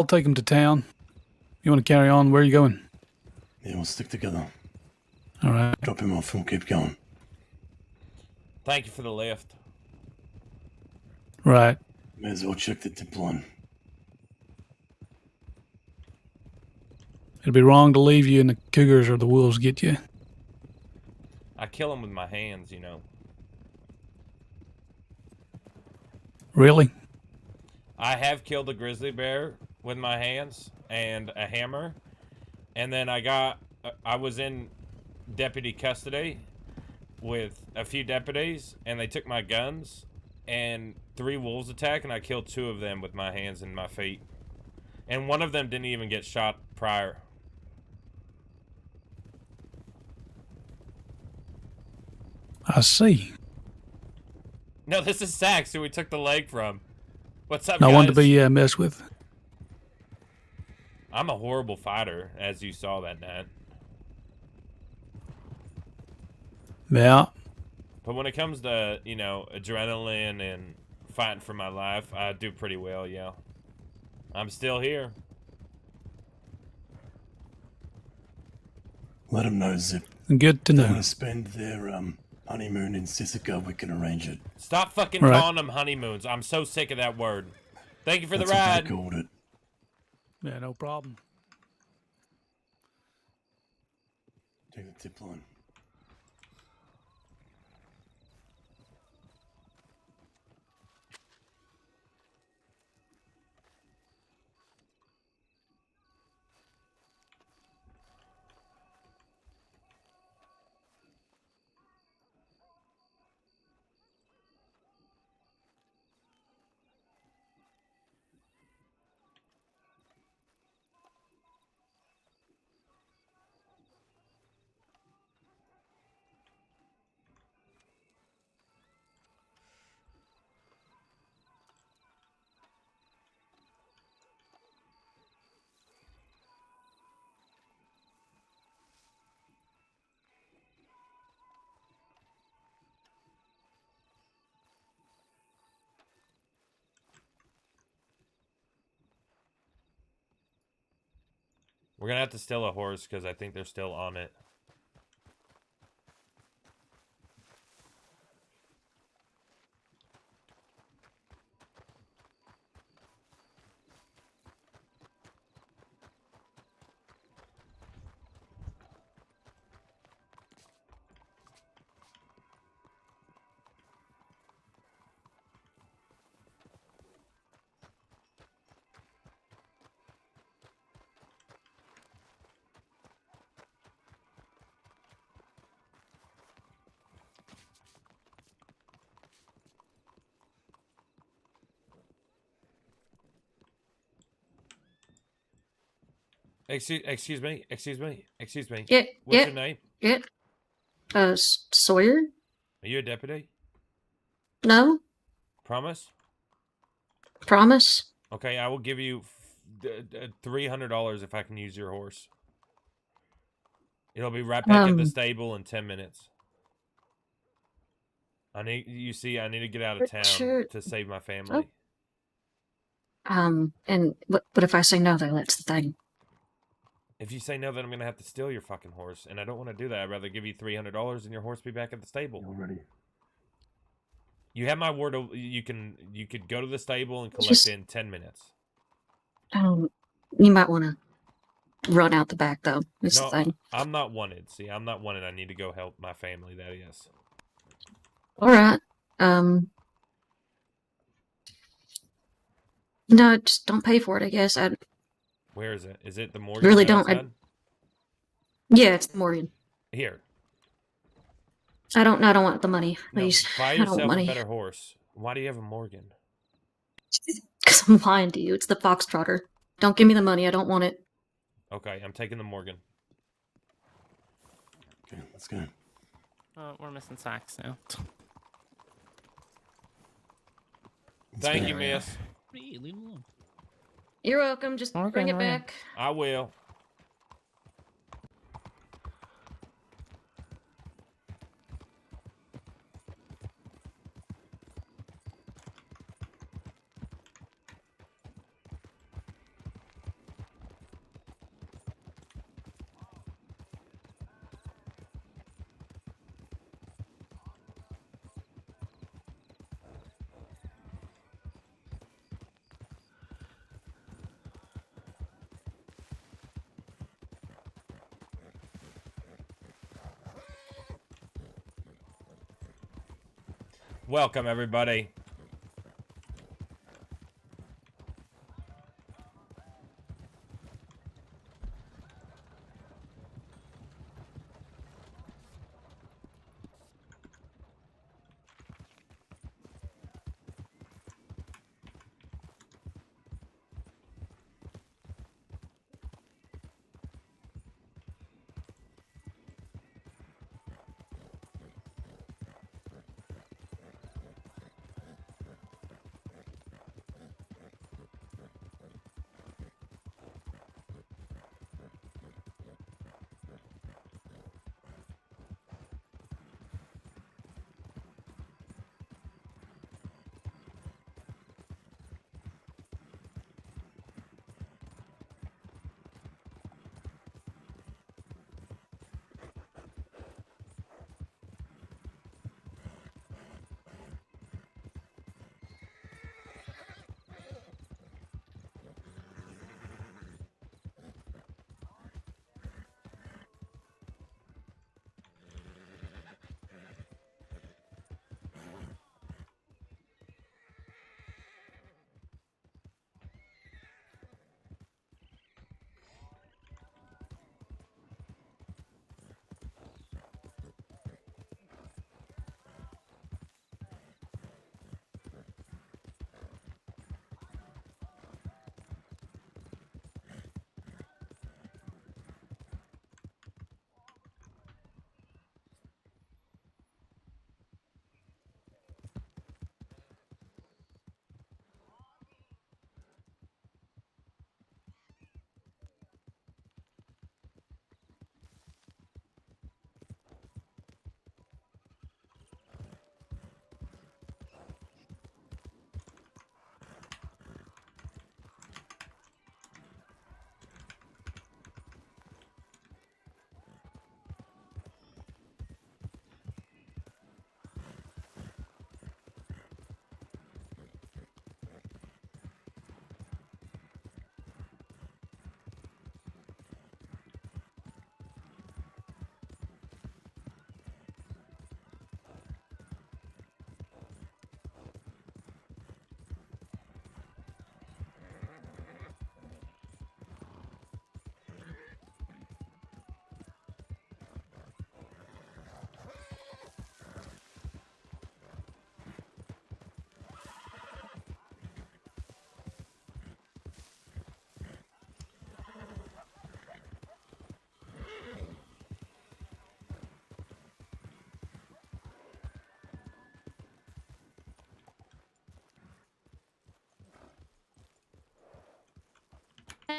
I'll take him to town. You want to carry on? Where are you going? Yeah, we'll stick together. All right. Drop him off and we'll keep going. Thank you for the lift. Right. May as well check the tip line. It'd be wrong to leave you and the cougars or the wolves get you. I kill them with my hands, you know. Really? I have killed a grizzly bear with my hands and a hammer. And then I was in deputy custody with a few deputies, and they took my guns, and 3 wolves attacked, and I killed 2 of them with my hands and my feet. And one of them didn't even get shot prior. I see. No, this is Sax, who we took the leg from. What's up, Not guys? one to be messed with. I'm a horrible fighter, as you saw that night. Yeah. But when it comes to, you know, adrenaline and fighting for my life, I do pretty well, yeah. I'm still here. Let them know, Zip. Good to If they know. want to spend their honeymoon in Sisika, we can arrange it. Stop fucking Right. calling them honeymoons. I'm so sick of that word. Thank you for That's the what ride. they called it. Yeah, no problem. Take the tip line. We're gonna have to steal a horse because I think they're still on it. Excuse me. Yeah, What's yeah, your name? yeah. Sawyer? Are you a deputy? No? Promise? Promise? Okay, I will give you $300 if I can use your horse. It'll be right back at the stable in 10 minutes. I need to get out of town Sure. to save my family. And what if I say no, though? That's the thing. If you say no, then I'm gonna have to steal your fucking horse, and I don't want to do that. I'd rather give you $300 and your horse be back at the stable. You're ready. You have my word. You could go to the stable and collect Just- it in 10 minutes. You might want to run out the back, though. That's the No, thing. I'm not wanted. See, I'm not wanted. I need to go help my family. That is. Alright. No, just don't pay for it, I guess. Where is it? Is it the mortgage? Really don't. Yeah, it's the Morgan. Here. I don't want the money, No, please. buy I don't yourself want a money. better horse. Why do you have a Morgan? Because I'm lying to you. It's the Foxtrotter. Don't give me the money. I don't want it. Okay, I'm taking the Morgan. Okay, let's go. We're missing Sax now. Thank you, miss. Hey, leave him alone. You're welcome. Just Okay, bring it alright. back. I will. Welcome, everybody.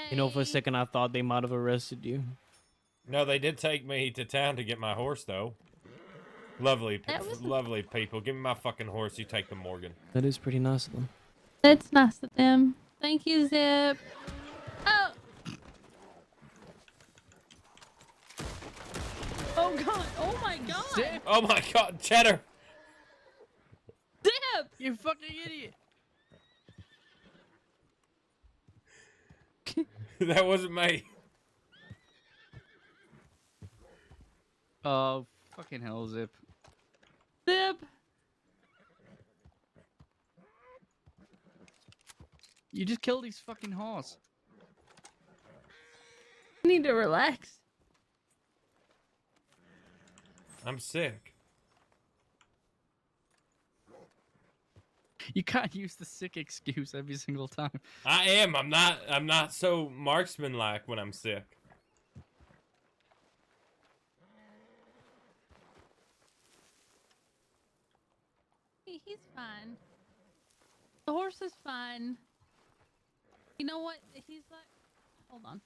You know, for a second I thought they might have arrested you. No, they did take me to town to get my horse, though. Lovely, lovely people. Give me my fucking horse. You take the Morgan. That is pretty nice of them. That's nice of them. Thank you, Zip. Oh. Oh god. Oh my god. Zip! Oh my god, Cheddar! Zip! You fucking idiot! That wasn't me. Oh, fucking hell, Zip. Zip. You just killed his fucking horse. You need to relax. I'm sick. You can't use the sick excuse every single time. I am. I'm not so marksman-like when I'm sick. He's fine. The horse is fine. You know what? He's like... Hold on.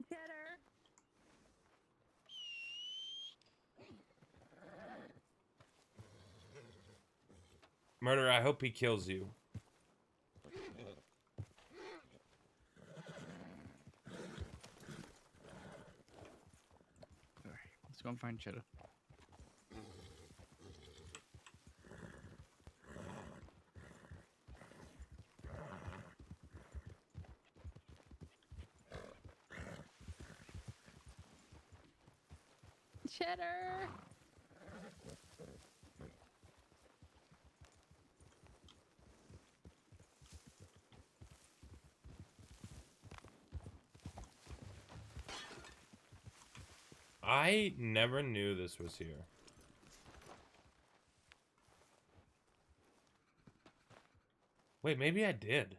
Cheddar. Murder, I hope he kills you. Alright, let's go and find Cheddar. Cheddar. I never knew this was here. Wait, maybe I did.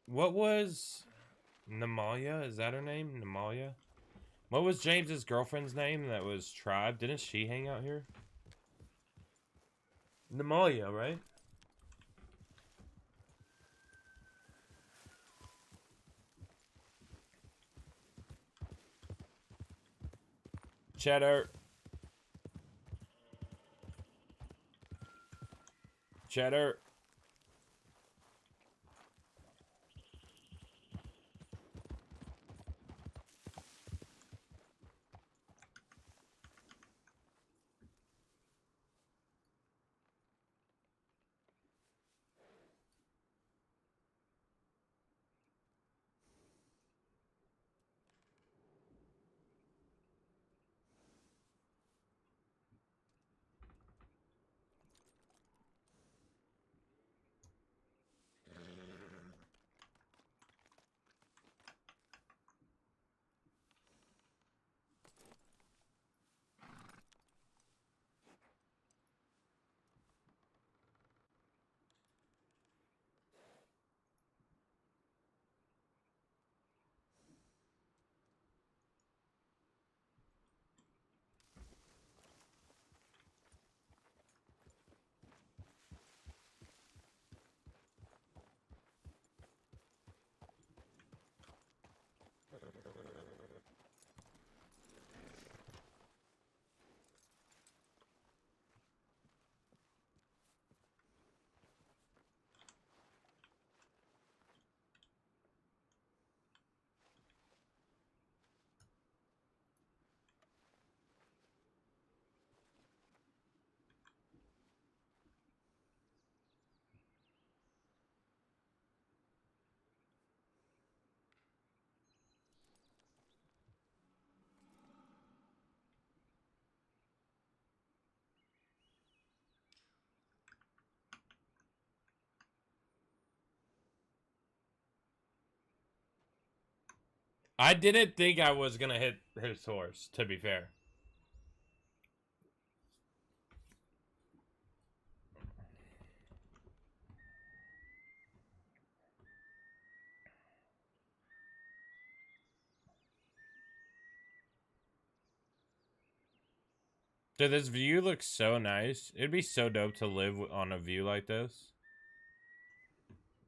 What was Namalia? Is that her name? Namalia? What was James's girlfriend's name that was Tribe? Didn't she hang out here? Namalia, right? Cheddar. Cheddar. I didn't think I was gonna hit his horse, to be fair. Dude, this view looks so nice. It'd be so dope to live on a view like this.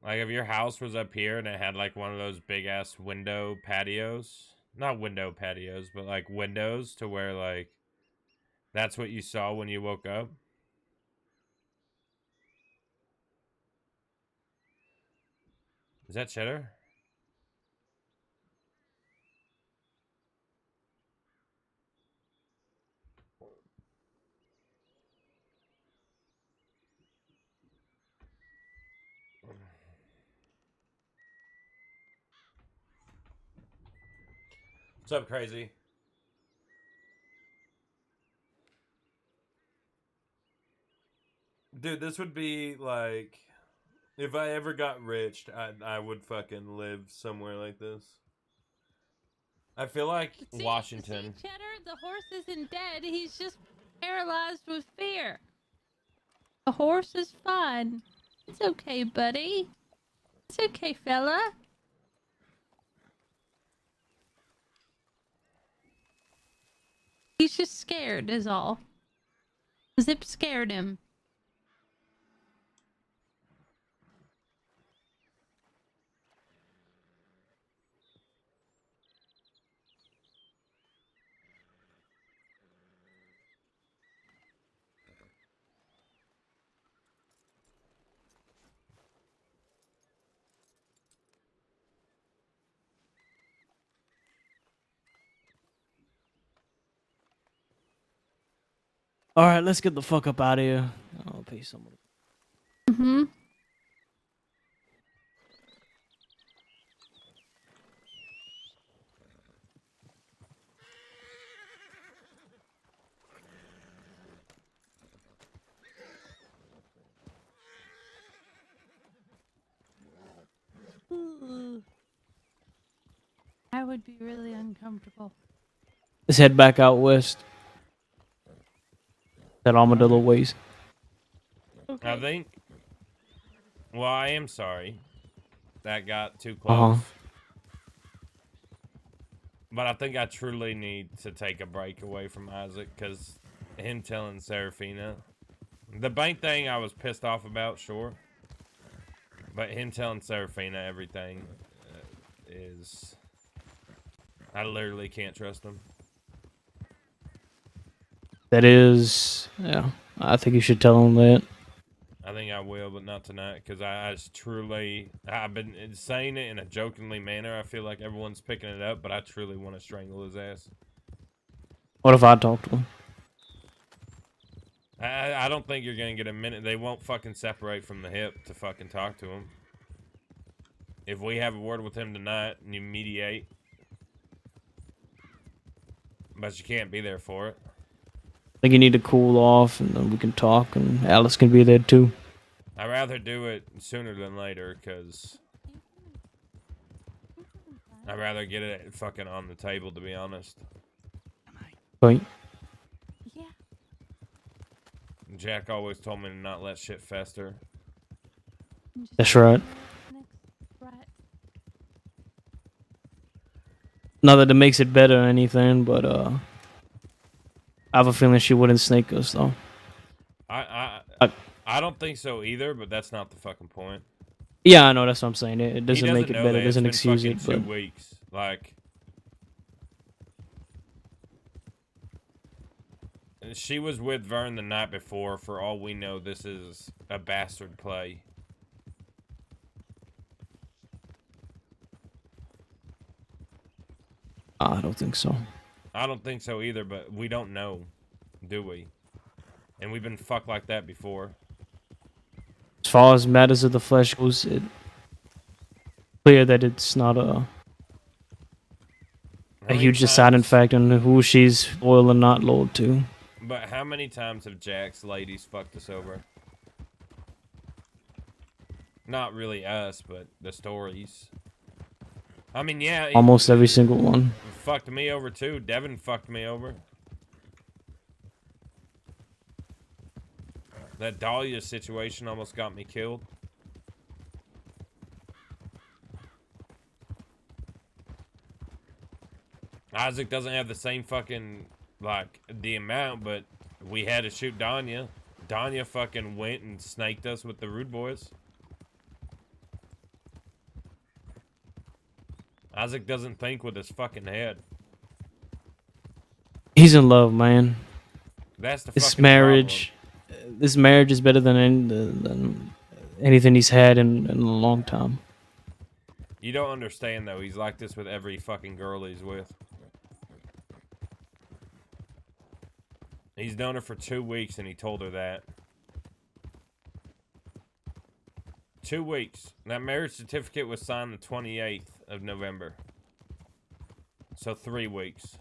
Like, if your house was up here and it had, like, one of those big-ass window patios. Not window patios, but, like, windows to where, like, that's what you saw when you woke up. Is that Cheddar? What's up, Crazy? Dude, this would be, like... If I ever got rich, I would fucking live somewhere like this. I feel like Washington. See, Cheddar, the horse isn't dead. He's just paralyzed with fear. The horse is fine. It's okay, buddy. It's okay, fella. He's just scared, is all. Zip scared him. All right, let's get the fuck up out of here. I'll pay someone. Mm-hmm. would be really uncomfortable. Let's head back out west. That armadillo ways. I think. Well, I am sorry. That got too close. Uh-huh. But I think I truly need to take a break away from Isaac because him telling Serafina. The bank thing I was pissed off about, sure. But him telling Serafina everything is. I literally can't trust him. That is, yeah. I think you should tell him that. I think I will, but not tonight because I just truly. I've been saying it in a jokingly manner. I feel like everyone's picking it up, but I truly want to strangle his ass. What if I talk to him? I don't think you're going to get a minute. They won't fucking separate from the hip to fucking talk to him. If we have a word with him tonight and you mediate. But you can't be there for it. I think you need to cool off and then we can talk and Alice can be there too. I'd rather do it sooner than later because I'd rather get it fucking on the table, to be honest. Point. Yeah. Jack always told me to not let shit fester. Just That's right. next, right. Not that it makes it better or anything, but I have a feeling she wouldn't snake us though. I don't think so either, but that's not the fucking point. Yeah, I know, that's what I'm saying. It He doesn't make it know better, that. it doesn't It's been excuse fucking it, 2 but weeks. Like, she was with Vern the night before. For all we know, this is a bastard play. I don't think so. I don't think so either, but we don't know, do we? And we've been fucked like that before. As far as matters of the flesh goes, it's clear that it's not a How many huge deciding times- factor in who she's loyal and not loyal to. But how many times have Jack's ladies fucked us over? Not really us, but the stories. I mean, yeah. Almost every single one. Fucked me over too. Devin fucked me over. That Dahlia situation almost got me killed. Isaac doesn't have the same fucking, like, the amount, but we had to shoot Danya. Danya fucking went and snaked us with the Rude Boys. Isaac doesn't think with his fucking head. He's in love, man. That's the This fucking marriage, this marriage is better than anything he's had in a long time. You don't understand, though. He's like this with every fucking girl he's with. He's known her for 2 weeks, and he told her that. 2 weeks. That marriage certificate was signed the 28th of November. So 3 weeks.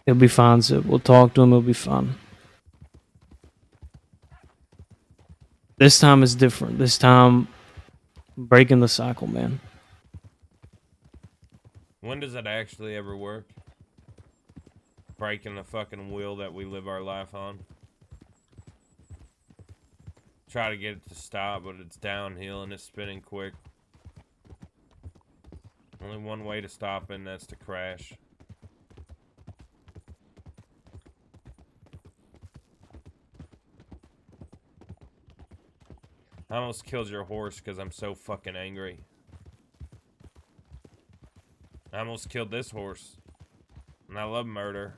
He'll be fine, so we'll talk to him, he'll be fine. This time is different. This time, breaking the cycle, man. When does that actually ever work? Breaking the fucking wheel that we live our life on. Try to get it to stop, but it's downhill and it's spinning quick. Only one way to stop it, and that's to crash. I almost killed your horse because I'm so fucking angry. I almost killed this horse. And I love murder.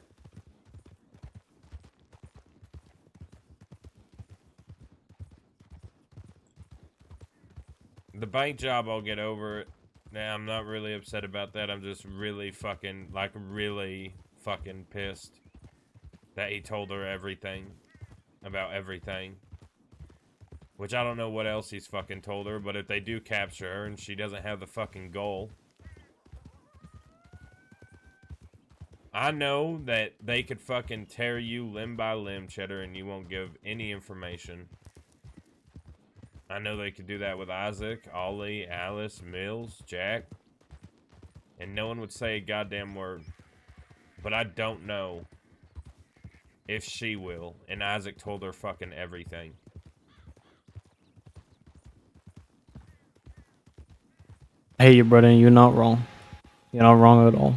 The bank job, I'll get over it. Nah, I'm not really upset about that. I'm just really fucking, like, really fucking pissed that he told her everything about everything. Which I don't know what else he's fucking told her, but if they do capture her and she doesn't have the fucking goal, I know that they could fucking tear you limb by limb, Cheddar, and you won't give any information. I know they could do that with Isaac, Ollie, Alice, Mills, Jack. And no one would say a goddamn word. But I don't know if she will. And Isaac told her fucking everything. Hey, you brother, you're not wrong. You're not wrong at all.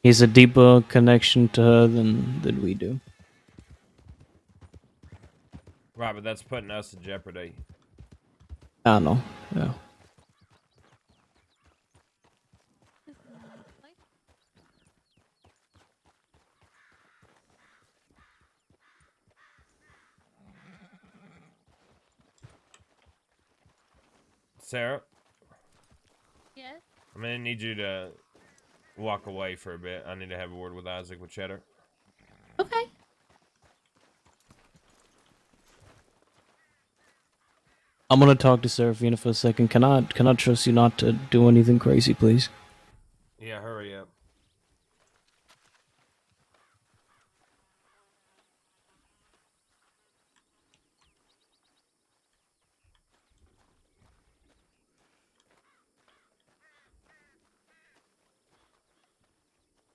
He's a deeper connection to her than we do. Right, but that's putting us in jeopardy. I know. Yeah. Sarah, Yes. I'm gonna need you to walk away for a bit. I need to have a word with Isaac with Cheddar. Okay. I'm gonna talk to Serafina for a second. Can I trust you not to do anything crazy, please? Yeah, hurry up.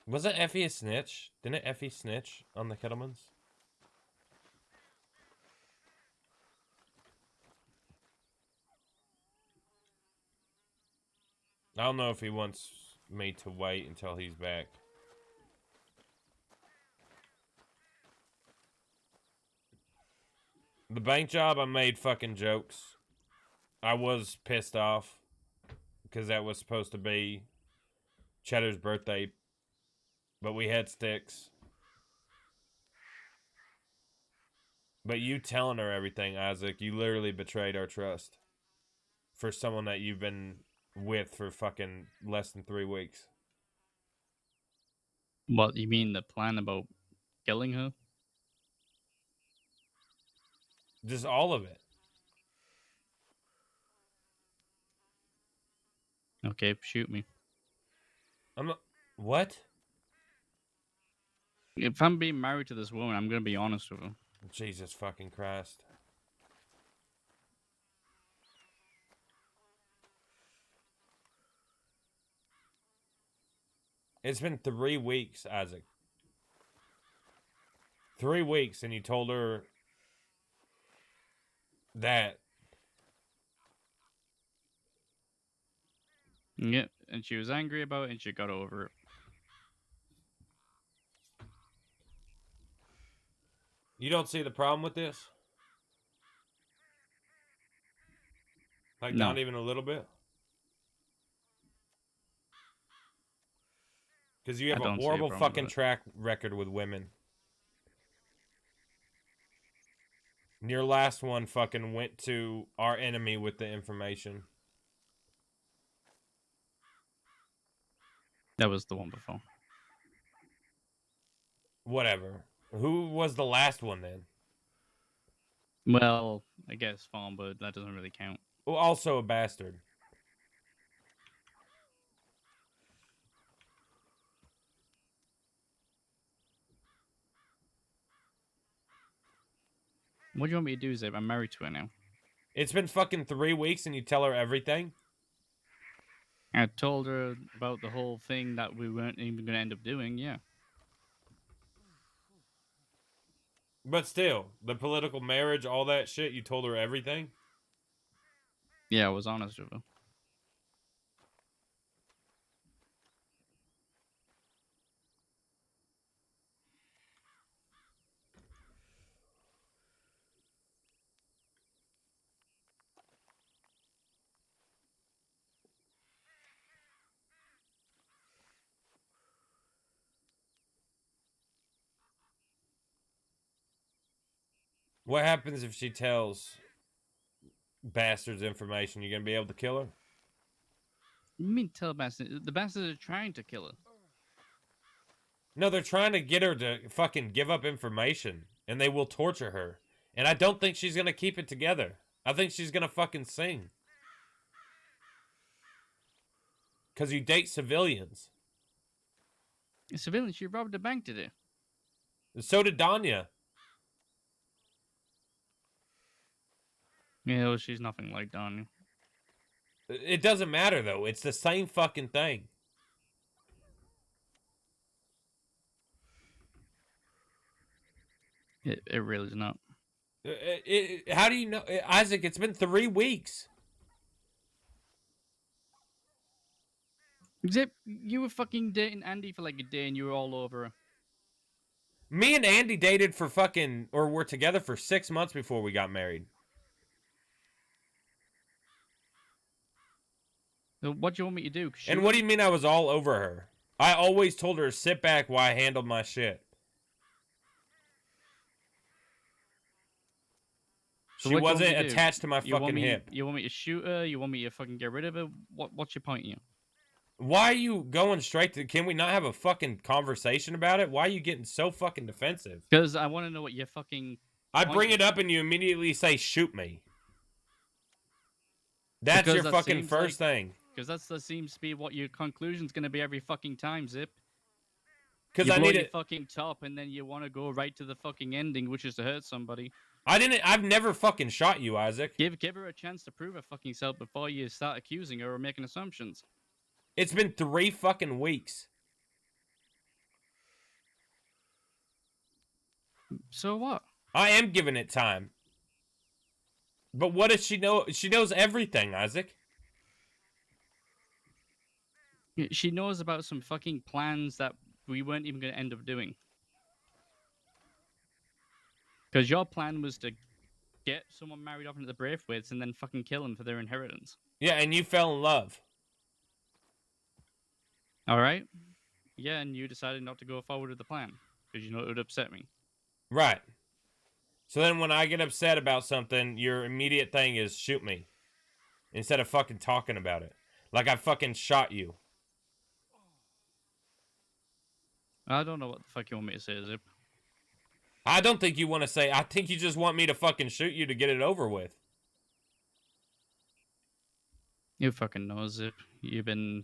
Wasn't Effie a snitch? Didn't Effie snitch on the Kettlemans? I don't know if he wants me to wait until he's back. The bank job, I made fucking jokes. I was pissed off because that was supposed to be Cheddar's birthday, but we had sticks. But you telling her everything, Isaac, you literally betrayed our trust for someone that you've been with for fucking less than 3 weeks. What, you mean the plan about killing her? Just all of it. Okay, shoot me. I'm not, what? If I'm being married to this woman, I'm gonna be honest with her. Jesus fucking Christ. It's been 3 weeks, Isaac. 3 weeks, and you told her that. Yeah, and she was angry about it, and she got over it. You don't see the problem with this? Like, No. not even a little bit? Because you I have a don't see a horrible problem with fucking it. track record with women. And your last one fucking went to our enemy with the information. That was the one before. Whatever. Who was the last one then? Well, I guess Farm, but that doesn't really count. Well, also a bastard. What do you want me to do, Zeb? I'm married to her now. It's been fucking 3 weeks and you tell her everything? I told her about the whole thing that we weren't even going to end up doing, yeah. But still, the political marriage, all that shit, you told her everything? Yeah, I was honest with her. What happens if she tells bastards information? You gonna be able to kill her? You mean tell bastards? The bastards are trying to kill her. No, they're trying to get her to fucking give up information, and they will torture her. And I don't think she's gonna keep it together. I think she's gonna fucking sing. Because you date civilians. Civilians, you robbed a bank today. So did Danya. Yeah, well, she's nothing like Donnie. It doesn't matter, though. It's the same fucking thing. It really is not. How do you know? Isaac, it's been 3 weeks. Zip, you were fucking dating Andy for like a day and you were all over her. Me and Andy dated for fucking, or were together for 6 months before we got married. So what do you want me to do? And what do you mean I was all over her? I always told her to sit back while I handled my shit. So She what do you want me wasn't to do? attached to my You want fucking me? hip. You want me to shoot her? You want me to fucking get rid of her? What's your point here? Why are you going straight to... Can we not have a fucking conversation about it? Why are you getting so fucking defensive? Because I want to know what your fucking. I bring point it up and you immediately say, shoot me. That's Because your that fucking seems first thing. Because that seems to be what your conclusion's gonna be every fucking time, Zip. Because You I blow need your it... fucking top and then you want to go right to the fucking ending, which is to hurt somebody. I've never fucking shot you, Isaac. Give her a chance to prove her fucking self before you start accusing her or making assumptions. It's been 3 fucking weeks. So what? I am giving it time. But what does she know? She knows everything, Isaac. She knows about some fucking plans that we weren't even going to end up doing. Because your plan was to get someone married off into the Braithwaites and then fucking kill them for their inheritance. Yeah, and you fell in love. Alright? Yeah, and you decided not to go forward with the plan. Because you know it would upset me. Right. So then when I get upset about something, your immediate thing is shoot me. Instead of fucking talking about it. Like I fucking shot you. I don't know what the fuck you want me to say, Zip. I don't think you want to say, I think you just want me to fucking shoot you to get it over with. You fucking know, Zip. You've been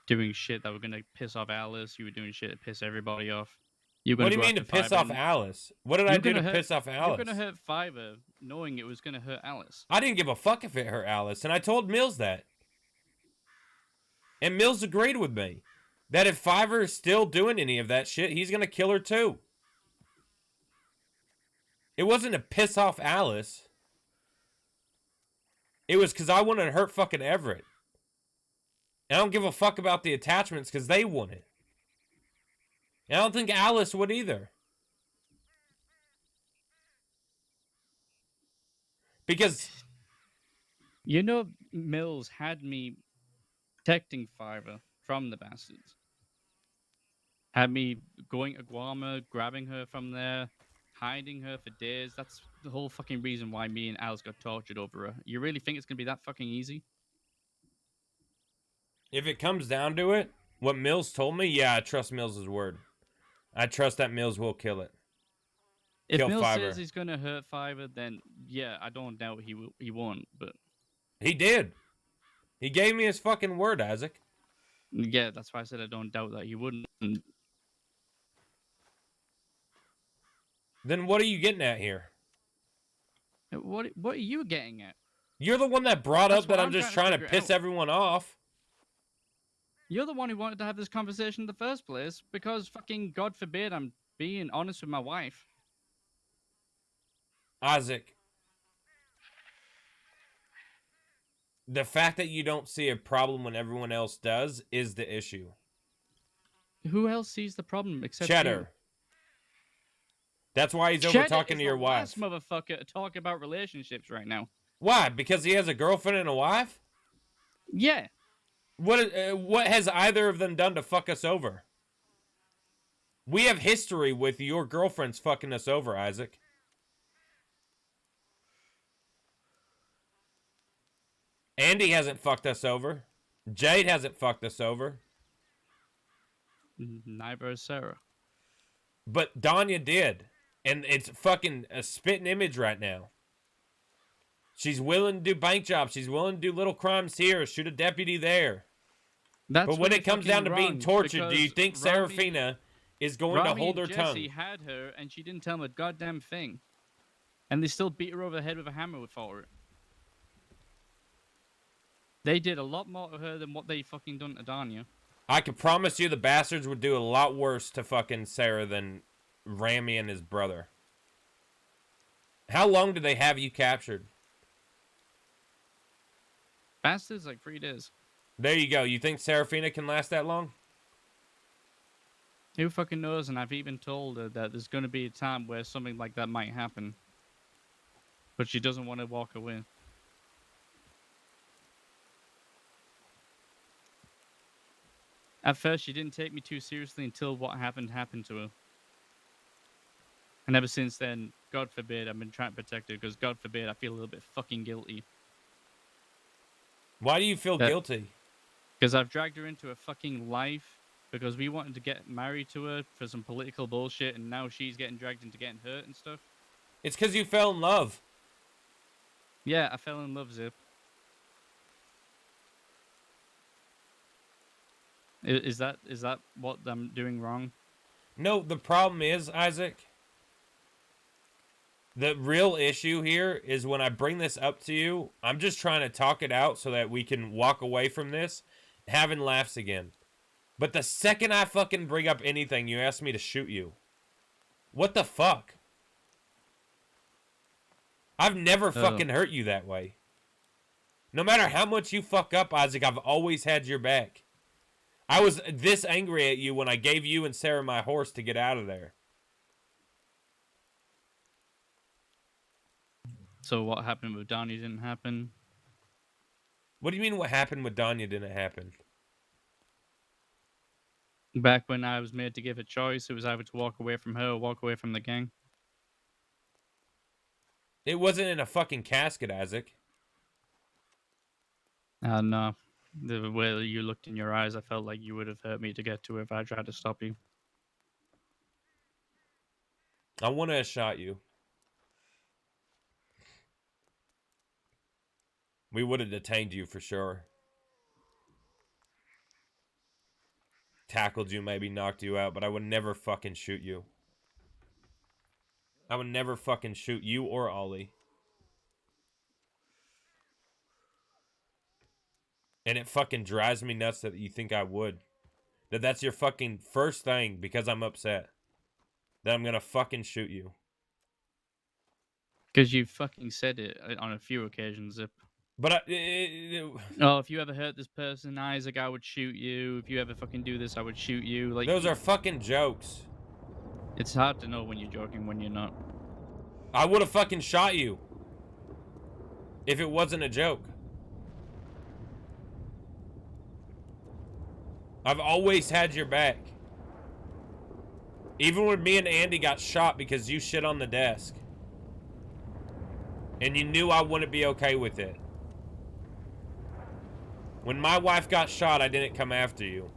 doing shit that were gonna piss off Alice. You were doing shit to piss everybody off. What do you mean to piss off Alice? What did I do to piss off Alice? You're gonna hurt Fiverr knowing it was gonna hurt Alice. I didn't give a fuck if it hurt Alice, and I told Mills that. And Mills agreed with me. That if Fiverr is still doing any of that shit, he's gonna kill her too. It wasn't to piss off Alice. It was because I wanted to hurt fucking Everett. And I don't give a fuck about the attachments because they want it. And I don't think Alice would either. Because... You know, Mills had me protecting Fiverr from the bastards. Had me going to Guarma, grabbing her from there, hiding her for days. That's the whole fucking reason why me and Alice got tortured over her. You really think it's gonna be that fucking easy? if it comes down to it, what Mills told me, yeah, I trust Mills' word. I trust that Mills will kill it. If Kill Mills Fiverr. says he's gonna hurt Fiverr, then yeah, I don't doubt he won't. But He did. He gave me his fucking word, Isaac. yeah, that's why I said I don't doubt that he wouldn't. Then what are you getting at here? What are you getting at? You're the one that brought That's up that what I'm I'm just trying trying to to figure piss out. everyone off. You're the one who wanted to have this conversation in the first place because fucking God forbid I'm being honest with my wife. Isaac. The fact that you don't see a problem when everyone else does is the issue. Who else sees the problem except Cheddar. you? That's why he's over Cheddar talking is to your the wife. last motherfucker to talk about relationships right now. Why? Because he has a girlfriend and a wife? Yeah. What has either of them done to fuck us over? We have history with your girlfriends fucking us over, Isaac. Andy hasn't fucked us over. Jade hasn't fucked us over. Neither is Sarah. But Danya did. And it's fucking a spitting image right now. She's willing to do bank jobs. She's willing to do little crimes here. Shoot a deputy there. That's But when where it you're comes down to fucking being wrong, tortured, do you because think Rami- Serafina is going to Rami hold and her Jesse tongue? had her, and she didn't tell them a goddamn thing. And they still beat her over the head with a hammer for it. They did a lot more to her than what they fucking done to Danya. I can promise you the bastards would do a lot worse to fucking Sarah than Rami and his brother. How long did they have you captured? Bastards, like 3 days. There you go. You think Serafina can last that long? Who fucking knows? And I've even told her that there's going to be a time where something like that might happen. But she doesn't want to walk away. At first, she didn't take me too seriously until what happened to her. And ever since then, God forbid, I've been trying to protect her, because God forbid, I feel a little bit fucking guilty. Why do you feel guilty? Because I've dragged her into a fucking life, because we wanted to get married to her for some political bullshit, and now she's getting dragged into getting hurt and stuff. It's because you fell in love. Yeah, I fell in love, Zip. Is that what I'm doing wrong? No, the problem is, Isaac, the real issue here is when I bring this up to you, I'm just trying to talk it out so that we can walk away from this having laughs again. But the second I fucking bring up anything, you ask me to shoot you. What the fuck? I've never fucking hurt you that way. No matter how much you fuck up, Isaac, I've always had your back. I was this angry at you when I gave you and Sarah my horse to get out of there. So what happened with Donnie didn't happen? What do you mean what happened with Danya didn't happen? Back when I was made to give a choice, it was either to walk away from her or walk away from the gang. It wasn't in a fucking casket, Isaac. No. The way you looked in your eyes, I felt like you would have hurt me to get to her if I tried to stop you. I want to have shot you. We would have detained you for sure. Tackled you, maybe knocked you out, but I would never fucking shoot you. I would never fucking shoot you or Ollie. And it fucking drives me nuts that you think I would. That's your fucking first thing because I'm upset. That I'm gonna fucking shoot you. Because you fucking said it on a few occasions, Zip. But Oh, if you ever hurt this person, Isaac, I would shoot you. If you ever fucking do this, I would shoot you. Like, those are fucking jokes. It's hard to know when you're joking, when you're not. I would have fucking shot you. If it wasn't a joke. I've always had your back. Even when me and Andy got shot because you shit on the desk. And you knew I wouldn't be okay with it. When my wife got shot, I didn't come after you.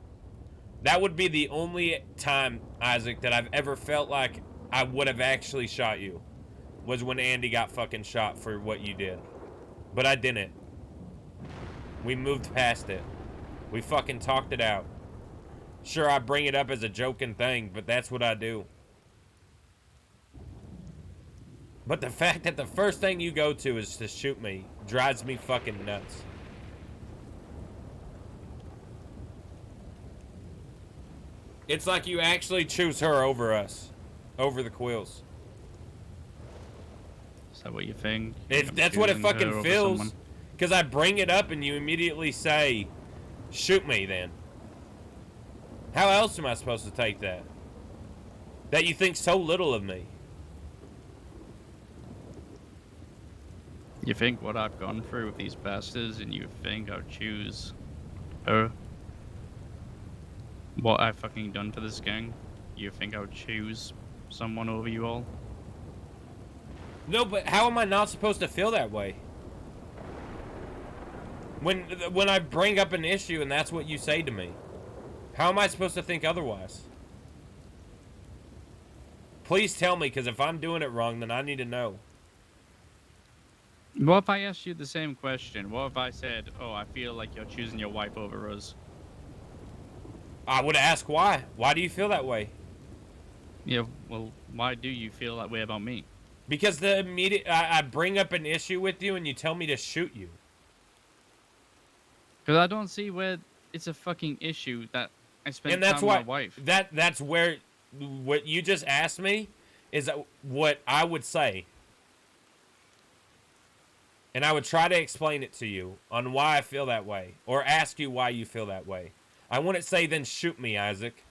That would be the only time, Isaac, that I've ever felt like I would have actually shot you. Was when Andy got fucking shot for what you did. But I didn't. We moved past it. We fucking talked it out. Sure, I bring it up as a joking thing, but that's what I do. But the fact that the first thing you go to is to shoot me drives me fucking nuts. It's like you actually choose her over us. Over the Quills. Is that what you think? That's what it fucking feels. Because I bring it up and you immediately say, shoot me then. How else am I supposed to take that? That you think so little of me. You think what I've gone through with these bastards, and you think I'll choose her? What I've fucking done to this gang? You think I would choose someone over you all? No, but how am I not supposed to feel that way? When I bring up an issue and that's what you say to me. How am I supposed to think otherwise? Please tell me, because if I'm doing it wrong, then I need to know. What if I asked you the same question? What if I said, oh, I feel like you're choosing your wife over us? I would ask why. Why do you feel that way? Yeah, well, why do you feel that way about me? Because the immediate I bring up an issue with you and you tell me to shoot you. Because I don't see where it's a fucking issue that I spent And that's time with my why wife. that's where what you just asked me is what I would say. And I would try to explain it to you on why I feel that way or ask you why you feel that way. I wouldn't say then shoot me, Isaac.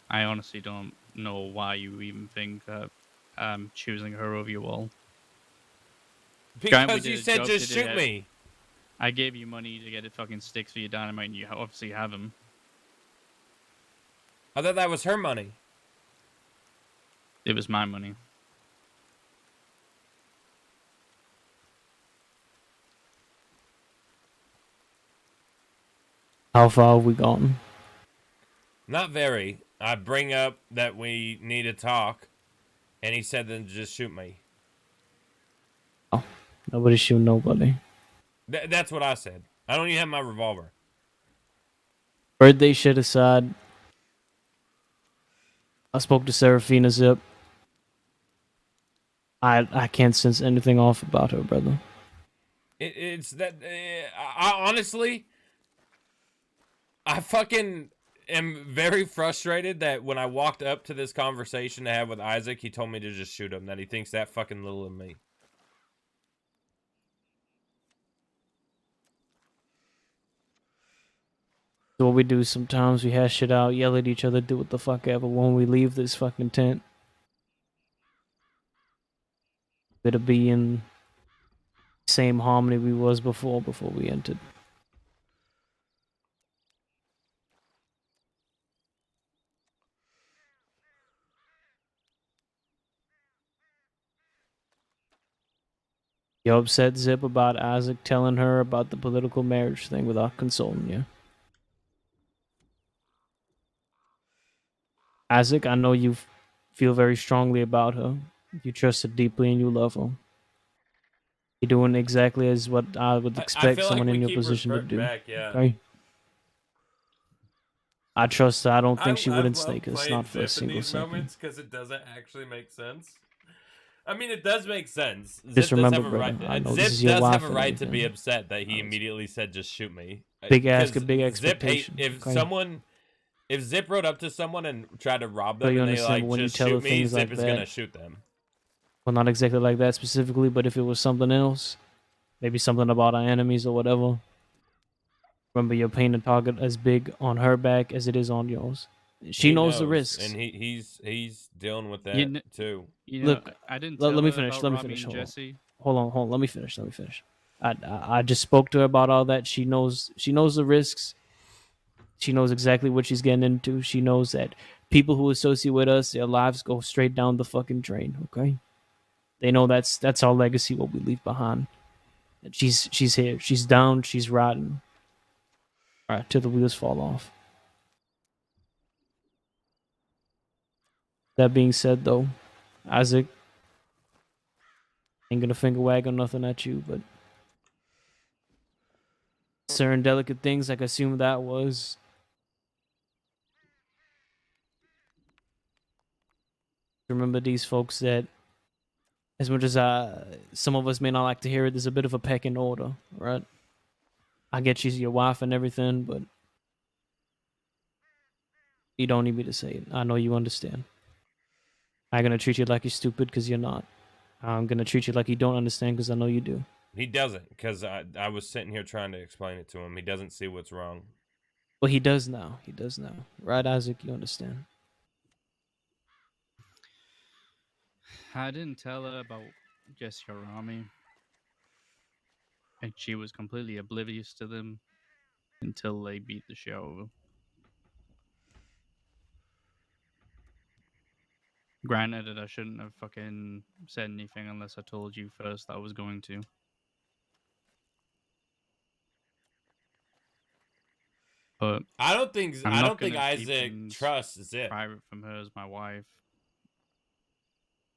I honestly don't know why you even think that I'm choosing her over you all. Grant, we Because did you a said job just today shoot that- me. I gave you money to get the fucking sticks for your dynamite, and you obviously have them. I thought that was her money. It was my money. How far have we gone? Not very. I bring up that we need to talk, and he said then just shoot me. Nobody shoot nobody. That's what I said. I don't even have my revolver. Birthday shit aside, I spoke to Serafina Zip. I can't sense anything off about her, brother. It's that I honestly, I fucking am very frustrated that when I walked up to this conversation to have with Isaac, he told me to just shoot him. That he thinks that fucking little of me. So what we do sometimes, we hash it out, yell at each other, do what the fuck ever. When we leave this fucking tent, it'll be in same harmony we was before we entered. You upset Zip about Isaac telling her about the political marriage thing without consulting you. Isaac, I know you feel very strongly about her. You trust her deeply and you love her. You're doing exactly as what I would I expect feel someone like we in your keep position to reverting do. back, yeah. Okay? I trust her. I don't think she I wouldn't love snake us, playing not for a Zip in single these second. moments because it doesn't actually make sense. I mean, it does make sense. Just Zip remember, does have a right. brother, I know this Zip is your does wife have a and right to be everything. upset that he Honestly. immediately said, "Just shoot me." Big ask, Because a big Zip expectation. if Okay? if Zip rode up to someone and tried to rob So them you and they understand, but like when you just tell her shoot me, things Zip like is gonna that, shoot them. well, not exactly like that specifically, but if it was something else, maybe something about our enemies or whatever, remember you're painting a target as big on her back as it is on yours. She He knows the knows, risks. and he's dealing with You, that too. you know, Look, I didn't let tell me her finish. about Let me Robbie finish. and Hold on. Jesse. Hold on. Let me finish. Let me finish. I just spoke to her about all that. She knows the risks. She knows exactly what she's getting into. She knows that people who associate with us, their lives go straight down the fucking drain. Okay, they know that's our legacy, what we leave behind. And she's here. She's down. She's riding. All right, till the wheels fall off. That being said, though, Isaac ain't gonna finger wag or nothing at you, but certain delicate things, like I assume that was. Remember these folks that, as much as some of us may not like to hear it, there's a bit of a pecking order, right? I get she's your wife and everything, but you don't need me to say it. I know you understand. I'm gonna treat you like you're stupid because you're not. I'm gonna treat you like you don't understand because I know you do. He doesn't, because I was sitting here trying to explain it to him. He doesn't see what's wrong. Well, he does now. He does now. Right, Isaac? You understand. I didn't tell her about Jesse or Rami, and she was completely oblivious to them until they beat the show over. Granted that I shouldn't have fucking said anything unless I told you first that I was going to. But I don't think I'm not Isaac things trusts Zip. private from her as my wife.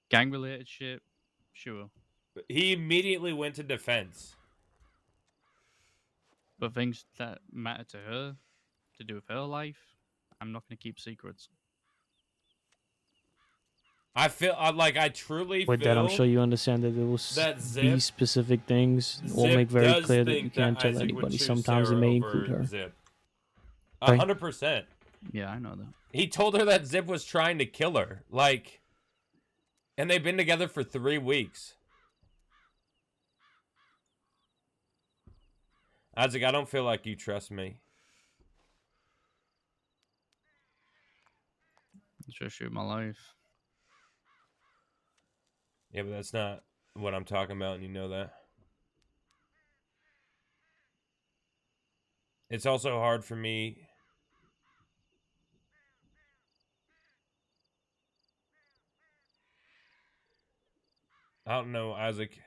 Gang related shit, sure. He immediately went to defense. But things that matter to her, to do with her life, I'm not going to keep secrets. I feel I truly With feel that, I'm sure you understand that there will that be Zip specific things. We'll Zip make very does clear that you think can't that tell Isaac would anybody. choose Sometimes it Sarah may over include her. Zip. Right. 100%. Yeah, I know that. He told her that Zip was trying to kill her. Like, and they've been together for 3 weeks. Isaac, I don't feel like you trust me. It's just shoot my life. Yeah, but that's not what I'm talking about, and you know that. It's also hard for me. I don't know, Isaac.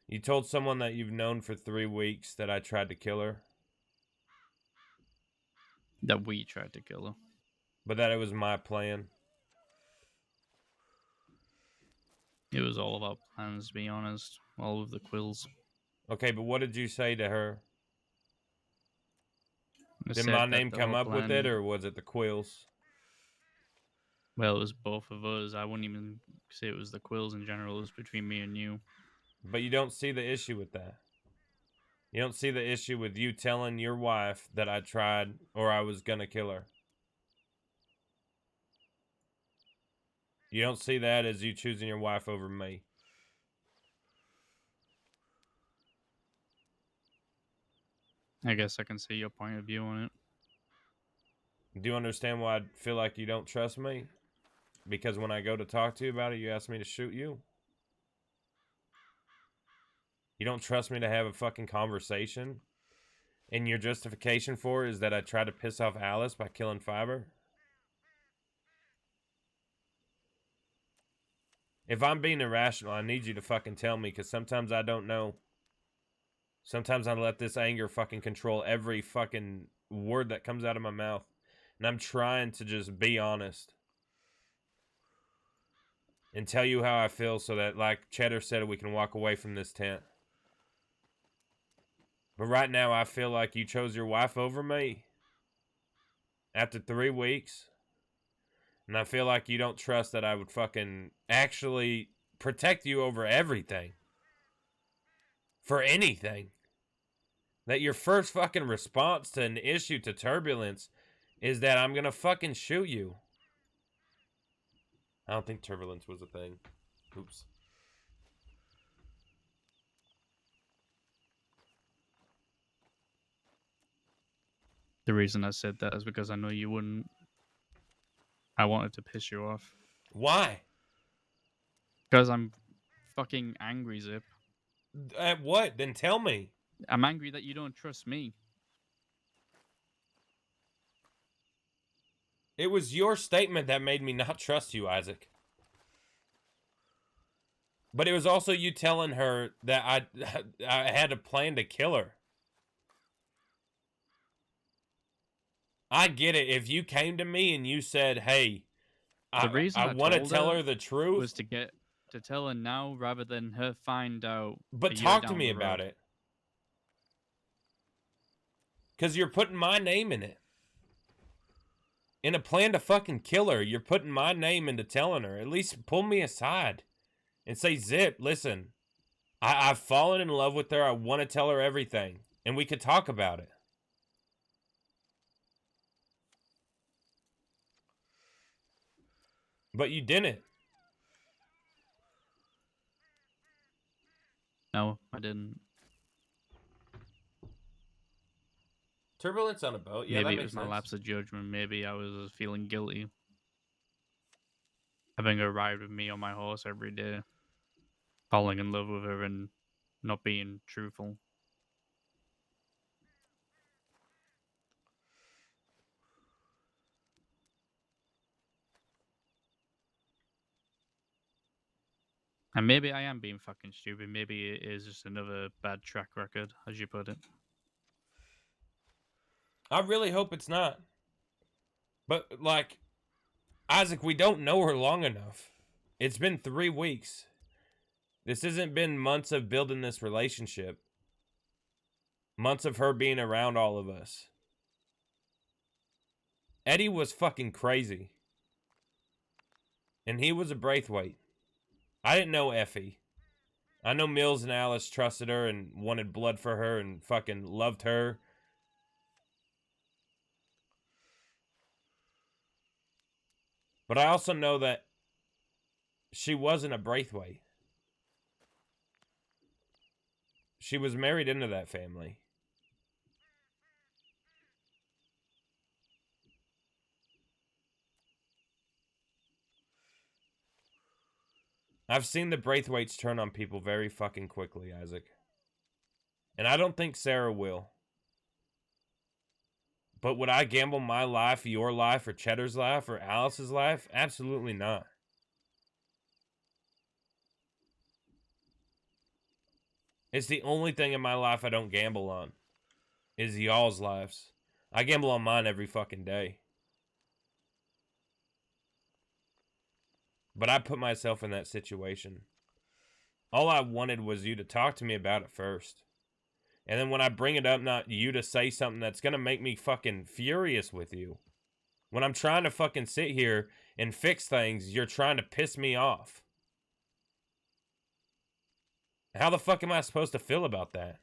You told someone that you've known for 3 weeks that I tried to kill her, That we tried to kill her. but that it was my plan. It was all of our plans, to be honest. All of the Quills. Okay, but what did you say to her? I Did said my that name the come whole up with it, plan- or was it the Quills? Well, it was both of us. I wouldn't even say it was the Quills in general. It was between me and you. But you don't see the issue with that. You don't see the issue with you telling your wife that I tried or I was gonna kill her. You don't see that as you choosing your wife over me. I guess I can see your point of view on it. Do you understand why I feel like you don't trust me? Because when I go to talk to you about it, you ask me to shoot you. You don't trust me to have a fucking conversation? And your justification for it is that I tried to piss off Alice by killing Fiber? If I'm being irrational, I need you to fucking tell me, because sometimes I don't know. Sometimes I let this anger fucking control every fucking word that comes out of my mouth. And I'm trying to just be honest. And tell you how I feel so that, like Cheddar said, we can walk away from this tent. But right now, I feel like you chose your wife over me. After 3 weeks. And I feel like you don't trust that I would fucking actually protect you over everything. For anything. That your first fucking response to an issue, to turbulence, is that I'm gonna fucking shoot you. I don't think turbulence was a thing. Oops. The reason I said that is because I know you wouldn't. I wanted to piss you off. Why? Because I'm fucking angry, Zip. At what? Then tell me. I'm angry that you don't trust me. It was your statement that made me not trust you, Isaac. But it was also you telling her that I had a plan to kill her. I get it. If you came to me and you said, hey, The reason I I want to told tell her her the truth. was to tell her now rather than her find out. But a year talk to down me the about road. it. Because you're putting my name in it. In a plan to fucking kill her, you're putting my name into telling her. At least pull me aside and say, Zip, listen, I've fallen in love with her. I want to tell her everything. And we could talk about it. But you didn't. No, I didn't. Turbulence on a boat. Yeah, Maybe that it makes was my sense. lapse of judgment. Maybe I was feeling guilty. Having her ride with me on my horse every day. Falling in love with her and not being truthful. And maybe I am being fucking stupid. Maybe it is just another bad track record, as you put it. I really hope it's not. But, like, Isaac, we don't know her long enough. It's been 3 weeks. This hasn't been months of building this relationship. Months of her being around all of us. Eddie was fucking crazy. And he was a Braithwaite. I didn't know Effie. I know Mills and Alice trusted her and wanted blood for her and fucking loved her. But I also know that she wasn't a Braithwaite. She was married into that family. I've seen the Braithwaites turn on people very fucking quickly, Isaac. And I don't think Sarah will. But would I gamble my life, your life, or Cheddar's life, or Alice's life? Absolutely not. It's the only thing in my life I don't gamble on. Is y'all's lives. I gamble on mine every fucking day. But I put myself in that situation. All I wanted was you to talk to me about it first. And then when I bring it up, not you to say something that's going to make me fucking furious with you. When I'm trying to fucking sit here and fix things, you're trying to piss me off. How the fuck am I supposed to feel about that?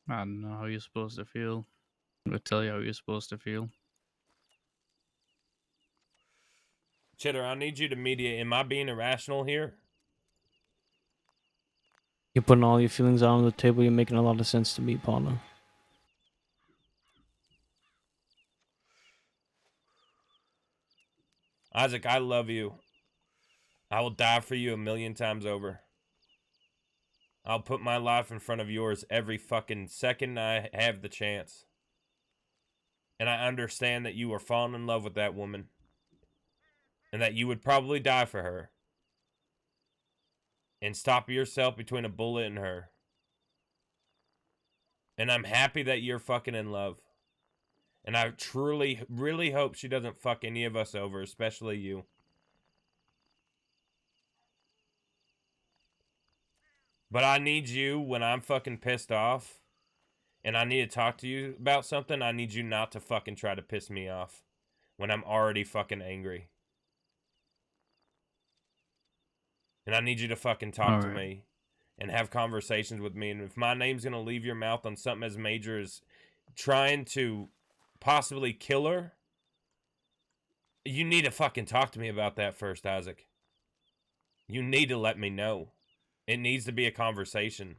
I don't know how you're supposed to feel. I'm gonna tell you how you're supposed to feel. Cheddar, I need you to mediate. Am I being irrational here? You're putting all your feelings out on the table. You're making a lot of sense to me, partner. Isaac, I love you. I will die for you 1,000,000 times over. I'll put my life in front of yours every fucking second I have the chance. And I understand that you are falling in love with that woman. And that you would probably die for her. And stop yourself between a bullet and her. And I'm happy that you're fucking in love. And I truly, really hope she doesn't fuck any of us over, especially you. But I need you when I'm fucking pissed off and I need to talk to you about something. I need you not to fucking try to piss me off when I'm already fucking angry. And I need you to fucking talk to me and have conversations with me. And if my name's going to leave your mouth on something as major as trying to possibly kill her, you need to fucking talk to me about that first, Isaac. You need to let me know. It needs to be a conversation.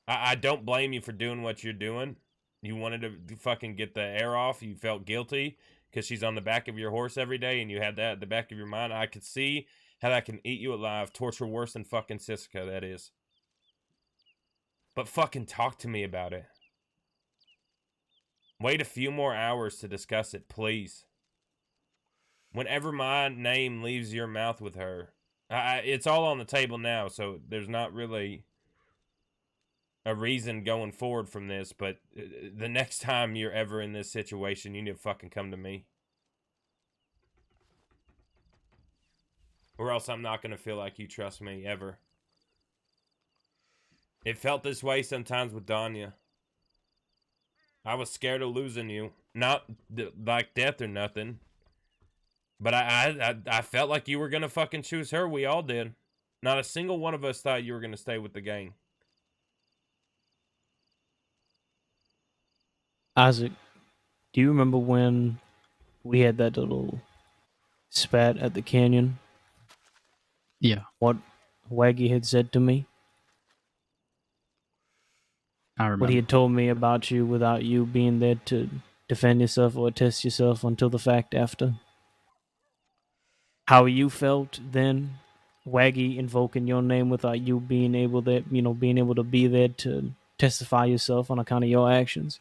I don't blame you for doing what you're doing. You wanted to fucking get the air off. You felt guilty because she's on the back of your horse every day and you had that at the back of your mind. I could see how that can eat you alive. Torture worse than fucking Siska, that is. But fucking talk to me about it. Wait a few more hours to discuss it, please. Whenever my name leaves your mouth with her, it's all on the table now, so there's not really a reason going forward from this, but the next time you're ever in this situation, you need to fucking come to me. Or else I'm not going to feel like you trust me, ever. It felt this way sometimes with Danya. I was scared of losing you. Not like death or nothing. But I felt like you were going to fucking choose her. We all did. Not a single one of us thought you were going to stay with the gang. Isaac, do you remember when we had that little spat at the canyon? Yeah, What Waggy had said to me? I remember. What he had told me about you without you being there to defend yourself or test yourself until the fact after? How you felt then, Waggy invoking your name without you being able to be there to testify yourself on account of your actions.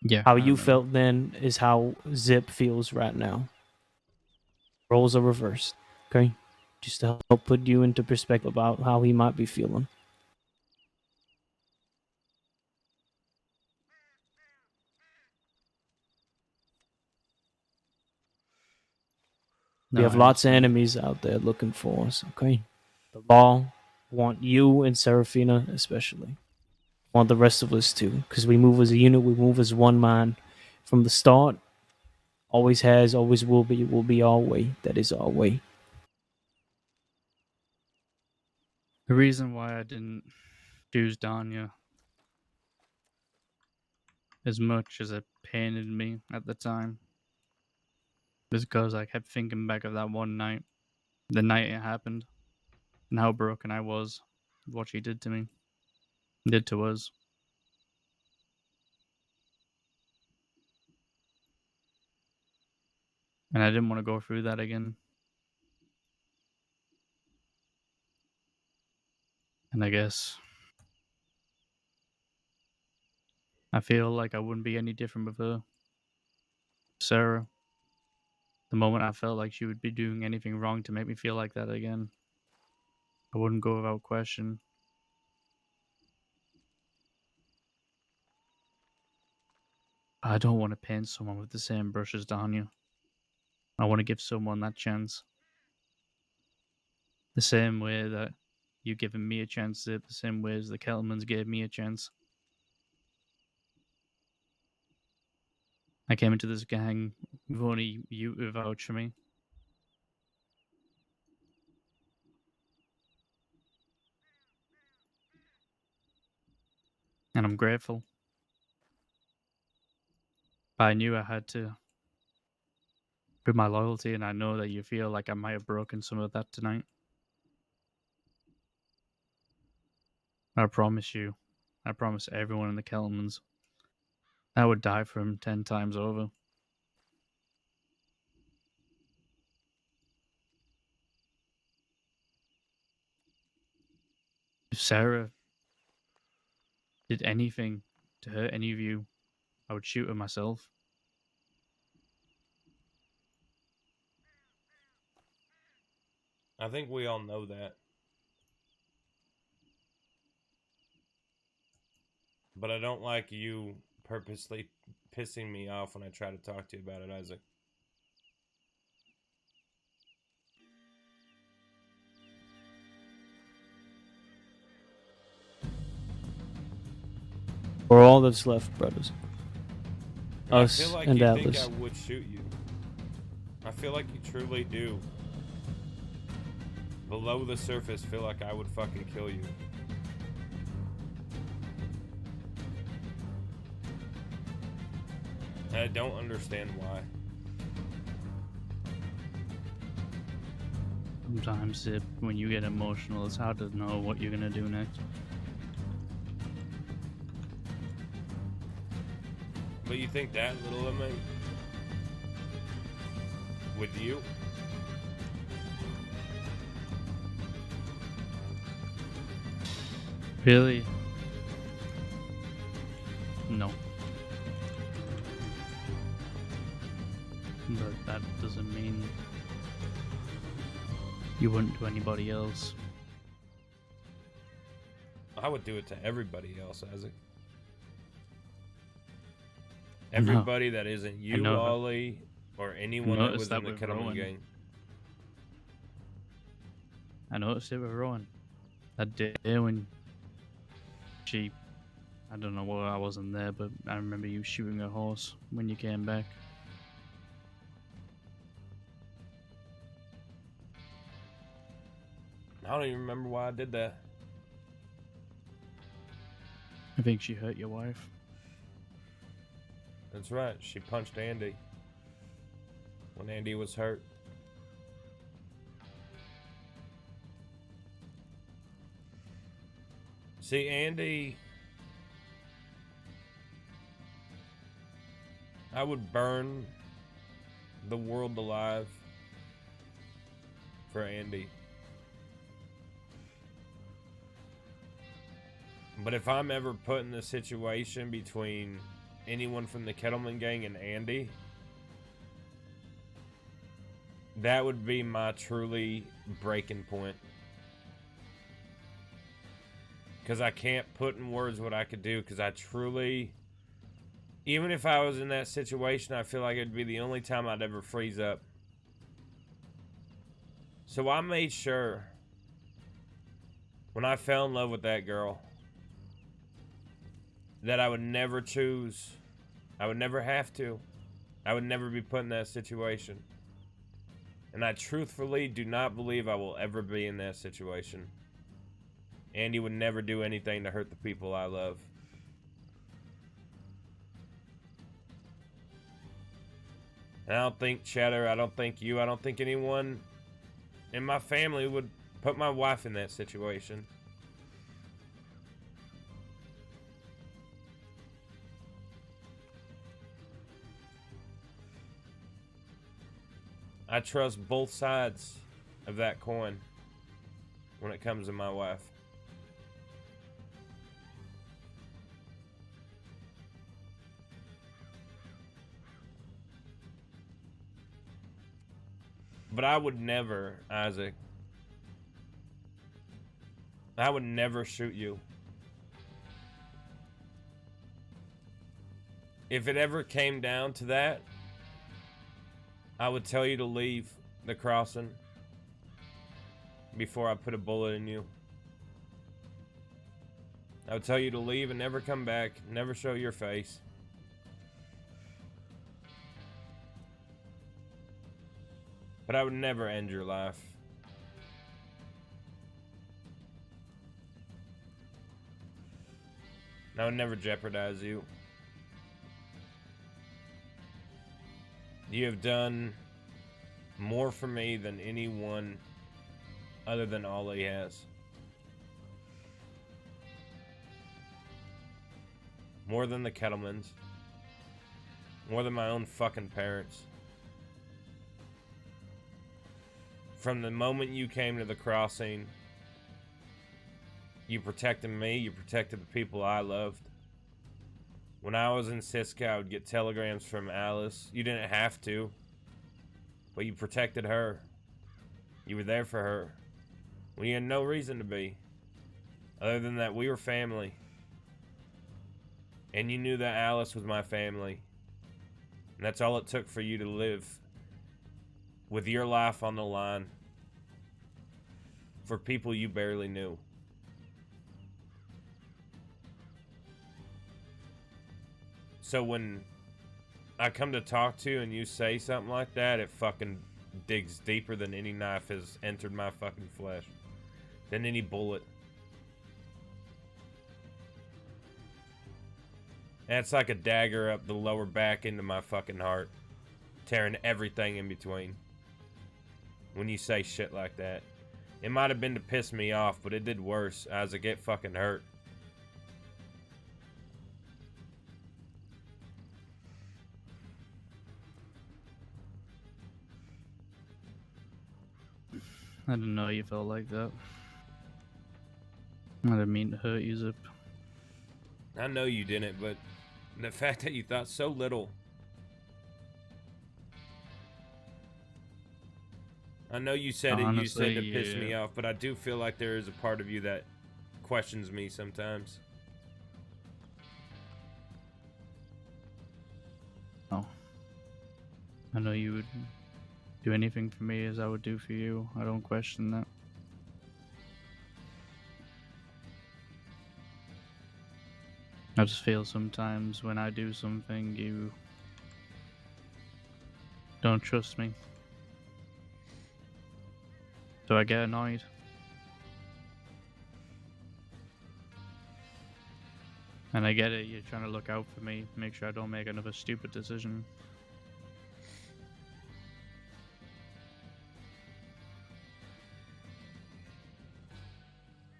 Yeah, How I you remember. felt then is how Zip feels right now. Roles are reversed, okay? Just to help put you into perspective about how he might be feeling. We No, have I lots of understand. enemies out there looking for us, okay? The law want you and Serafina especially. Want the rest of us too, because we move as a unit, we move as one mind. From the start, always has, always will be our way. That is our way. The reason why I didn't choose Danya as much as it pained me at the time was because I kept thinking back of that one night, the night it happened, and how broken I was, what she did to me, did to us. And I didn't want to go through that again. And I guess I feel like I wouldn't be any different with her. Sarah, the moment I felt like she would be doing anything wrong to make me feel like that again, I wouldn't go without question. I don't want to paint someone with the same brush as Danya. I want to give someone that chance. The same way that you given me a chance, the same way as the Kettlemans gave me a chance. I came into this gang with only you to vouch for me. And I'm grateful. But I knew I had to prove my loyalty, and I know that you feel like I might have broken some of that tonight. I promise you, I promise everyone in the Kettlemans, I would die for him 10 times over. If Sarah did anything to hurt any of you, I would shoot her myself. I think we all know that. But I don't like you purposely pissing me off when I try to talk to you about it, Isaac. We're all that's left, brothers. I Us feel like and you think Atlas. I would shoot you. I feel like you truly do. Below the surface, feel like I would fucking kill you. And I don't understand why. Sometimes when you get emotional, it's hard to know what you're gonna do next. But you think that little of me? With you? Really? No. But that doesn't mean you wouldn't to anybody else. I would do it to everybody else, Isaac. I know. Everybody that isn't you, know. Ollie, or anyone that was noticed that in the with Kettleman Rowan. gang. I noticed it with Rowan. That day when she, I don't know why I wasn't there, but I remember you shooting a horse when you came back. I don't even remember why I did that. I think she hurt your wife. That's right. She punched Andy when Andy was hurt. See, Andy, I would burn the world alive for Andy. But if I'm ever put in a situation between anyone from the Kettleman gang and Andy, that would be my truly breaking point. Because I can't put in words what I could do, because I truly, even if I was in that situation, I feel like it'd be the only time I'd ever freeze up. So I made sure when I fell in love with that girl that I would never choose. I would never have to. I would never be put in that situation. And I truthfully do not believe I will ever be in that situation. Andy would never do anything to hurt the people I love. And I don't think Cheddar, I don't think you, I don't think anyone in my family would put my wife in that situation. I trust both sides of that coin when it comes to my wife. But I would never, Isaac. I would never shoot you. If it ever came down to that, I would tell you to leave the crossing before I put a bullet in you. I would tell you to leave and never come back, never show your face. But I would never end your life. I would never jeopardize you. You have done more for me than anyone other than Ollie has. More than the Kettlemans. More than my own fucking parents. From the moment you came to the crossing, you protected me, you protected the people I loved. When I was in Siska, I would get telegrams from Alice. You didn't have to, but you protected her. You were there for her when you had no reason to be, other than that we were family. And you knew that Alice was my family. And that's all it took for you to live with your life on the line for people you barely knew. So when I come to talk to you and you say something like that, it fucking digs deeper than any knife has entered my fucking flesh. Than any bullet. And it's like a dagger up the lower back into my fucking heart. Tearing everything in between. When you say shit like that. It might have been to piss me off, but it did worse. As I get fucking hurt. I didn't know you felt like that. I didn't mean to hurt you, Zip. I know you didn't, but the fact that you thought so little. I know you said it, you said to piss me off, but I do feel like there is a part of you that questions me sometimes. Oh. I know you would do anything for me as I would do for you. I don't question that. I just feel sometimes when I do something, you don't trust me. So I get annoyed. And I get it, you're trying to look out for me, make sure I don't make another stupid decision.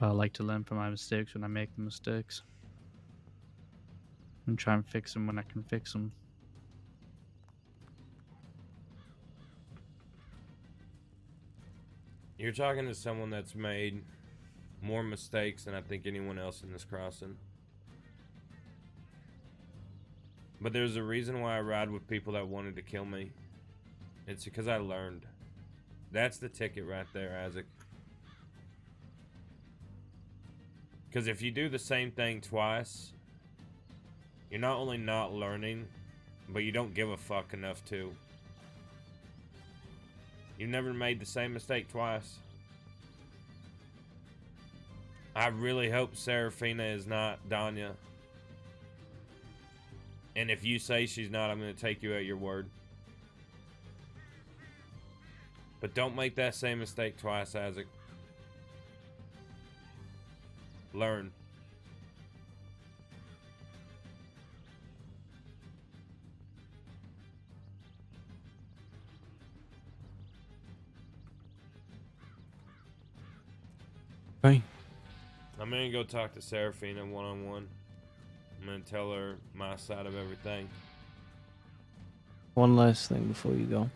I like to learn from my mistakes when I make the mistakes. And try and fix them when I can fix them. You're talking to someone that's made more mistakes than I think anyone else in this crossing. But there's a reason why I ride with people that wanted to kill me. It's because I learned. That's the ticket right there, Isaac. Because if you do the same thing twice, you're not only not learning, but you don't give a fuck enough to. You've never made the same mistake twice. I really hope Serafina is not Danya. And if you say she's not, I'm going to take you at your word. But don't make that same mistake twice, Isaac. Learn. Right. I'm going to go talk to Serafina one-on-one. I'm going to tell her my side of everything. One last thing before you go.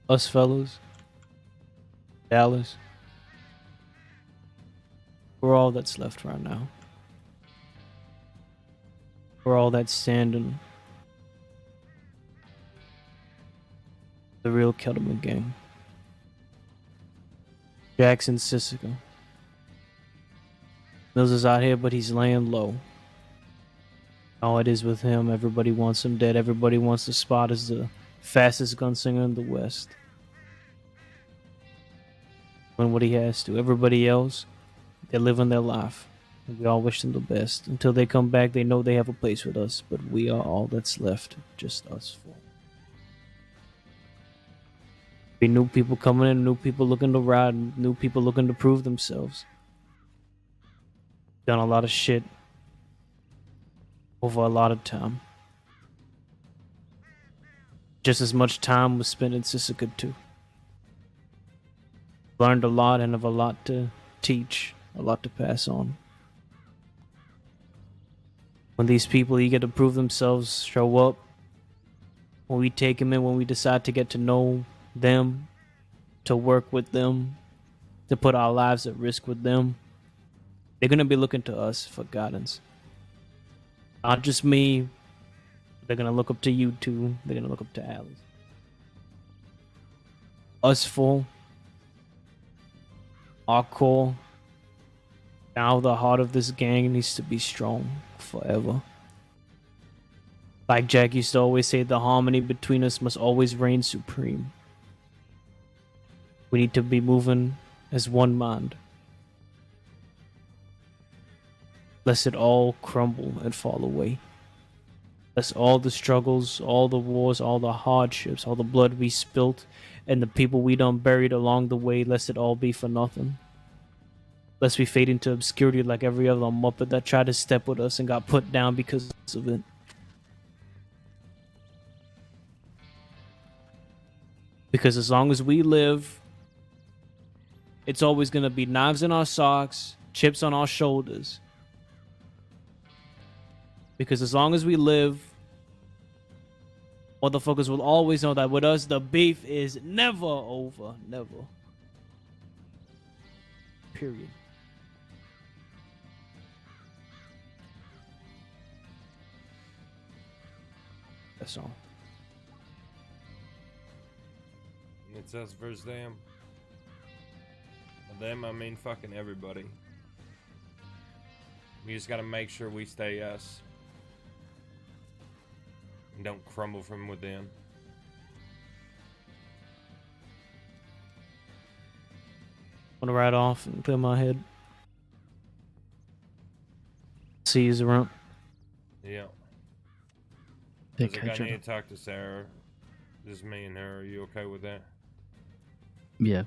Us fellas, Dallas, we're all that's left right now. We're all that's standing. The real Kettleman gang. Jackson Sissica. Mills is out here, but he's laying low. All it is with him, everybody wants him dead. Everybody wants the spot as the fastest gunslinger in the West. Doing what he has to. Everybody else, they're living their life. And we all wish them the best. Until they come back, they know they have a place with us. But we are all that's left. Just us four. Be new people coming in, new people looking to ride, new people looking to prove themselves. Done a lot of shit over a lot of time. Just as much time was spent in Sissica too. Learned a lot and have a lot to teach, a lot to pass on. When these people eager to prove themselves show up, when we take them in, when we decide to get to know them, to work with them, to put our lives at risk with them, they're going to be looking to us for guidance. Not just me. They're going to look up to you too. They're going to look up to Alice. Us four, our core, now the heart of this gang needs to be strong forever. Like Jack used to always say, the harmony between us must always reign supreme. We need to be moving as one mind. Lest it all crumble and fall away. Lest all the struggles, all the wars, all the hardships, all the blood we spilt, and the people we done buried along the way, lest it all be for nothing. Lest we fade into obscurity like every other Muppet that tried to step with us and got put down because of it. Because as long as we live, it's always going to be knives in our socks, chips on our shoulders. Because as long as we live, motherfuckers will always know that with us, the beef is never over. Never. Period. That's all. It's us versus them. Them, I mean fucking everybody. We just gotta make sure we stay us. And don't crumble from within. Want to ride off and clear my head. See you around. Yeah. Take I care, need to talk to Sarah. Just me and her. Are you okay with that? Yeah.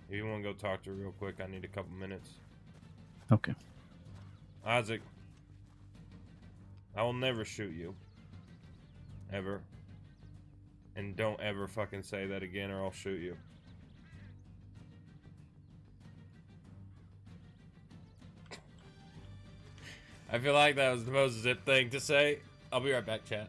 If you want to go talk to her real quick, I need a couple minutes. Okay. Isaac, I will never shoot you. Ever. And don't ever fucking say that again or I'll shoot you. I feel like that was the most zip thing to say. I'll be right back, chat.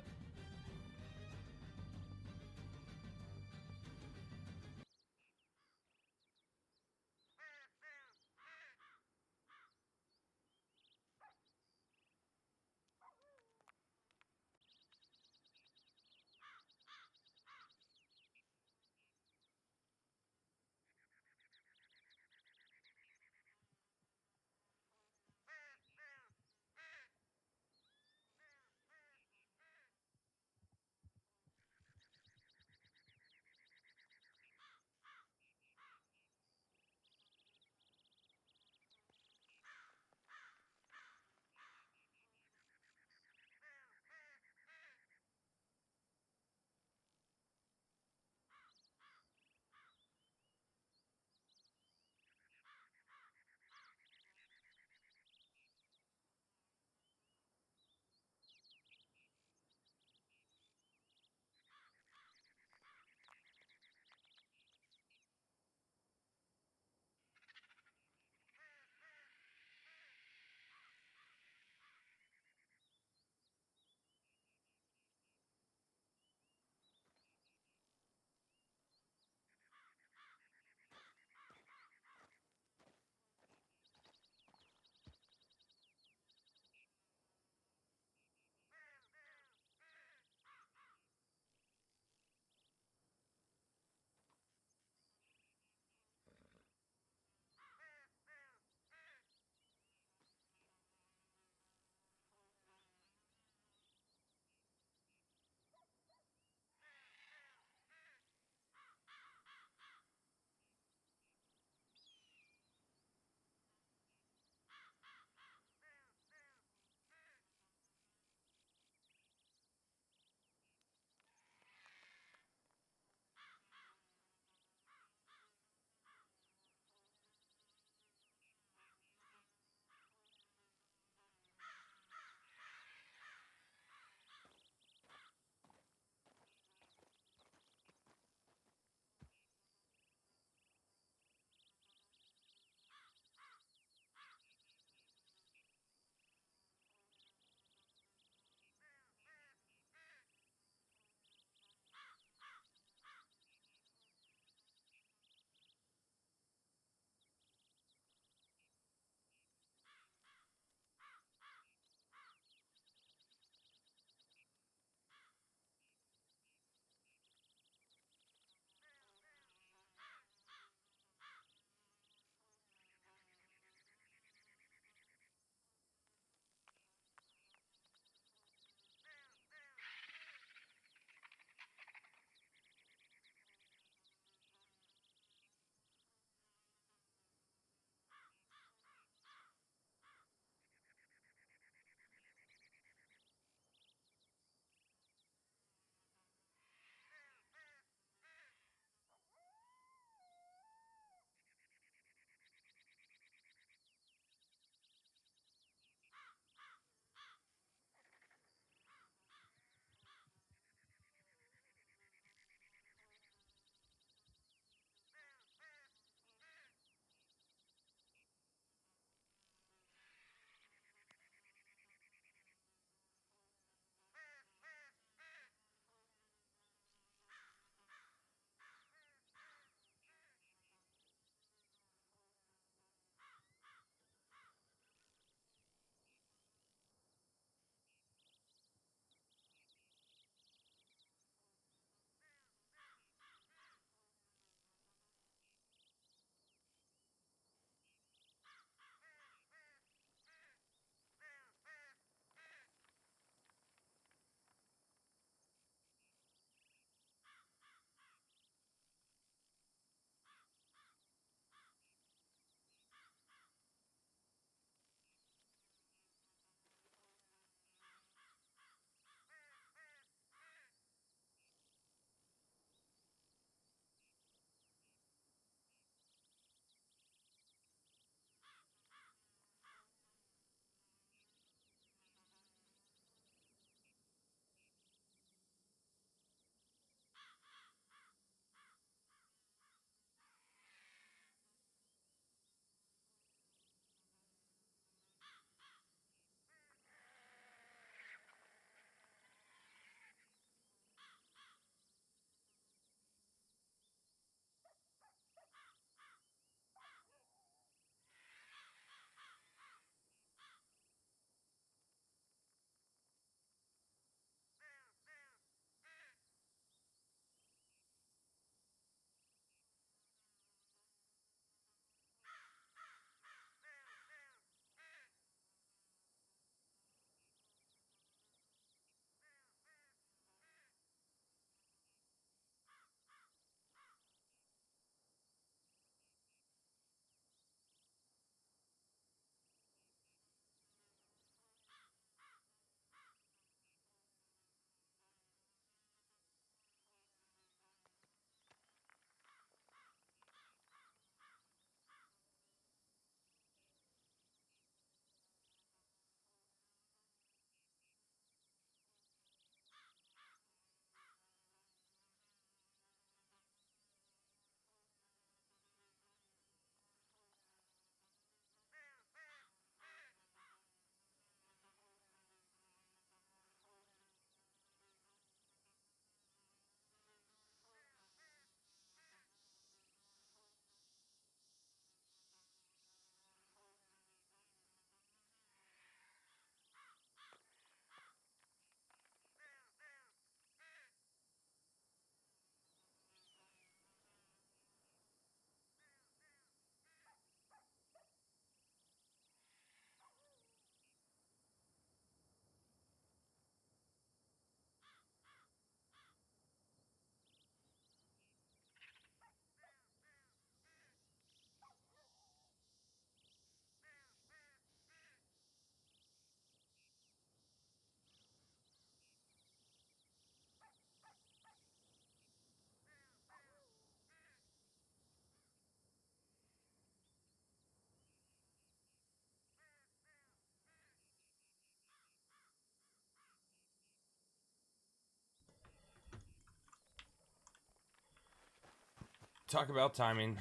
talk about timing.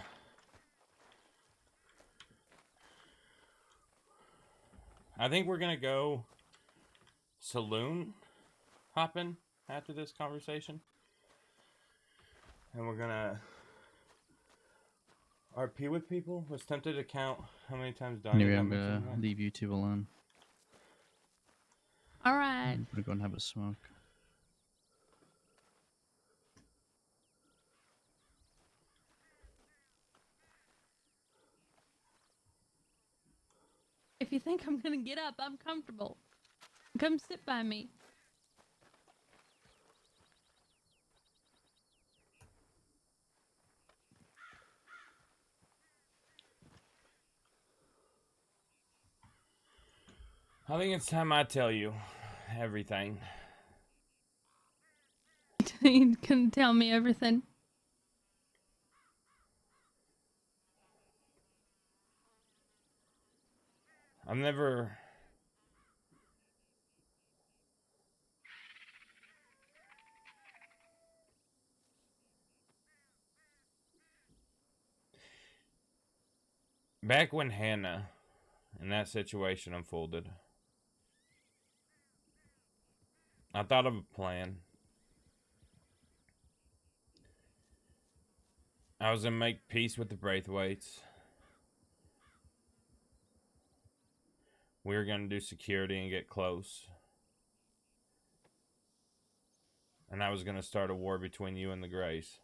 I think we're gonna go saloon hopping after this conversation, and we're gonna RP with people. Was tempted to count how many times Donnie Anyway, got I'm mentioned gonna in that. leave you two alone. All right. I'm gonna go and have a smoke. If you think I'm gonna get up, I'm comfortable. Come sit by me. I think it's time I tell you everything. You can tell me everything. I've never. Back when Hannah and that situation unfolded, I thought of a plan. I was gonna make peace with the Braithwaites. We were gonna do security and get close. And I was gonna start a war between you and the Grays.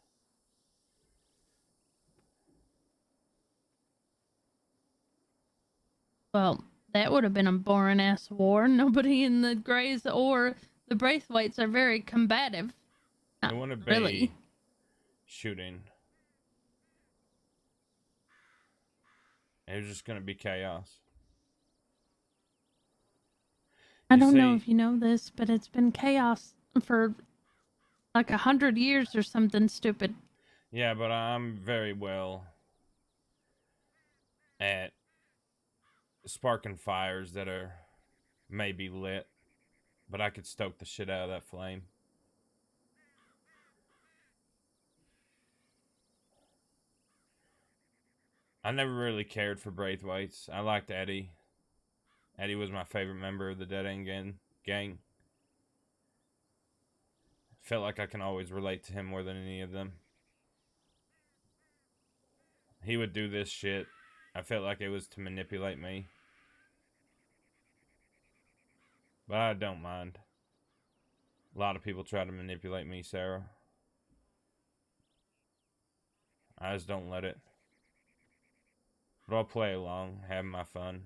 Well, that would have been a boring ass war. Nobody in the Greys or the Braithwaites are very combative. It wouldn't be Really. shooting. It was just gonna be chaos. I You don't know see- if you know this, but it's been chaos for like 100 years or something stupid. Yeah, but I'm very well at sparking fires that are maybe lit, but I could stoke the shit out of that flame. I never really cared for Braithwaites. I liked Eddie. Eddie was my favorite member of the Dead End gang. Felt like I can always relate to him more than any of them. He would do this shit. I felt like it was to manipulate me. But I don't mind. A lot of people try to manipulate me, Sarah. I just don't let it. But I'll play along, have my fun.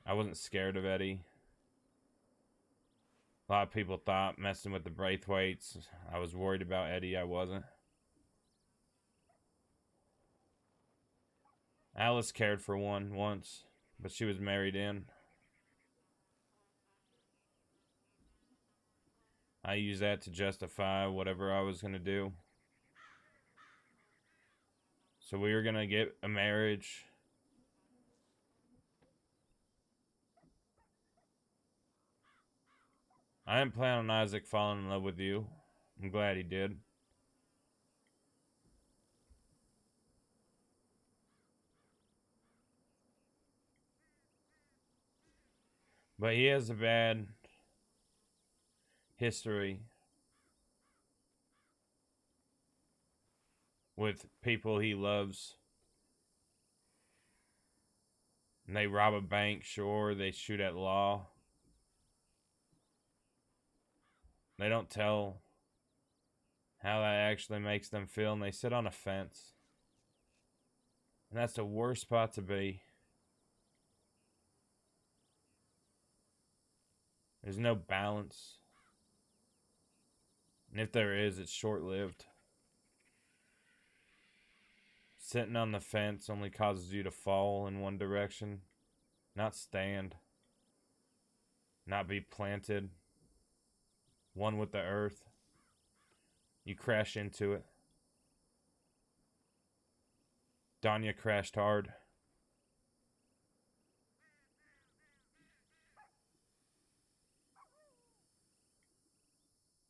I wasn't scared of Eddie. A lot of people thought messing with the Braithwaites, I was worried about Eddie. I wasn't. Alice cared for one once, but she was married in. I used that to justify whatever I was going to do. So we were going to get a marriage. I didn't plan on Isaac falling in love with you. I'm glad he did. But he has a bad history with people he loves. And they rob a bank, sure, they shoot at law. They don't tell how that actually makes them feel, and they sit on a fence. And that's the worst spot to be. There's no balance. And if there is, it's short-lived. Sitting on the fence only causes you to fall in one direction, not stand, not be planted, one with the earth. You crash into it. Danya crashed hard.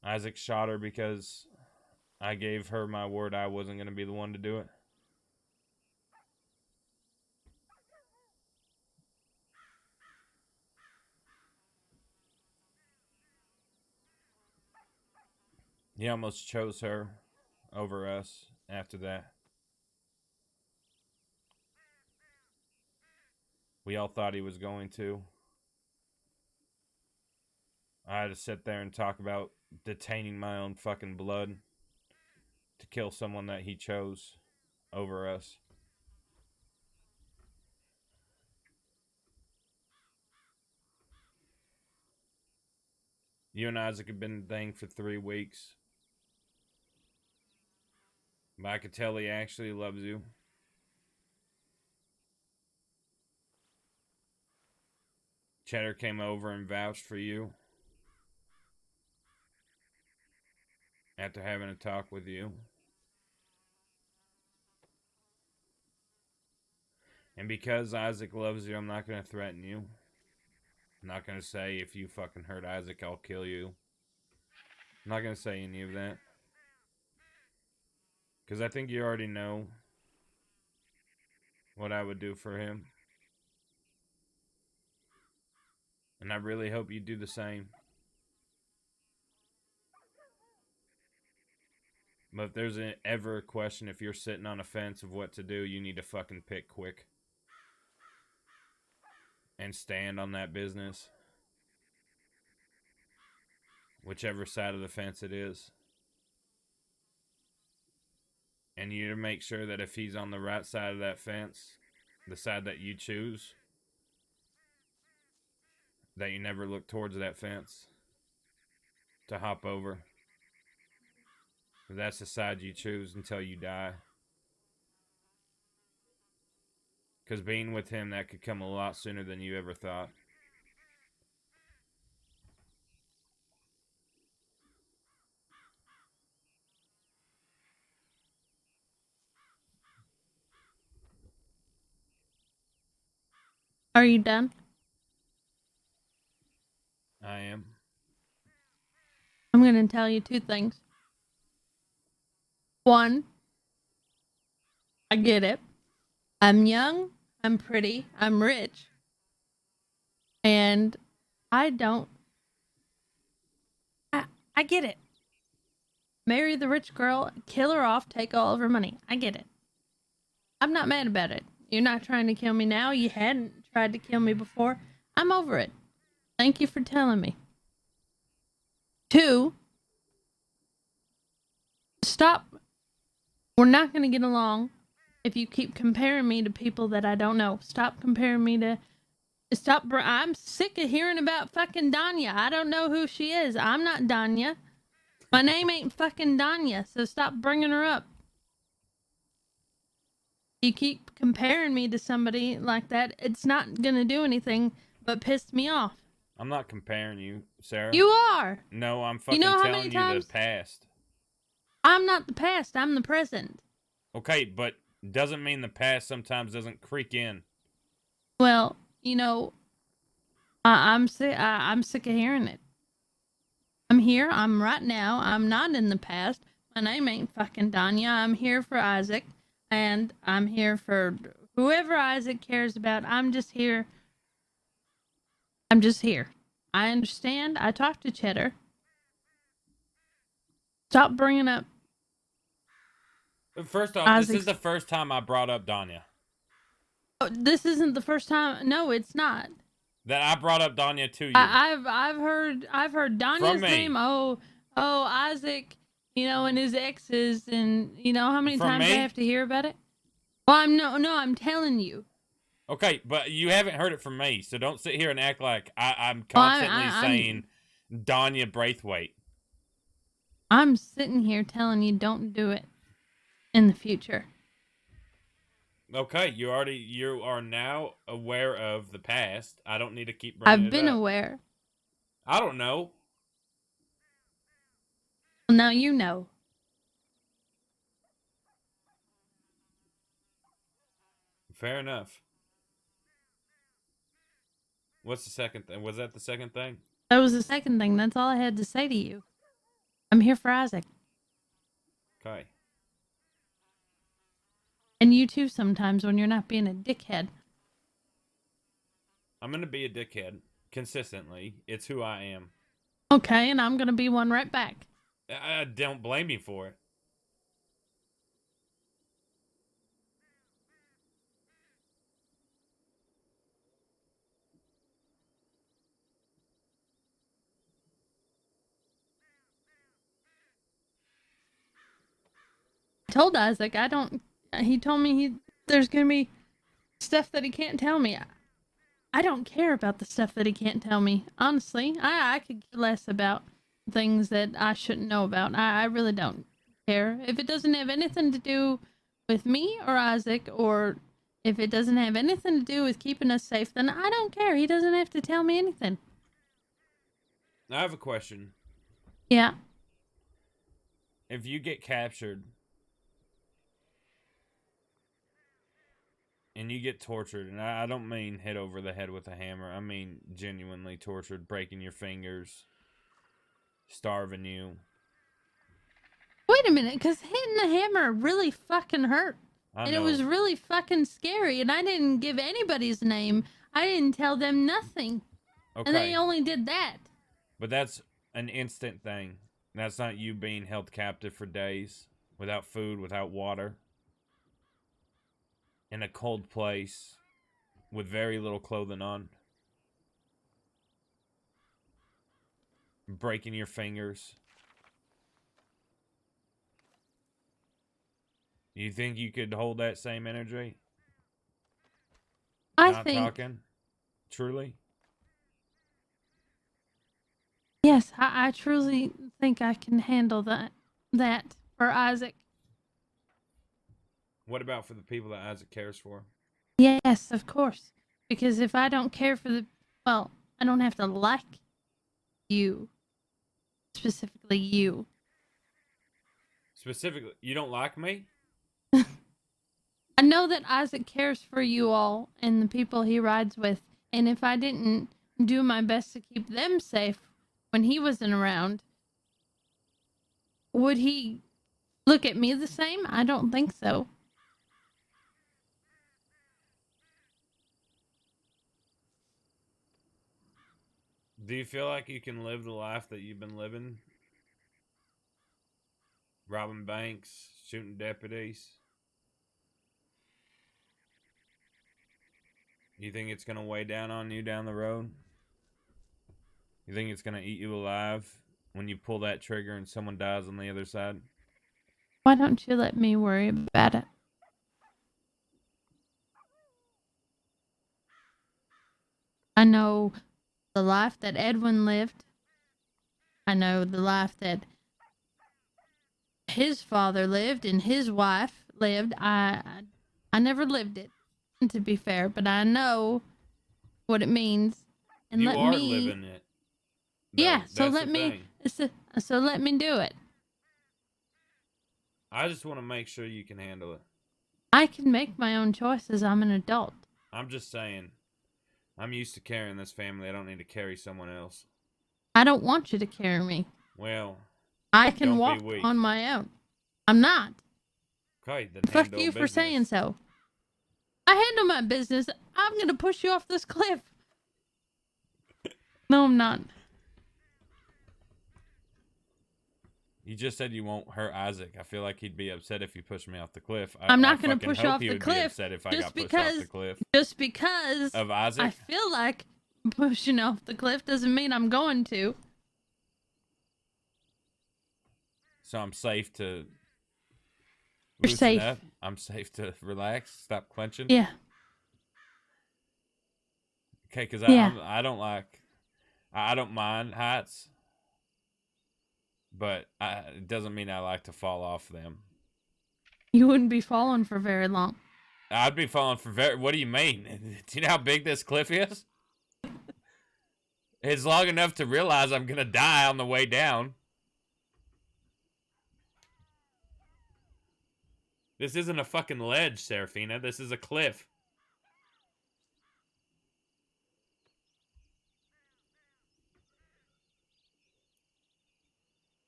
Isaac shot her because I gave her my word I wasn't going to be the one to do it. He almost chose her over us after that. We all thought he was going to. I had to sit there and talk about detaining my own fucking blood to kill someone that he chose over us. You and Isaac have been a thing for 3 weeks. But I could tell he actually loves you. Cheddar came over and vouched for you after having a talk with you. And because Isaac loves you, I'm not going to threaten you. I'm not going to say if you fucking hurt Isaac, I'll kill you. I'm not going to say any of that. Because I think you already know what I would do for him. And I really hope you do the same. But if there's ever a question, if you're sitting on a fence of what to do, you need to fucking pick quick. And stand on that business. Whichever side of the fence it is. And you need to make sure that if he's on the right side of that fence, the side that you choose, that you never look towards that fence to hop over. That's the side you choose until you die. Because being with him, that could come a lot sooner than you ever thought. Are you done? I am. I'm going to tell you 2 things. 1, I get it. I'm young, I'm pretty, I'm rich, and I get it. Marry the rich girl, kill her off, take all of her money. I get it. I'm not mad about it. You're not trying to kill me now. You hadn't tried to kill me before. I'm over it. Thank you for telling me. 2, stop. We're not going to get along if you keep comparing me to people that I don't know. Stop comparing me to... I'm sick of hearing about fucking Danya. I don't know who she is. I'm not Danya. My name ain't fucking Danya, so stop bringing her up. You keep comparing me to somebody like that, it's not gonna do anything but piss me off. I'm not comparing you, Sarah. You are. No, I'm fucking You know how telling many you times- the past. I'm not the past, I'm the present. Okay, but doesn't mean the past sometimes doesn't creak in. Well, you know, I'm sick. I'm sick of hearing it. I'm here. I'm right now. I'm not in the past. My name ain't fucking Danya. I'm here for Isaac, and I'm here for whoever Isaac cares about. I'm just here. I'm just here. I understand. I talked to Cheddar. Stop bringing up. First off, this is Isaac's- the first time I brought up Danya. Oh, this isn't the first time. No, it's not. That I brought up Danya to you. I've heard Danya's From me. name. Oh, Isaac, you know, and his exes, and you know how many From times me? I have to hear about it. Well, I'm telling you. Okay, but you haven't heard it from me, so don't sit here and act like I'm Well, constantly saying Danya Braithwaite. I'm sitting here telling you don't do it in the future. Okay, you are now aware of the past. I don't need to keep bringing I've been it up. aware. I don't know. Well, now you know. Fair enough. What's the second thing? Was that the second thing? That was the second thing. That's all I had to say to you. I'm here for Isaac. Okay. And you too sometimes when you're not being a dickhead. I'm gonna be a dickhead consistently. It's who I am. Okay, and I'm gonna be one right back. I don't blame you for it. I told Isaac I don't. He told me there's gonna be stuff that he can't tell me. I don't care about the stuff that he can't tell me. Honestly, I could care less about things that I shouldn't know about. I really don't care. If it doesn't have anything to do with me or Isaac, or if it doesn't have anything to do with keeping us safe, then I don't care. He doesn't have to tell me anything. I have a question. Yeah. If you get captured and you get tortured, and I don't mean hit over the head with a hammer, I mean genuinely tortured, breaking your fingers, starving you. Wait a minute, because hitting the hammer really fucking hurt. I And know. it was really fucking scary, and I didn't give anybody's name. I didn't tell them nothing. Okay. And they only did that. But that's an instant thing. That's not you being held captive for days without food, without water, in a cold place with very little clothing on, breaking your fingers. You think you could hold that same energy? I Not think, talking? Truly? yes, I truly think I can handle that for Isaac. What about for the people that Isaac cares for? Yes, of course. Because if I don't care for well, I don't have to like you. Specifically you. Specifically, you don't like me? I know that Isaac cares for you all and the people he rides with, and if I didn't do my best to keep them safe when he wasn't around, would he look at me the same? I don't think so. Do you feel like you can live the life that you've been living? Robbing banks, shooting deputies? You think it's going to weigh down on you down the road? You think it's going to eat you alive when you pull that trigger and someone dies on the other side? Why don't you let me worry about it? I know the life that Edwin lived. I know the life that his father lived and his wife lived. I never lived it, to be fair, but I know what it means. And You let are me, living it. though. yeah. So That's let the me, thing. so let me do it. I just want to make sure you can handle it. I can make my own choices. I'm an adult. I'm just saying. I'm used to carrying this family. I don't need to carry someone else. I don't want you to carry me. Well, I can don't be walk weak. on my own. I'm not. Okay, then Fuck handle you for business. saying so. I handle my business. I'm gonna push you off this cliff. No, I'm not. You just said you won't hurt Isaac. I feel like he'd be upset if you pushed me off the cliff. I'm not going gonna to push hope off he the would be cliff upset if I just got pushed off the because- cliff. Just because Of Isaac? I feel like pushing off the cliff doesn't mean I'm going to. So I'm safe to You're loosen safe. up. I'm safe to relax, stop clenching. Yeah. Okay, because Yeah. I don't like, I don't mind heights, but it doesn't mean I like to fall off them. You wouldn't be falling for very long. I'd be falling for what do you mean? Do you know how big this cliff is? It's long enough to realize I'm going to die on the way down. This isn't a fucking ledge, Serafina. This is a cliff.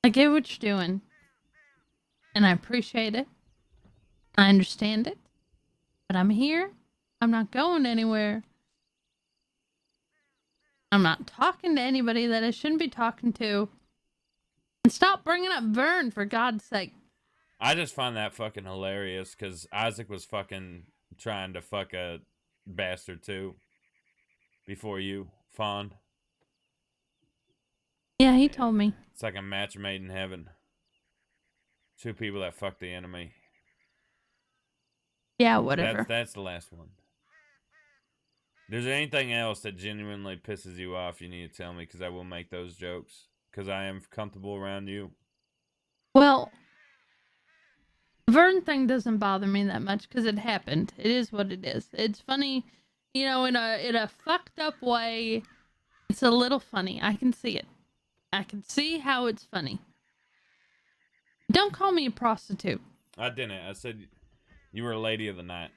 I get what you're doing. and I appreciate it. I understand it. But I'm here. I'm not going anywhere. I'm not talking to anybody that I shouldn't be talking to. And stop bringing up Vern, for God's sake. I just find that fucking hilarious because Isaac was fucking trying to fuck a bastard too. Before you, Fawn. Yeah, he told me. It's like a match made in heaven. Two people that fuck the enemy. Yeah, whatever. That's the last one. If there's anything else that genuinely pisses you off, you need to tell me because I will make those jokes because I am comfortable around you. Well, the Vern thing doesn't bother me that much because it happened. It is what it is. It's funny, in a fucked up way. It's a little funny. I can see it. I can see how it's funny. Don't call me a prostitute. I didn't. I said you were a lady of the night.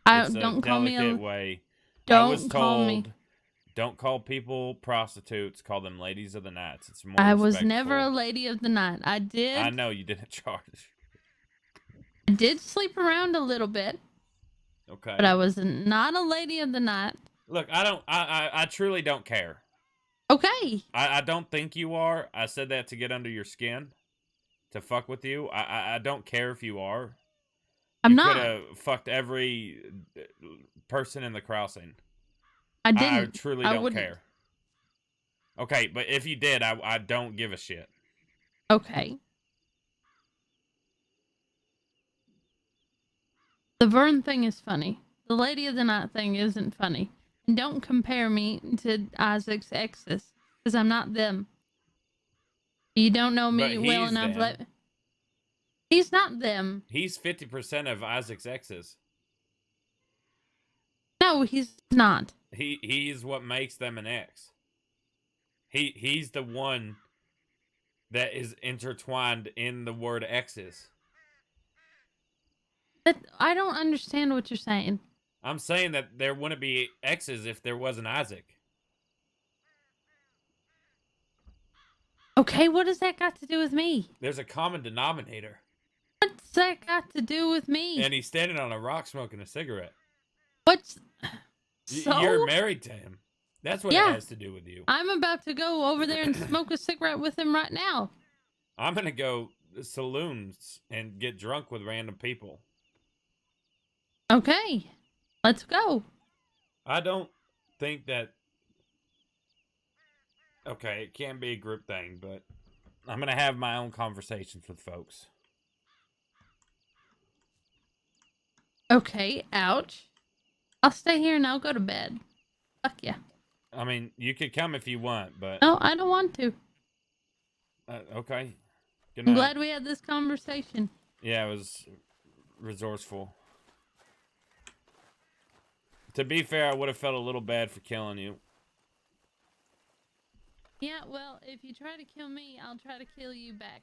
I It's a don't call me delicate a. way. I Don't was call me. told, don't call people prostitutes. Call them ladies of the night. It's more. I was never a respectful. lady of the night. I I know you didn't charge. did sleep around a little bit, Okay. but I was not a lady of the night. Look, I don't. I truly don't care. Okay. I don't think you are. I said that to get under your skin, to fuck with you. I don't care if you are. I'm You not. could have fucked every person in the crossing. I I didn't. truly I don't wouldn't. care. Okay, but if you did, I don't give a shit. Okay. The Vern thing is funny. The Lady of the Night thing isn't funny. And don't compare me to Isaac's exes, because I'm not them. You don't know me But well he's enough. them. He's not them. He's 50% of Isaac's exes. No, he's not. He's what makes them an ex. He's the one that is intertwined in the word exes. But I don't understand what you're saying. I'm saying that there wouldn't be exes if there wasn't Isaac. Okay, what does that got to do with me? There's a common denominator. What's that got to do with me? And he's standing on a rock smoking a cigarette. What's... So? You're married to him. That's what Yeah. it has to do with you. I'm about to go over there and smoke a cigarette with him right now. I'm going to go to saloons and get drunk with random people. Okay, let's go. I don't think that... Okay, it can be a group thing, but I'm going to have my own conversations with folks. Okay, ouch. I'll stay here and I'll go to bed. Fuck yeah. I mean, you could come if you want, but... No, I don't want to. Okay. Good I'm night. glad we had this conversation. Yeah, it was resourceful. To be fair, I would have felt a little bad for killing you. Yeah, well, if you try to kill me, I'll try to kill you back.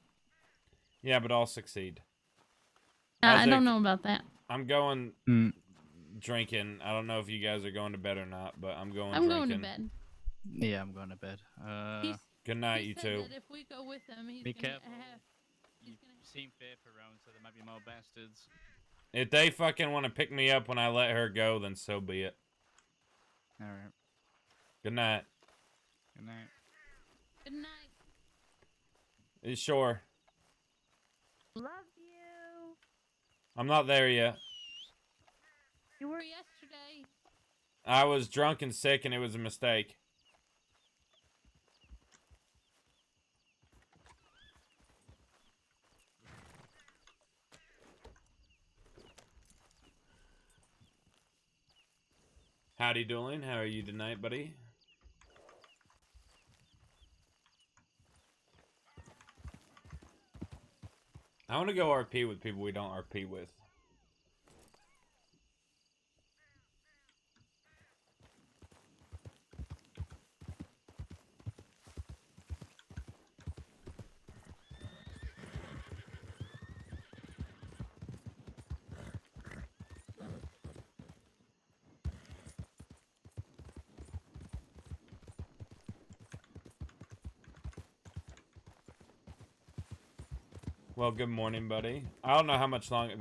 Yeah, but I'll succeed. I Isaac, don't know about that. I'm going drinking. I don't know if you guys are going to bed or not, but I'm going I'm drinking. going to bed. Yeah, I'm going to bed. He's- Good night, he you said two. that if we go with him, he's Be gonna careful. have... You seem fearful around, so there might be more bastards. If they fucking want to pick me up when I let her go, then so be it. Alright. Good night. Good night. Good night. You sure? Love you. I'm not there yet. You were yesterday. I was drunk and sick, and it was a mistake. Howdy doing? How are you tonight, buddy? I want to go RP with people we don't RP with. Well, good morning, buddy. I don't know how much longer.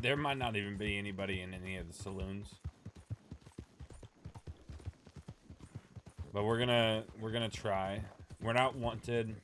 There might not even be anybody in any of the saloons. But we're gonna try. We're not wanted.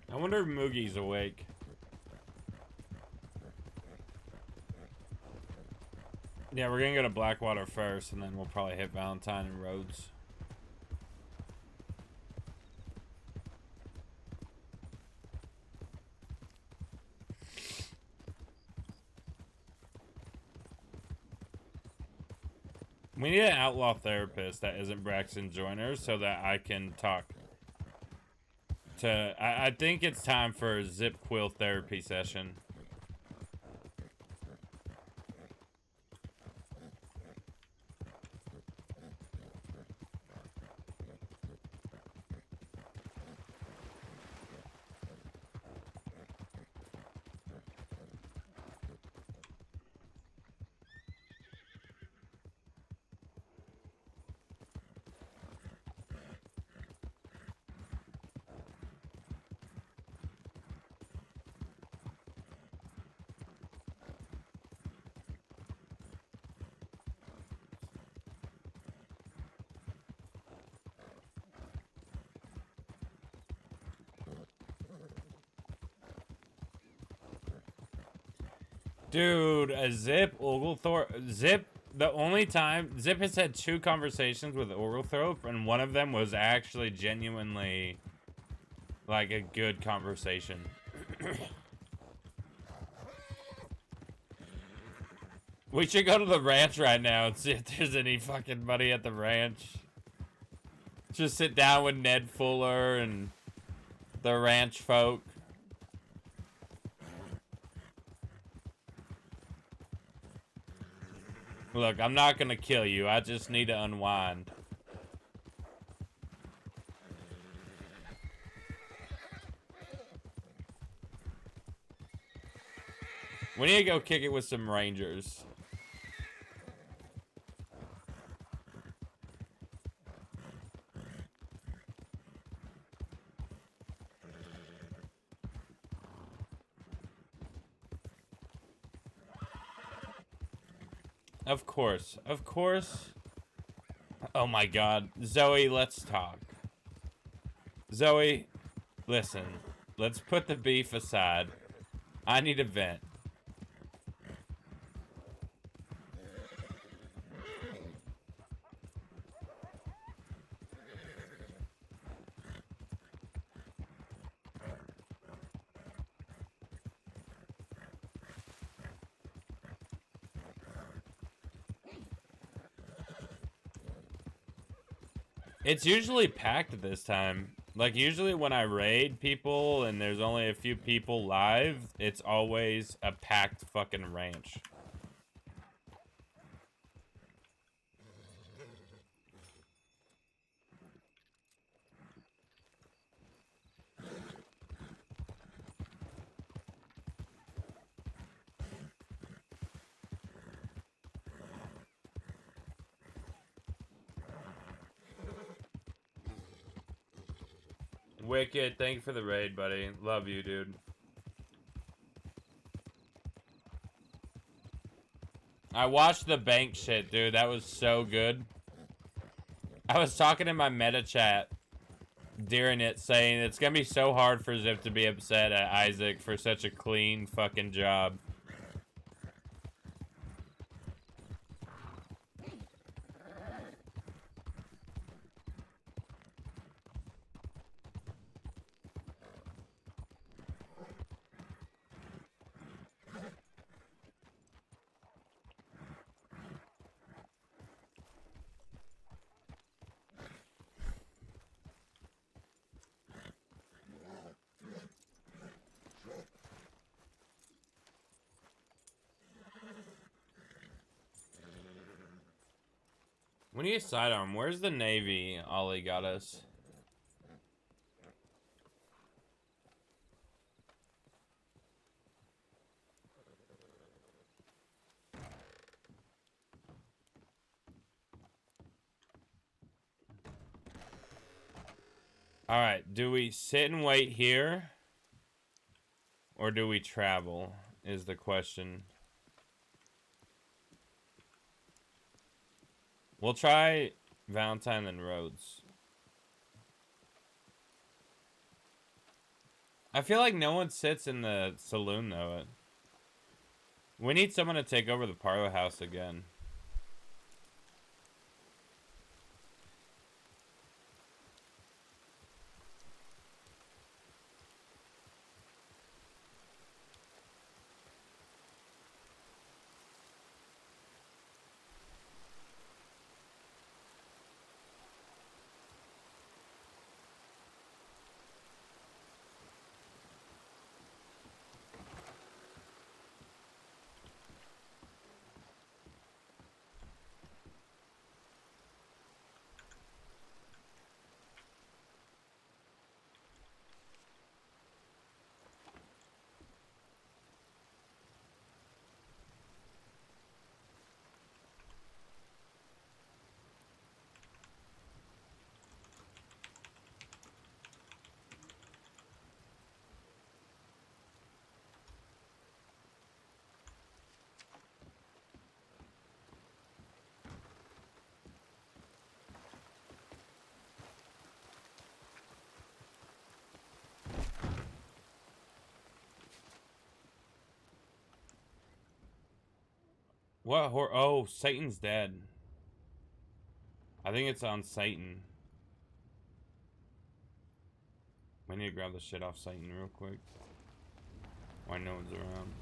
I wonder if Moogie's awake. Yeah, we're gonna go to Blackwater first, and then we'll probably hit Valentine and Rhodes. We need an outlaw therapist that isn't Braxton Joyner so that I can talk to... I think it's time for a Zip Quil therapy session. Dude, a Zip Oglethorpe... Zip, the only time... Zip has had 2 conversations with Oglethorpe, and one of them was actually genuinely, like, a good conversation. We should go to the ranch right now and see if there's any fucking buddy at the ranch. Just sit down with Ned Fuller and the ranch folk. Look, I'm not gonna kill you. I just need to unwind. We need to go kick it with some rangers. Of course. Of course. Oh my god. Zoe, let's talk. Zoe, listen. Let's put the beef aside. I need a vent. It's usually packed this time. Like, usually when I raid people and there's only a few people live, it's always a packed fucking ranch. Wicked, thank you for the raid, buddy. Love you, dude. I watched the bank shit, dude. That was so good. I was talking in my meta chat during it saying it's gonna be so hard for Zip to be upset at Isaac for such a clean fucking job. We need a sidearm. Where's the Navy Ollie got us? Alright, do we sit and wait here? Or do we travel? Is the question. We'll try Valentine and Rhodes. I feel like no one sits in the saloon though. We need someone to take over the parlor house again. What oh, Satan's dead. I think it's on Satan. We need to grab the shit off Satan real quick. Why no one's around?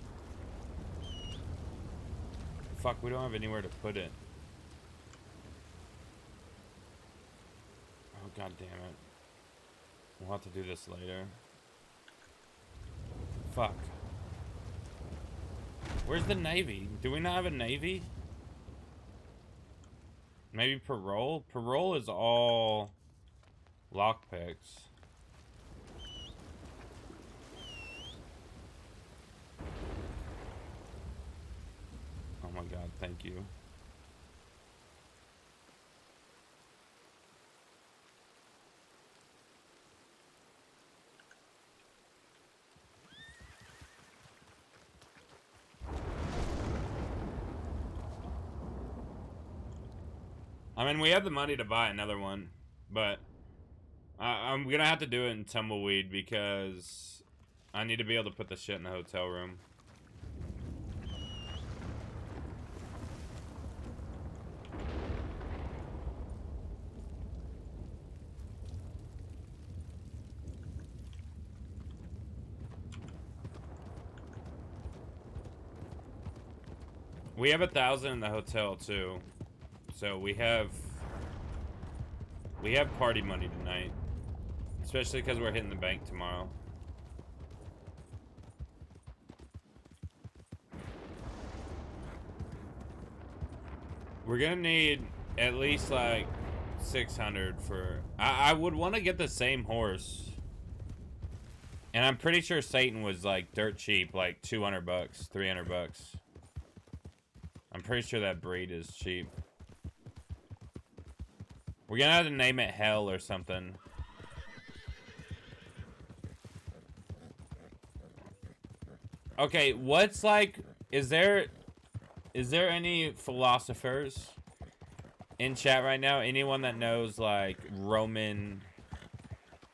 Fuck, we don't have anywhere to put it. Oh, god damn it. We'll have to do this later. Fuck. Where's the Navy? Do we not have a Navy? Maybe parole? Parole is all lockpicks. Oh my god, thank you. I mean, we have the money to buy another one, but I'm gonna have to do it in Tumbleweed because I need to be able to put the shit in the hotel room. We have 1,000 in the hotel too. So we have party money tonight, especially because we're hitting the bank tomorrow. We're gonna need at least like 600 for. I would want to get the same horse, and I'm pretty sure Satan was like dirt cheap, like 200 bucks, 300 bucks. I'm pretty sure that breed is cheap. We're gonna have to name it Hell or something. Okay, what's like, is there any philosophers in chat right now? Anyone that knows like Roman?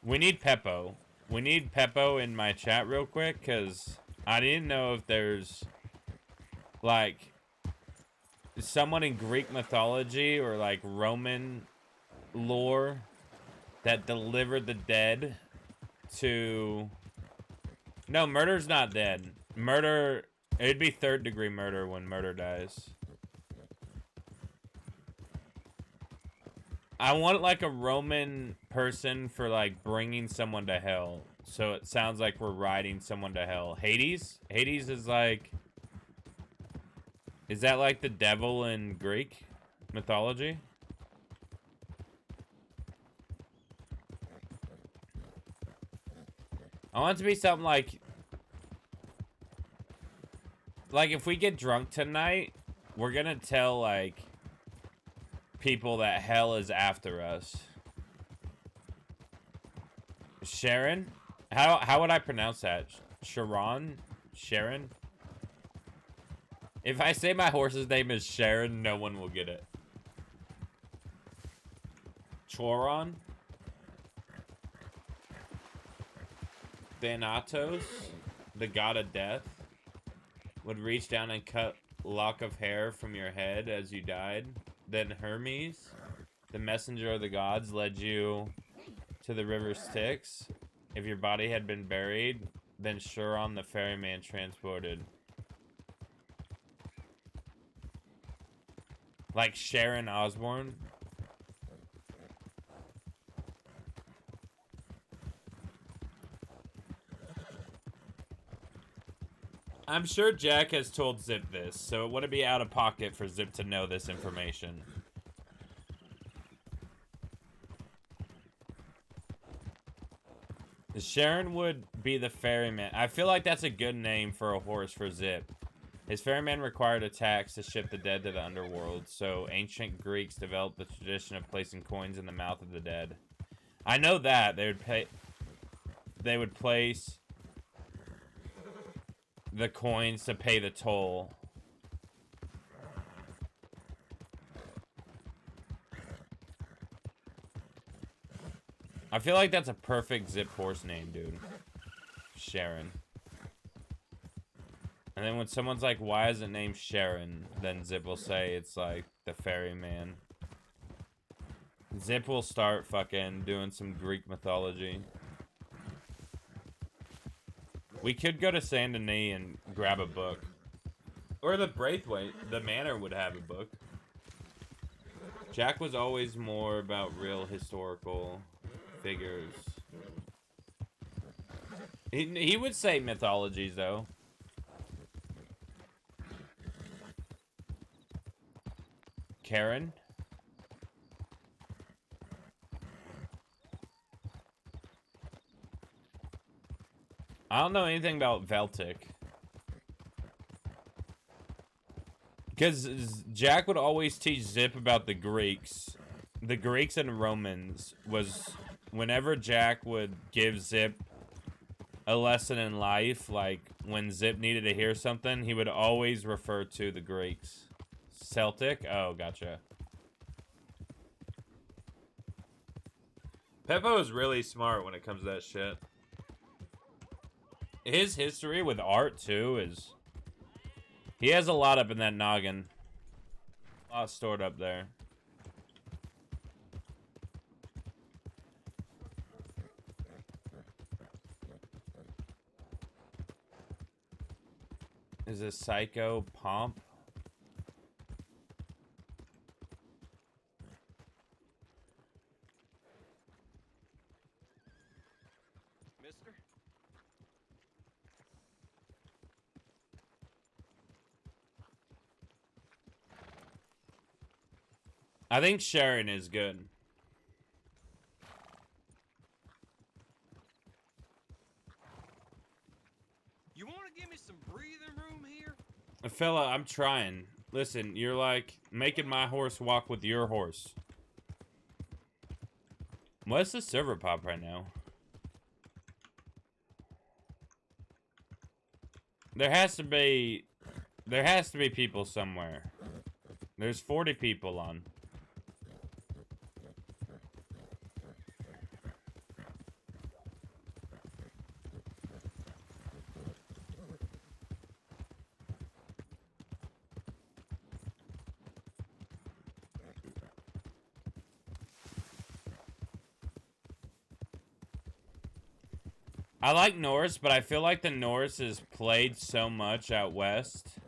We need Peppo. We need Peppo in my chat real quick, because I didn't know if there's like someone in Greek mythology or like Roman lore that delivered the dead to. No, murder's not dead. Murder, it'd be 3rd degree murder when murder dies. I want like a Roman person for like bringing someone to hell, so it sounds like we're riding someone to hell. Hades is like, is that like the devil in Greek mythology? I want it to be something like if we get drunk tonight, we're gonna tell like people that hell is after us. Sharon? How would I pronounce that? Sharon? Sharon? If I say my horse's name is Sharon, no one will get it. Choron? Thanatos, the god of death, would reach down and cut a lock of hair from your head as you died. Then Hermes, the messenger of the gods, led you to the river Styx. If your body had been buried, then Chiron the ferryman transported. Like Sharon Osbourne. I'm sure Jack has told Zip this, so it wouldn't be out of pocket for Zip to know this information. Sharon would be the ferryman. I feel like that's a good name for a horse for Zip. His ferryman required a tax to ship the dead to the underworld, so ancient Greeks developed the tradition of placing coins in the mouth of the dead. I know that they would place the coins to pay the toll. I feel like that's a perfect Zip horse name, dude. Sharon. And then when someone's like, why is it named Sharon? Then Zip will say it's like the ferryman. Zip will start fucking doing some Greek mythology. We could go to Saint Denis and grab a book. Or the Braithwaite, the manor would have a book. Jack was always more about real historical figures. He would say mythologies, though. Karen? I don't know anything about Veltic. Because Jack would always teach Zip about the Greeks. The Greeks and Romans was... Whenever Jack would give Zip a lesson in life, like when Zip needed to hear something, he would always refer to the Greeks. Celtic? Oh, gotcha. Peppo is really smart when it comes to that shit. His history with art, too, is... He has a lot up in that noggin. A lot stored up there. Is this Psycho Pomp? Mister? I think Sharon is good. You want to give me some breathing room here? Fella, I'm trying. Listen, you're like making my horse walk with your horse. What's the server pop right now? There has to be people somewhere. There's 40 people on. I like Norse, but I feel like the Norse is played so much out west.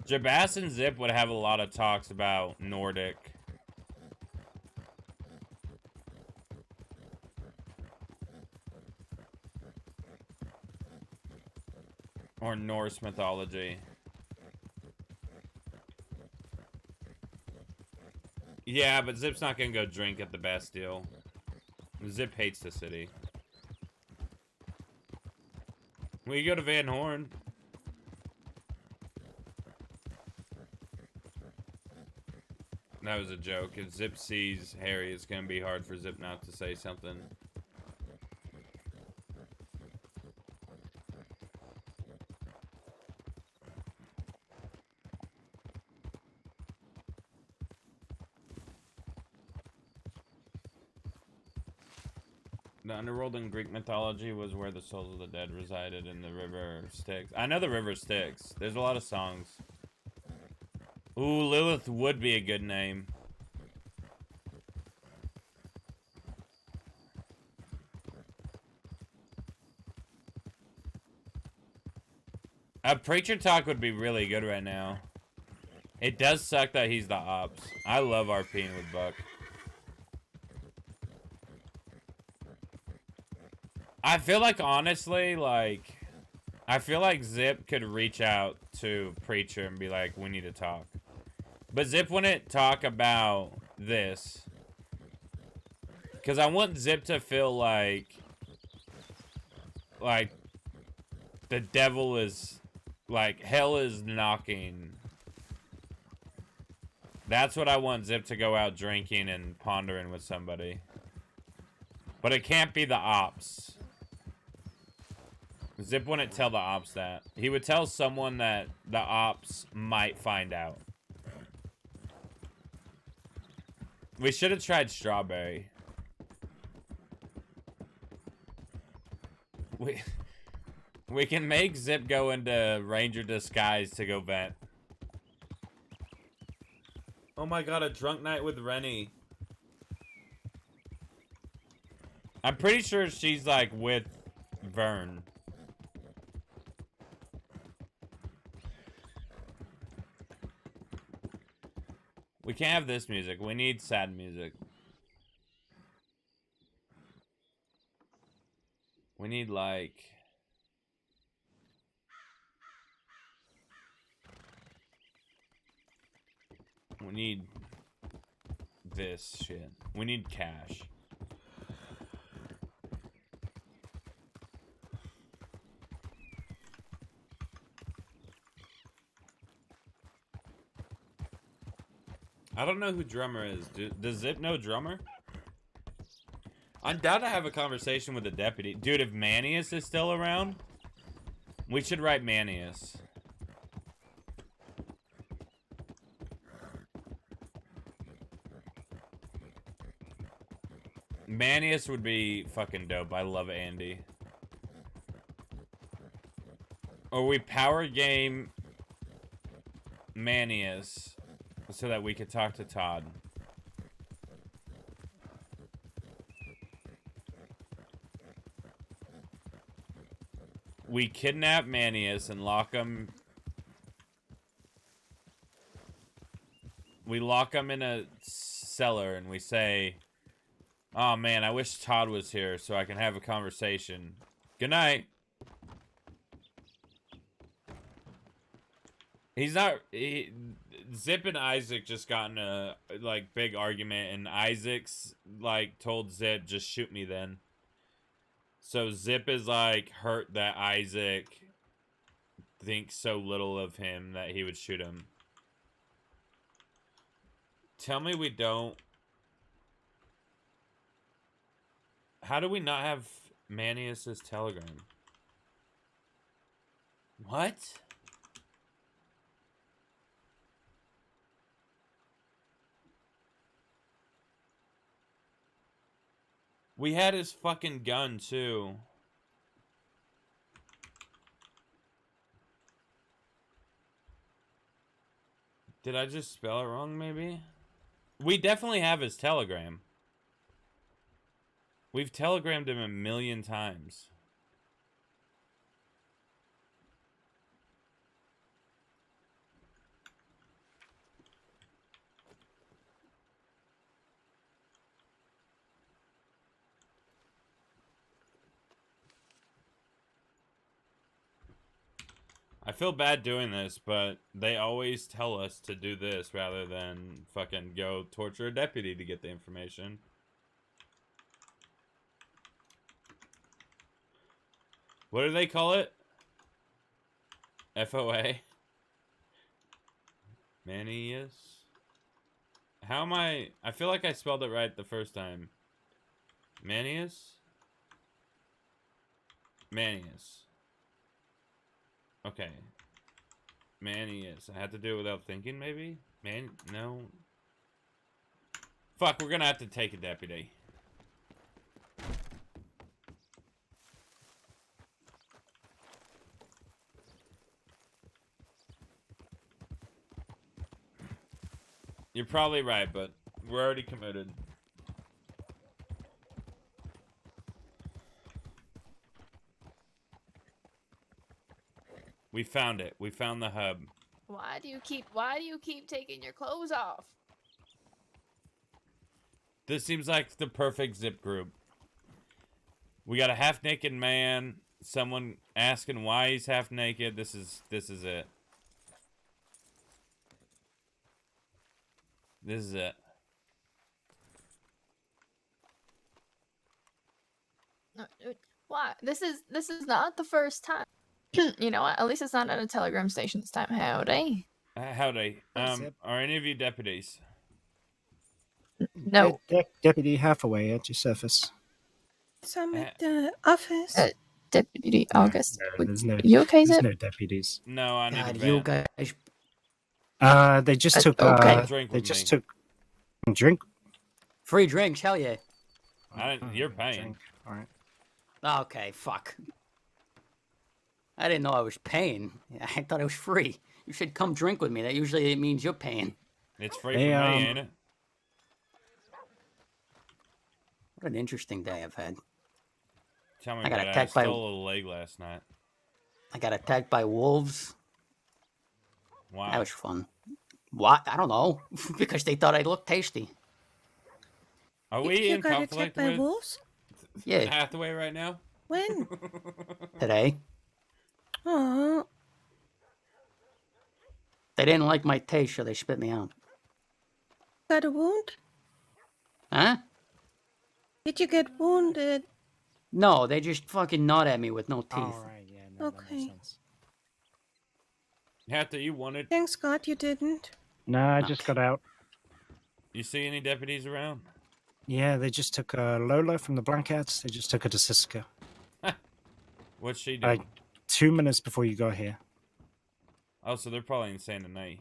Jabas and Zip would have a lot of talks about Nordic. Or Norse mythology. Yeah, but Zip's not gonna go drink at the Bastille. Zip hates the city. We go to Van Horn. That was a joke. If Zip sees Harry, it's gonna be hard for Zip not to say something. The underworld in Greek mythology was where the souls of the dead resided in the river Styx. I know the river Styx. There's a lot of songs. Ooh, Lilith would be a good name. A Preacher Talk would be really good right now. It does suck that he's the ops. I love RPing with Buck. I feel like, honestly, like, I feel like Zip could reach out to Preacher and be like, we need to talk. But Zip wouldn't talk about this. Because I want Zip to feel like the devil is, like, hell is knocking. That's what I want Zip to go out drinking and pondering with somebody. But it can't be the ops. Zip wouldn't tell the ops that. He would tell someone that the ops might find out. We should have tried Strawberry. We can make Zip go into Ranger disguise to go vent. Oh my god, a drunk night with Rennie. I'm pretty sure she's like with Vern. We can't have this music. We need sad music. We need like... We need this shit. We need cash. I don't know who Drummer is. Does Zip know Drummer? I'm down to have a conversation with the deputy. Dude, if Manius is still around, we should write Manius. Manius would be fucking dope. I love Andy. Or we power game Manius so that we could talk to Todd. We kidnap Manius and lock him. We lock him in a cellar and we say, "Oh man, I wish Todd was here so I can have a conversation. Good night." He's not... Zip and Isaac just got in a, like, big argument, and Isaac's, like, told Zip, just shoot me then. So Zip is, like, hurt that Isaac thinks so little of him that he would shoot him. Tell me we don't... How do we not have Manius's telegram? What? We had his fucking gun, too. Did I just spell it wrong, maybe? We definitely have his telegram. We've telegrammed him 1,000,000 times. I feel bad doing this, but they always tell us to do this rather than fucking go torture a deputy to get the information. What do they call it? FOA. Manius. How am I feel like I spelled it right the first time. Manius? Manius. Okay. Manius. I had to do it without thinking, maybe? No. Fuck, we're gonna have to take a deputy. You're probably right, but we're already committed. We found it. We found the hub. Why do you keep taking your clothes off? This seems like the perfect zip group. We got a half-naked man, someone asking why he's half naked. This is it. This is it. Why? This is not the first time. You know what? At least it's not at a telegram station this time. Howdy. Howdy. Are any of you deputies? No. Deputy Hathaway at your surface. So I'm at the office. Deputy August. There's no, You okay, there's Zip? no deputies. No, I need God, a you van. guys. They just took. okay. Drink They with just me. took. Drink. Free drinks, hell yeah. You're paying. Drink. All right. Okay, fuck. I didn't know I was paying. I thought it was free. You should come drink with me. That usually means you're paying. It's free Hey, for me, ain't it? What an interesting day I've had. Tell me I got about it. I attacked by- stole a leg last night. I got attacked by wolves. Wow. That was fun. What? I don't know. Because they thought I looked tasty. Are we You in got conflict attacked by with wolves? Yeah, Hathaway right now? When? today. Oh, They didn't like my taste, so they spit me out. got a wound? Huh? Did you get wounded? No, they just fucking gnawed at me with no teeth. All right. Yeah. No, that Okay. makes sense. Hathaway, you wanted? Thanks God you didn't. No, I just got out. You see any deputies around? Yeah, they just took Lola from the Blankets. They just took her to Siska. What's she doing? 2 minutes before you got here. Oh, so they're probably in Santa Nay.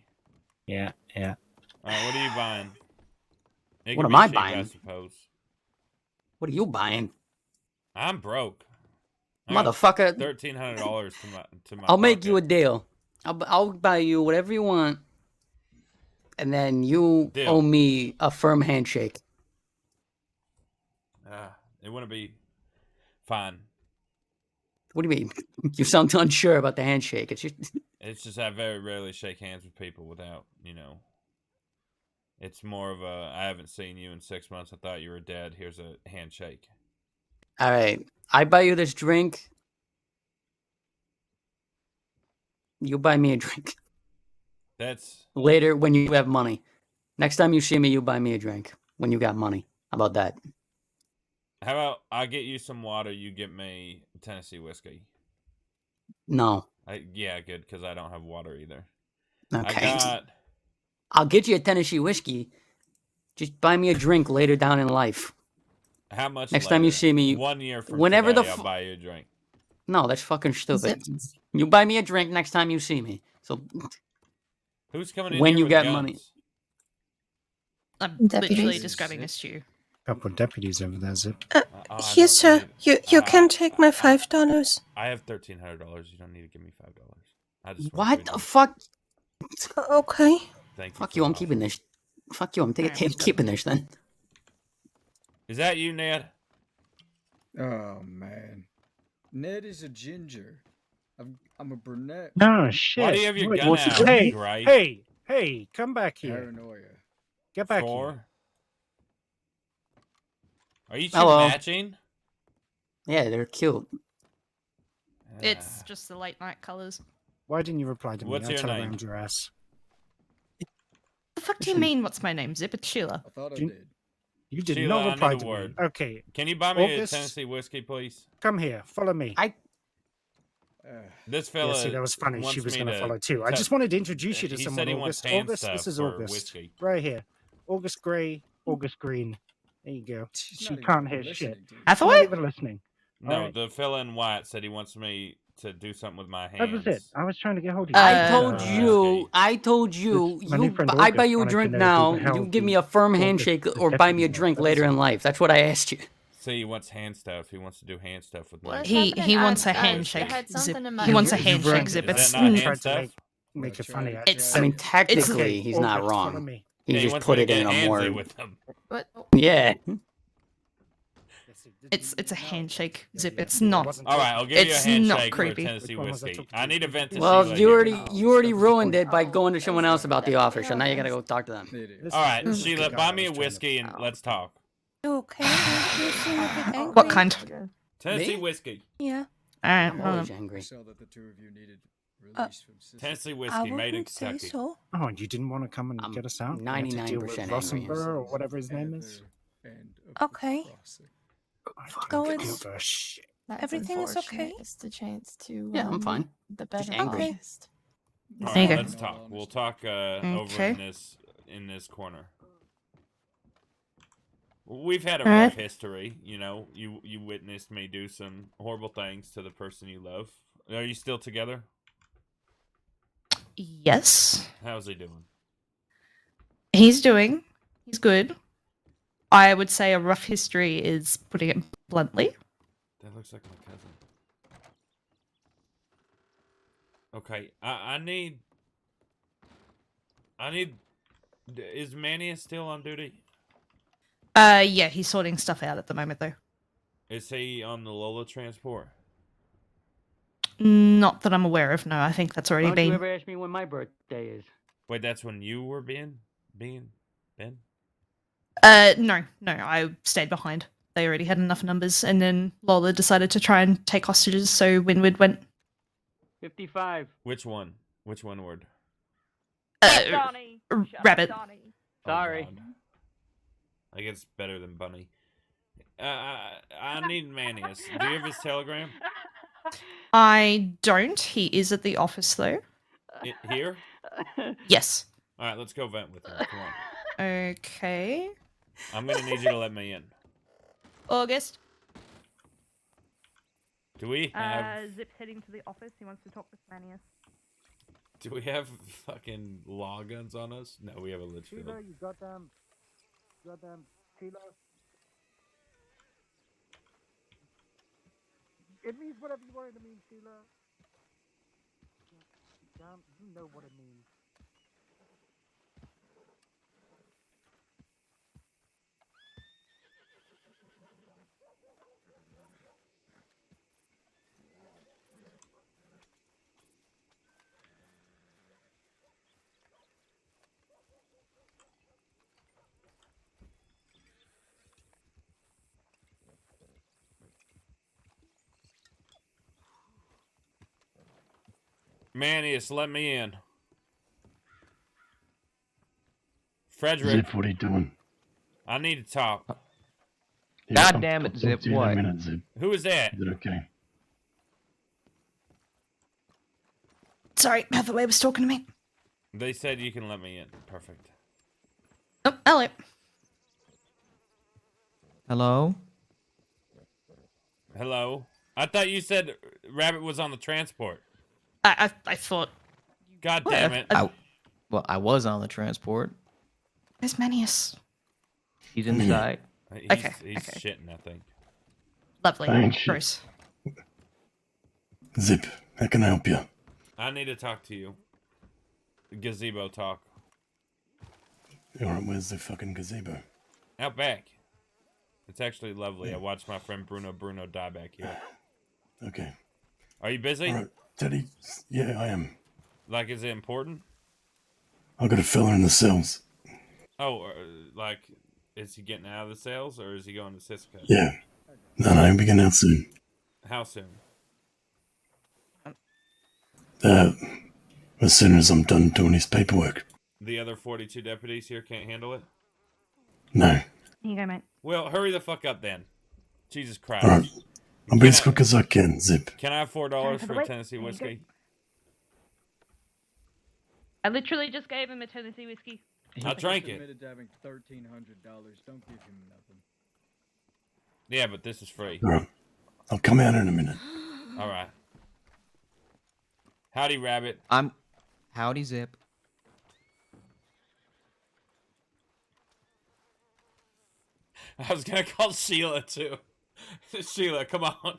Yeah. Yeah. Alright, what are you buying? It What could am be I cheap, buying? I suppose. What are you buying? I'm broke. I got Motherfucker, $1,300 to my I'll make you a pocket. deal. I'll buy you whatever you want. And then you Deal. owe me a firm handshake. It wouldn't be fine. What do you mean? You sound unsure about the handshake. It's just... It's just I very rarely shake hands with people without, It's more of a, I haven't seen you in 6 months. I thought you were dead. Here's a handshake. All right. I buy you this drink. You buy me a drink. That's Later when you have money. Next time you see me, you buy me a drink when you got money. How about that? how about I get you some water, you get me Tennessee whiskey. No. Yeah, good, because I don't have water either. Okay. I got I'll get you a Tennessee whiskey. Just buy me a drink later down in life. how much Next time you later? see me, 1 year from whenever today, the I'll buy you a drink. No, that's fucking stupid. Zip. You buy me a drink next time you see me. So Who's coming in when here you with get guns? money. I'm Deputies. literally just grabbing a stew. Couple of deputies over there, Zip. I Here, don't sir. need- You can take my $5. I have $1,300. You don't need to give me $5. I just want What you the to- fuck? Okay. Thank you. Fuck for you, the I'm offer. keeping this. Fuck you, I'm keeping this then. Is that you, Ned? Oh man, Ned is a ginger. I'm a brunette. No shit. Why do you have your Wait, gun what's- out? Hey, Great. hey, come back here. Paranoia. Get back here. Four? Are you two Hello. matching? Yeah, they're cute. It's just the late night colors. Why didn't you reply to me? What's I your name? telegrammed your ass. The fuck do you mean? What's my name? Zip? It's Sheila. I thought I You- did. You did Sheila, not I reply need a to word. me. Okay, Can you buy me August? a Tennessee whiskey, please? come here. Follow me. This fella. Yeah, see, that was funny. She wants was me going to follow too. I just wanted to introduce you to He someone. said he wants August. hand August. stuff This is for August. whiskey. Right here. August Gray. August Green. There you go. She's She not even can't hear listening shit. to you. She's not Hathaway? even listening. No, Alright. the fella in white said he wants me to do something with my hands. That was it. I was trying to get hold of you. I told Uh, you. I told you. My new friend I buy August you a wanted to drink know now. who the hell You give the me a firm August handshake the or buy me a deputy was. drink That later is in life. That's what I asked you. See, he wants hand stuff. He wants to do hand stuff with me. What's He happening? wants a I handshake. had Zip. something in my He wants a ear. handshake. Zip. Is It's that not hand tried to stuff? make it funny. It's- I mean, It's technically, he's not August, follow wrong. me. He Yeah, just wants put me to it in get a handsy more. with him. What? Yeah. it's a handshake. Zip. It's not. All right, I'll give you a It's handshake not for creepy. Tennessee whiskey. I need a vent to Well, Sheila you here. already ruined it by going to someone else about the offer. So now you gotta go talk to them. All right, This is the Sheila, guy buy I me a was trying to- whiskey and let's talk. Okay. You seem a bit angry. What kind? Tennessee Me? whiskey. Yeah. All right. I'm always angry. I saw that the two of you needed Uh, release from system. Tennessee I whiskey made in wouldn't say Kentucky. so. Oh, and you didn't want to come and I'm get us out? You had to 99% deal with angry. Rosenberg or whatever his name is? Okay. I Go don't with- give a shit. That's Everything is unfortunate. okay? It's the chance to. Yeah, I'm fine. The Just better angry. artist. All There you right, go. let's talk. We'll talk over Okay. in this corner. We've had a All right. rough history, you know. You witnessed me do some horrible things to the person you love. Are you still together? Yes. How's he doing? He's good. I would say a rough history is putting it bluntly. That looks like my cousin. Okay, I need. Is Manny still on duty? Yeah, he's sorting stuff out at the moment though. Is he on the Lola transport? Not that I'm aware of. No, I think that's already Why don't you been. ever ask me when my birthday is? Wait, that's when you were being Ben? No, I stayed behind. They already had enough numbers, and then Lola decided to try and take hostages, so Winwood went. 55. Which one? Which one word? Rabbit. Oh, Sorry. God. I guess it's better than Bunny. I need Manius. Do you have his telegram? I don't. He is at the office though. Here? Yes. All right, let's go vent with him. Come on. Okay. I'm gonna need you to let me in. August. Do we have? Zip's heading to the office. He wants to talk with Manius. Do we have fucking law guns on us? No, we have a Litchfield. you goddamn Sheila. It means whatever you want it to mean, Sheila. Damn, you know what it means. Manius, let me in. Frederick, Zip, what are you doing? I need to talk. Yeah, God damn it, talk Zip, to you in what? a minute, Zip. Who is that? Is it okay? Sorry, Hathaway was talking to me. They said you can let me in. Perfect. Oh, Elliot. Hello? Hello? I thought you said Rabbit was on the transport. I thought. God damn it. Well, I was on the transport. Where's Manius? He's inside. He's Okay, shitting, I think. Lovely. Thanks. Bruce. Zip, how can I help you? I need to talk to you. Gazebo talk. Alright, where's the fucking gazebo? Out back. It's actually lovely. I watched my friend Bruno die back here. Okay. Are you busy? Alright, Teddy. Yeah, I am. Like, is it important? I got a fella in the cells. Oh, like, is he getting out of the cells or is he going to Cisco? Yeah. No, he'll be getting out soon. How soon? As soon as I'm done doing his paperwork. The other 42 deputies here can't handle it? No. Here you go, mate. Well, hurry the fuck up then. Jesus Christ. Alright. I'll be as quick as I can, Zip. Can I have $4 for a Tennessee whiskey? I literally just gave him a Tennessee whiskey. I drank it. Admitted to having $1,300. Don't give him nothing. Yeah, but this is free. All right. I'll come out in a minute. All right. Howdy, Rabbit. Howdy, Zip. I was gonna call Sheila too. Sheila, come on.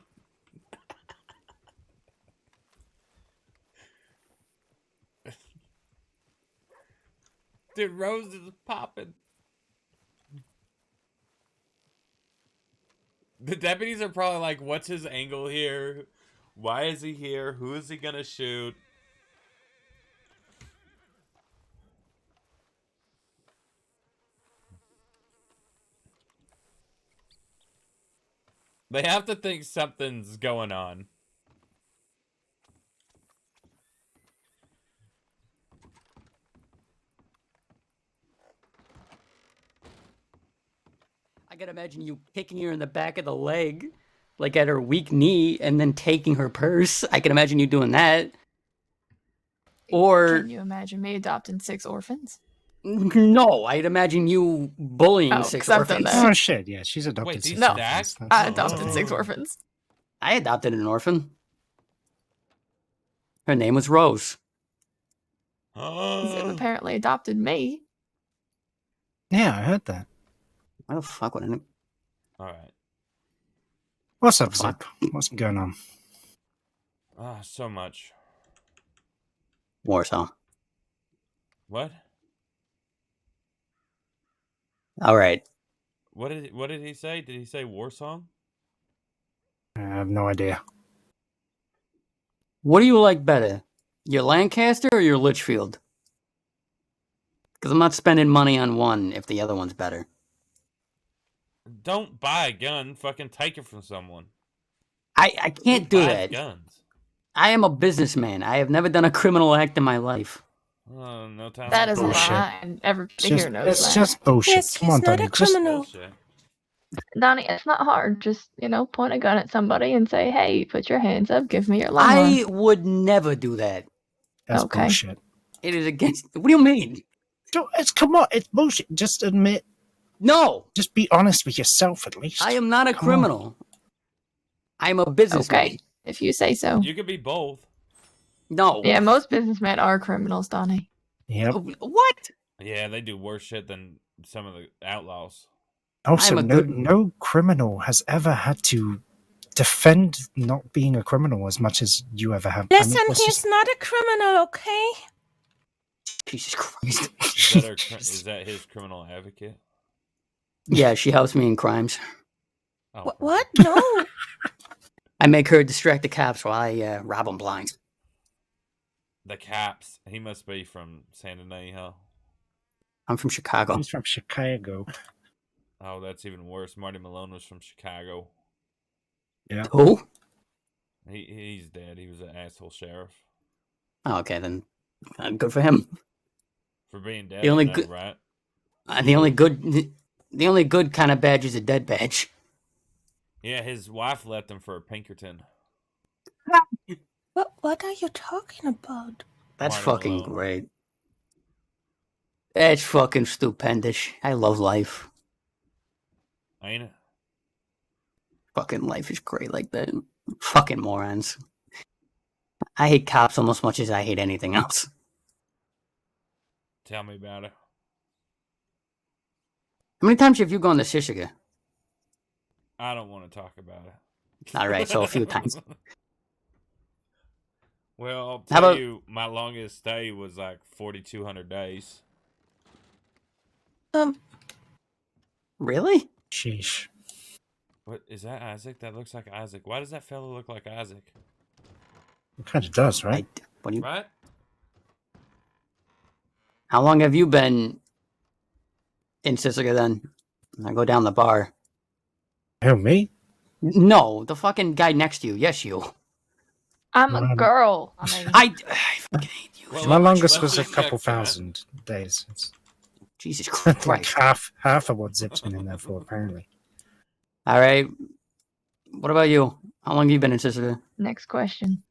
Dude, Rose is popping. The deputies are probably like, what's his angle here? Why is he here? Who is he gonna shoot? They have to think something's going on. I can imagine you kicking her in the back of the leg, like at her weak knee, and then taking her purse. I can imagine you doing that. Or Can you imagine me adopting 6 orphans? no, I'd imagine you bullying Oh, 6 'cause I've done orphans. that. Oh shit! Yeah, she's adopted. Wait, 6 no, orphans. I adopted 6 orphans. I adopted an orphan. Her name was Rose. Zip apparently adopted me. Yeah, I heard that. Why the fuck would I? All right. What's up, Zip? What's going on? Ah, so much. Warsaw. What? All right. What did he say? Did he say war song? I have no idea. What do you like better, your Lancaster or your Litchfield? Because I'm not spending money on one if the other one's better. Don't buy a gun. Fucking take it from someone. I can't do Buy that. Guns. I am a businessman. I have never done a criminal act in my life. Oh, no time. That is a Bullshit. lie, and everybody It's here just, knows it's that. just bullshit. Yes, Come on, he's not Donnie. a Just criminal. Bullshit. Donnie, it's not hard. Just, point a gun at somebody and say, hey, put your hands up, give me your I line. would never do that. that's Okay. bullshit. It is against. What do you mean? Come on, it's bullshit. Just admit. No, Just be honest with yourself at least. I am not a Come on. criminal. I'm a businessman. Okay, if you say so. You could be both. No. Yeah, most businessmen are criminals, Donnie. Yep. What? Yeah, they do worse shit than some of the outlaws. Also, I'm a no, good- no criminal has ever had to defend not being a criminal as much as you ever have. Listen, let's he's just- not a criminal, okay? Jesus Christ. Is that his criminal advocate? Yeah, she helps me in crimes. Oh, What? No. I make her distract the cops while I rob them blind. The Caps. He must be from San Antonio. I'm from Chicago. He's from Chicago. Oh, that's even worse. Marty Malone was from Chicago. Yeah. Who? He's dead. He was an asshole sheriff. Oh, okay, then good for him. For being dead, The only I know, good- right? The only good kind of badge is a dead badge. Yeah, his wife left him for a Pinkerton. What are you talking about? That's Marty fucking Malone. great. That's fucking stupendous. I love life. Ain't it? Fucking life is great like that. Fucking morons. I hate cops almost as much as I hate anything else. Tell me about it. How many times have you gone to Sishiga? I don't want to talk about it. All right, so a few times. Well, I'll How tell about- you, my longest stay was like 4,200 days. Really? Sheesh. What is that, Isaac? That looks like Isaac. Why does that fellow look like Isaac? It kind of does, right? What do you? Right? How long have you been in Sishiga then? I go down the bar. Who, me? No, the fucking guy next to you. Yes, you. I'm a girl. I mean, I fucking hate you. Well, My longest let's was a just couple check that. thousand days. It's Jesus like Christ. half of what Zip's been in there for, apparently. All right. What about you? How long have you been in Sisika? Next question.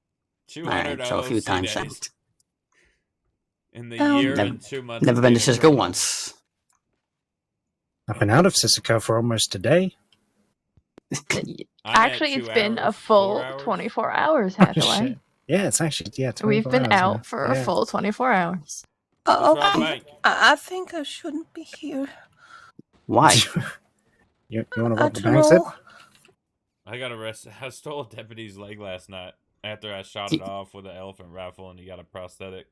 200 Alright, so a few OOC times days. out. In the year Never, and 2 months. never of been to being a Sisika criminal. once. I've been out of Sisika for almost a day. Actually, it's been a full 24 hours, Hathaway. Shit. Yeah, it's actually, yeah, 24 We've been hours now. out for a Yeah. full 24 hours. Oh, What's wrong, okay. Mike? I think I shouldn't be here. Why? You want to I rob the don't bank, Zip? know. I got arrested. I stole a deputy's leg last night after I shot it off with an elephant rifle and he got a prosthetic.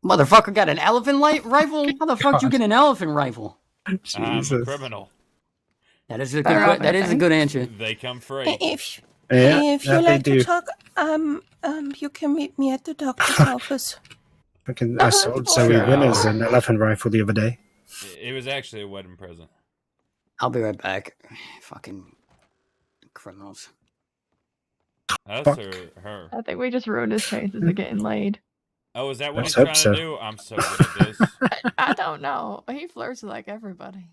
Motherfucker got an elephant rifle? How the fuck did you get an elephant rifle? I'm a Jesus. criminal. That is a They're good. robbing That a is a bank. good answer. They come free. If Yeah, if you that they like do. to talk, you can meet me at the doctor's office. I sold Zoe Sure. Winners an elephant rifle the other day. It was actually a wedding present. I'll be right back. Fucking criminals. Us Fuck. or her? I think we just ruined his chances of getting laid. Oh, is that what Let's he's hope trying so. to do? I'm so good at this. I don't know. He flirts with like everybody.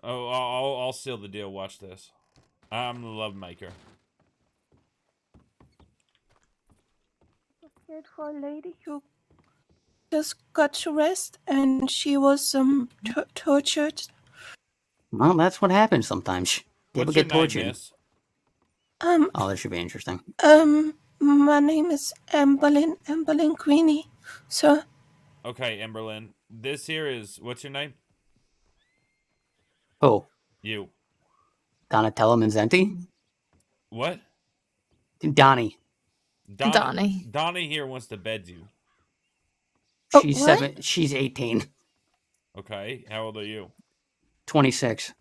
Oh, I'll seal the deal. Watch this. I'm the love maker. Scared for a lady who just got to rest and she was tortured. Well, that's what happens sometimes. People What's get your name, tortured. miss? Oh, that should be interesting. My name is Amberlyn Queenie, sir. Okay, Emberlyn. This here is what's your name? Oh, You. Donatello Manzenti? What? Donnie. Donnie. Donnie here wants to bed you. She's what? 7. She's 18. Okay. How old are you? 26.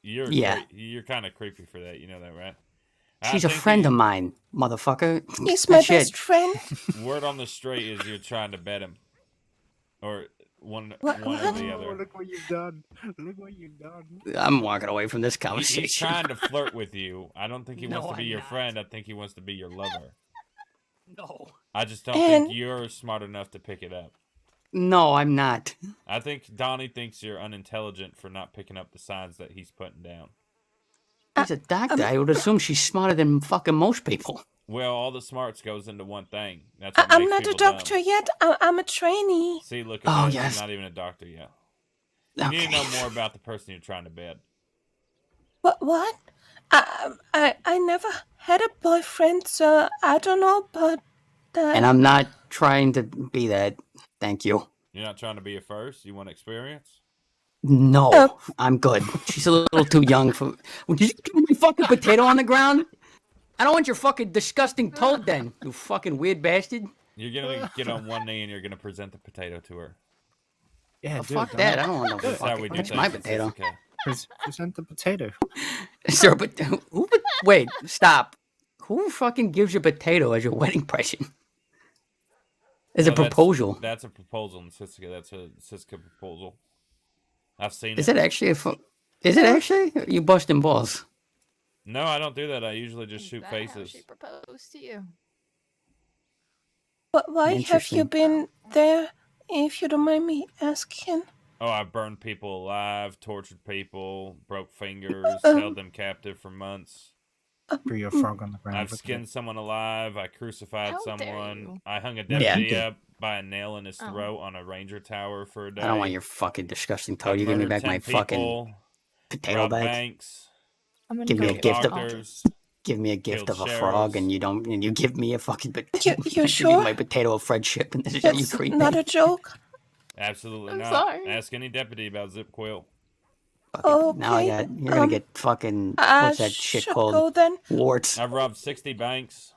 You're Yeah. you're kind of creepy for that. You know that, right? She's a friend of mine, motherfucker. He's my That's best it. friend. Word on the straight is you're trying to bet him, or one What- or what? the other. look what you've done. Look what you've done. I'm walking away from this He's conversation. trying to flirt with you. I don't think he No, wants to be I'm your not. friend. I think he wants to be your lover. No. I just don't And- think you're smart enough to pick it up. No, I'm not. I think Donnie thinks you're unintelligent for not picking up the signs that he's putting down. He's a doctor. I would assume she's smarter than fucking most people. Well, all the smarts goes into one thing. That's what I'm makes not a people doctor dumb. yet. I'm a trainee. See, look at Oh, that. yes. She's not even a doctor yet. You need to Okay. know more about the person you're trying to bed. What? I never had a boyfriend, so I don't know about that. And I'm not trying to be that. Thank you. You're not trying to be a first? You want experience? No, I'm good. She's a little too young for. Would you give me a fucking potato on the ground? I don't want your fucking disgusting toad then, you fucking weird bastard. You're going to get on one knee and you're going to present the potato to her. Yeah, Oh, do fuck it, that. Donnie. I don't want no That's how we fucking. do That's things my in potato. Sisika. Present the potato. Sir, but who? Wait, stop. Who fucking gives you potato as your wedding present? As a No, that's- proposal. That's a proposal in Sisika. That's a Sisika proposal. I've seen Is it. it actually Is it actually? Are you busting balls? No, I don't do that. I usually just shoot Is that how faces. she proposed to you? But why have you Interesting. been there, if you don't mind me asking? Oh, I've burned people alive, tortured people, broke fingers, held them captive for months. Threw your frog on the ground. I've with skinned someone alive. I crucified How dare someone. you. I hung a Yeah. deputy up by a nail in his Oh. throat on a ranger tower for a day. I don't want your fucking disgusting I've toad. You give me murdered back my 10 fucking people, potato robbed bag. banks, I'm gonna Give me go a get gift of- doctors. Give me a gift Killed of a frog, sheriffs. and you don't, and you give me a fucking potato. You give sure? me my potato of friendship, and this is how you It's treat not me. a joke. Absolutely I'm not. sorry. Ask any deputy about Zip Quil. Fucking- Now I Okay, got. You're gonna get fucking. What's that shit should called? go then. Warts. I've robbed 60 banks.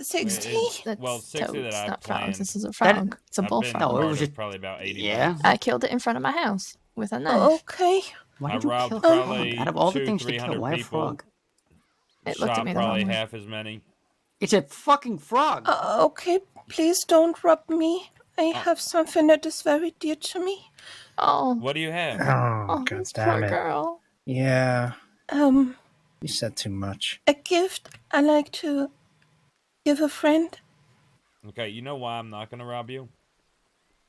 60? That's Well, 60 toads, that I've not planned. frogs. This is a frog. It's a I've been bullfrog. No, it part was of just- probably about 80 Yeah. banks. I killed it in front of my house with a knife. Okay. Why I did you robbed kill a frog? probably Out of all the 200, things to kill, 300 why a people. frog? It looked at Shot me the probably wrong way. half as many. It's a fucking frog. Okay, please don't rob me. I Oh. have something that is very dear to me. Oh, What do you have? Oh, god damn poor it. girl. Yeah, Um, you said too much. a gift I like to give a friend. Okay, you know why I'm not going to rob you?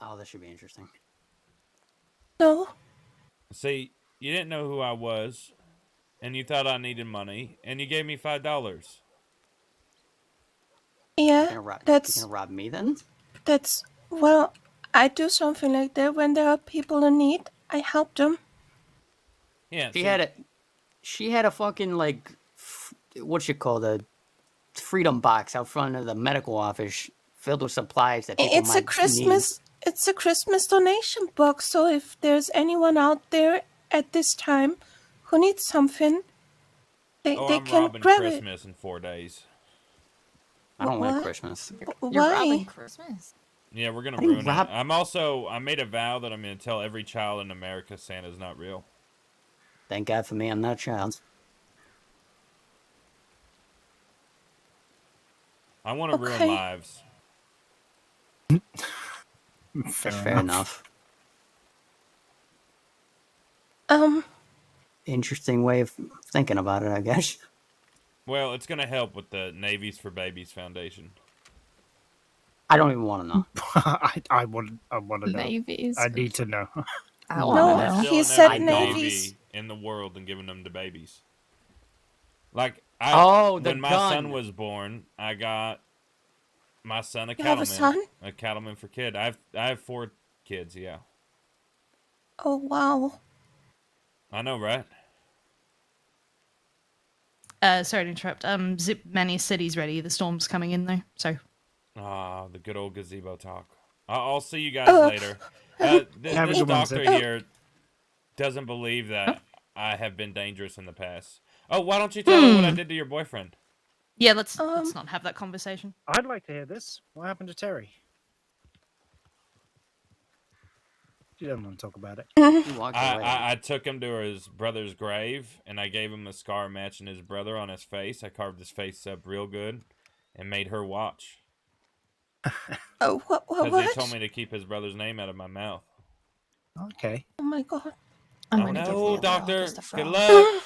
Oh, that should be interesting. No. See, you didn't know who I was, and you thought I needed money, and you gave me $5. Yeah, You're that's gonna rob me then? well, I do something like that when there are people in need. I help them. Yeah, She had a fucking like, what you call the freedom box out front of the medical office filled with supplies that people It's a might need. It's a Christmas donation box. So if there's anyone out there at this time who needs something, they I'm can robbing grab Christmas in 4 days. I don't like What? Christmas. You're robbing Why? Christmas. Yeah, we're gonna How do you ruin it. rob- I made a vow that I'm gonna tell every child in America Santa's not real. Thank God for me, I'm not a child. I want to ruin Okay. lives. That's fair enough. Interesting way of thinking about it, I guess. Well, it's gonna help with the Navies for Babies Foundation. I don't even want to know. I want to know. Navies. I need to know. I No, want to I'm know. still he in said every navies. Navy in the world and giving them to babies. Like the when my gun. son was born, I got my son a You have a cattleman. son? A cattleman for kid. I have 4 kids. Yeah, Oh wow. I know, right? Sorry to interrupt. Zip many cities ready. The storm's coming in though, so. Ah, the good old gazebo talk. I'll see you guys later. Have a This good one, doctor Zip. here doesn't believe that I have been dangerous in the past. Oh, why don't you tell her what I did to your boyfriend? Yeah, let's not have that conversation. I'd like to hear this. What happened to Terry? She doesn't want to talk about it. I took him to his brother's grave, and I gave him a scar matching his brother on his face. I carved his face up real good and made her watch. What? Because they told me to keep his brother's name out of my mouth. Okay. Oh my god. I know, doctor. Good luck.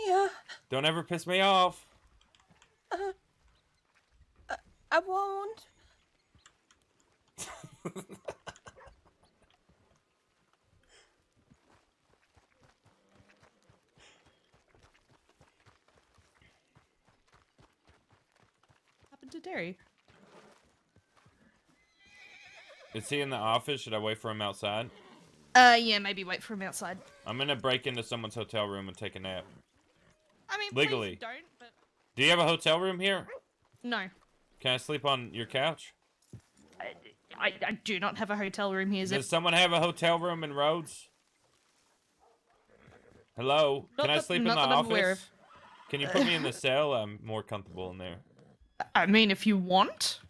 Yeah. Don't ever piss me off. I won't. Happened to Derry? Is he in the office? Should I wait for him outside? Yeah, maybe wait for him outside. I'm gonna break into someone's hotel room and take a nap. I mean, legally. please don't, but... Do you have a hotel room here? No. Can I sleep on your couch? I do not have a hotel room here, Zip. Does someone have a hotel room in Rhodes? Hello? Can I sleep in the not that I'm aware office? Can you put me in the cell? I'm more comfortable in there. I mean, if you want.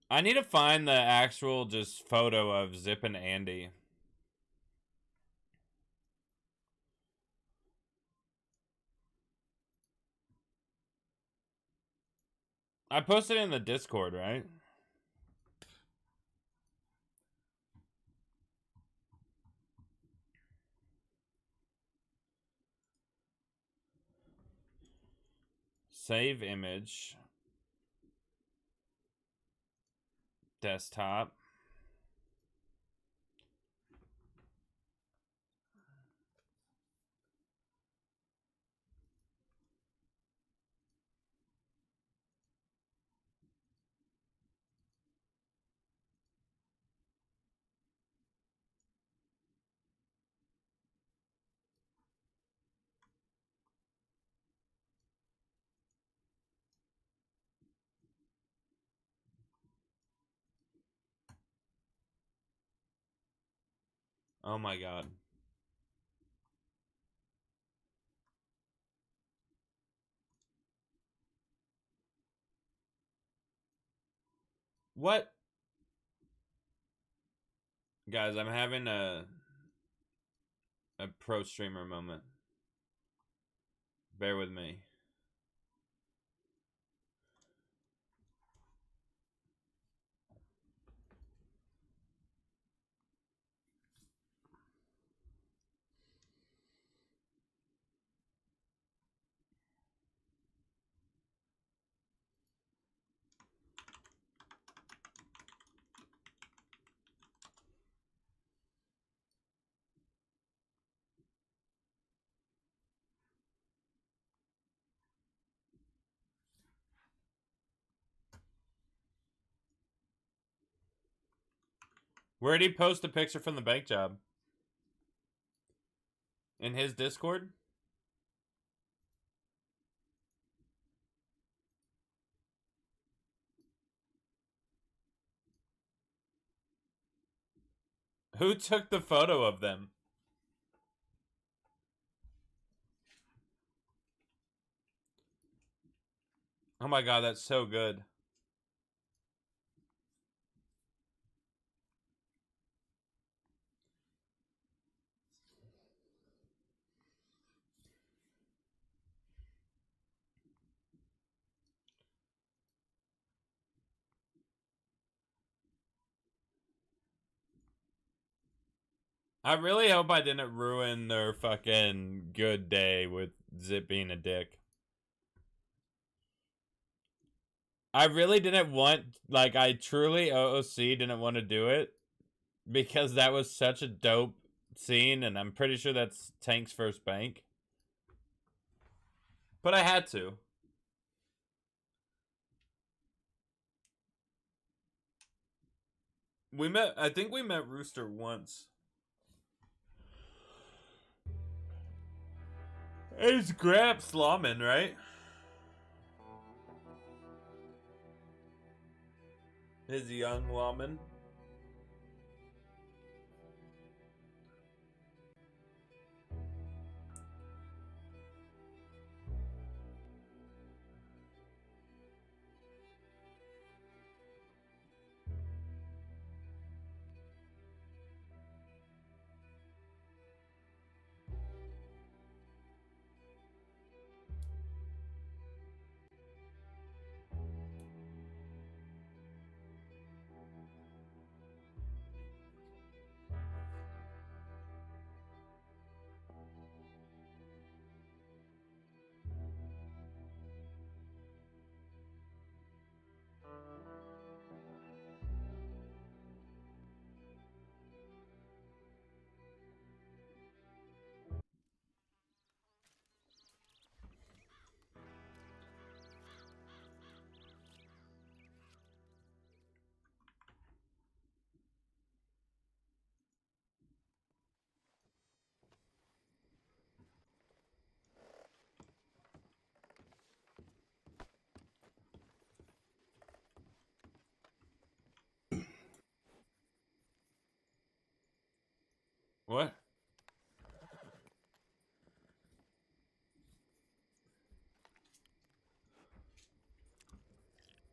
I need to find the actual just photo of Zip and Andy. I posted it in the Discord, right? Save image. Desktop. Oh my god. What? Guys, I'm having a pro streamer moment. Bear with me. Where'd he post the picture from the bank job? In his Discord? Who took the photo of them? Oh my god, that's so good. I really hope I didn't ruin their fucking good day with Zip being a dick. I really didn't want, like, I truly, OOC, didn't want to do it. Because that was such a dope scene, and I'm pretty sure that's Tank's first bank. But I had to. I think we met Rooster once. It's Graps Lawman, right? His young Lawman. What?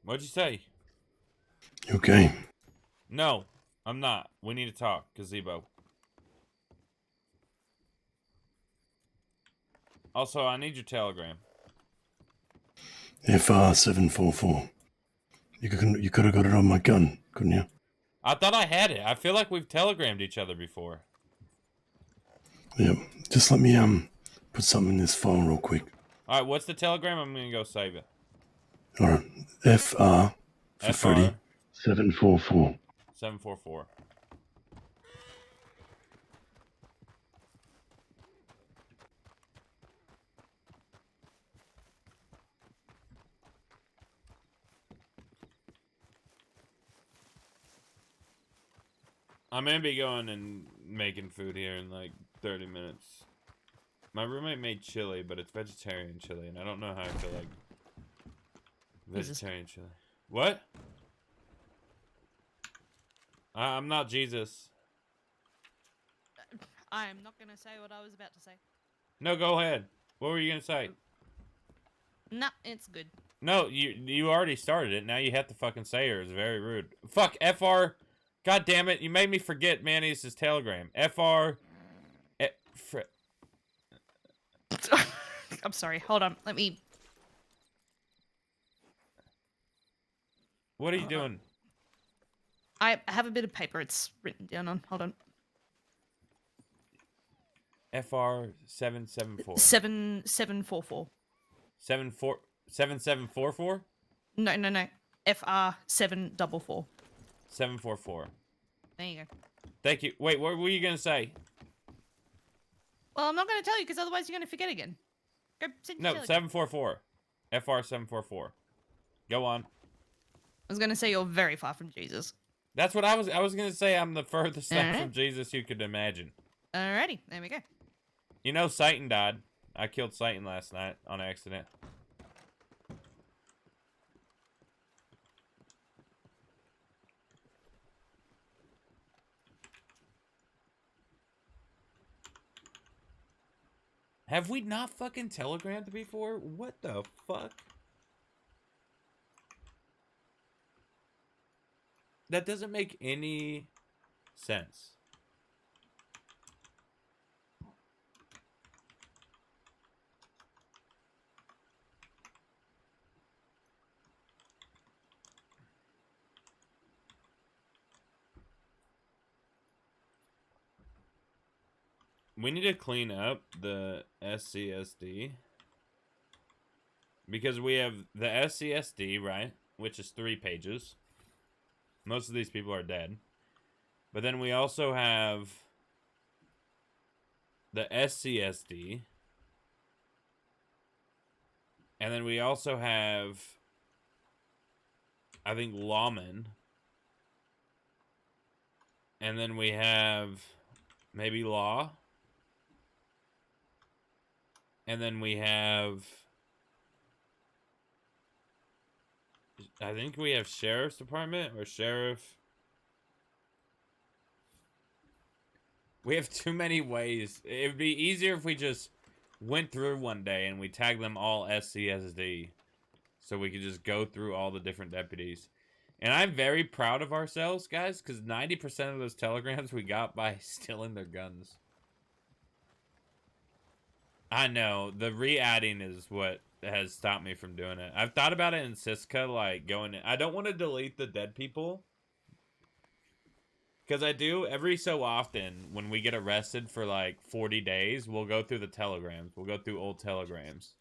What'd you say? You okay? No, I'm not. We need to talk, Gazebo. Also, I need your telegram. FR 744. You could have got it on my gun, couldn't you? I thought I had it. I feel like we've telegrammed each other before. Yeah. Just let me put something in this file real quick. All right, what's the telegram? I'm gonna go save it. All right. FR for Freddy 744. 744. I'm gonna be going and making food here in like 30 minutes. My roommate made chili, but it's vegetarian chili, and I don't know how I feel like vegetarian chili. What? I'm not Jesus. I am not gonna say what I was about to say. No, go ahead. What were you gonna say? Nah, it's good. No, you already started it. Now you have to fucking say her. It's very rude. Fuck, FR. God damn it. You made me forget Mayonnaise' telegram. FR. I'm sorry. Hold on. Let me. What are you doing? I have a bit of paper. It's written down on. Hold on. FR 774. 7744. 7744? No. FR 744. 744. There you go. Thank you. Wait, what were you gonna say? Well, I'm not going to tell you because otherwise you're going to forget again. Go sit No, chill again. 744. FR 744. Go on. I was going to say you're very far from Jesus. That's what I was gonna say. I'm the furthest thing Alright. from Jesus you could imagine. Alrighty, there we go. You know, Satan died. I killed Satan last night on accident. Have we not fucking telegrammed before? What the fuck? That doesn't make any sense. We need to clean up the SCSD. Because we have the SCSD, right? Which is 3 pages. Most of these people are dead. But then we also have the SCSD. And then we also have, I think, lawmen. And then we have maybe law. And then we have, I think we have sheriff's department or sheriff. We have too many ways. It would be easier if we just went through one day and we tagged them all SCSD. So we could just go through all the different deputies. And I'm very proud of ourselves, guys, because 90% of those telegrams we got by stealing their guns. I know. The re-adding is what has stopped me from doing it. I've thought about it in Siska, like, going in. I don't want to delete the dead people. Because I do, every so often, when we get arrested for, like, 40 days, we'll go through the telegrams. We'll go through old telegrams.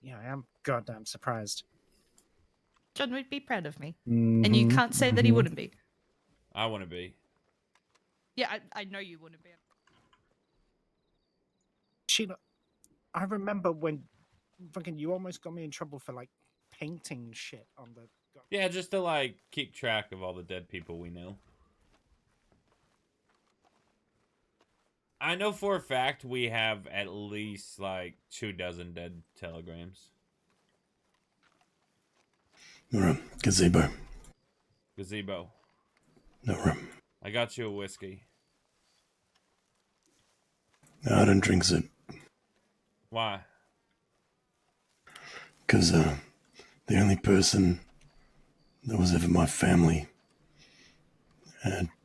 Yeah, I am goddamn surprised. John would be proud of me. And you can't say that he wouldn't be. I want to be. Yeah, I know you wouldn't be. Sheila, I remember when fucking you almost got me in trouble for like painting shit on the. Yeah, just to, like, keep track of all the dead people we know. I know for a fact we have at least, like, 24 dead telegrams. Alright, gazebo. Gazebo. No room. I got you a whiskey. No, I don't drink it. Why? Because the only person that was ever my family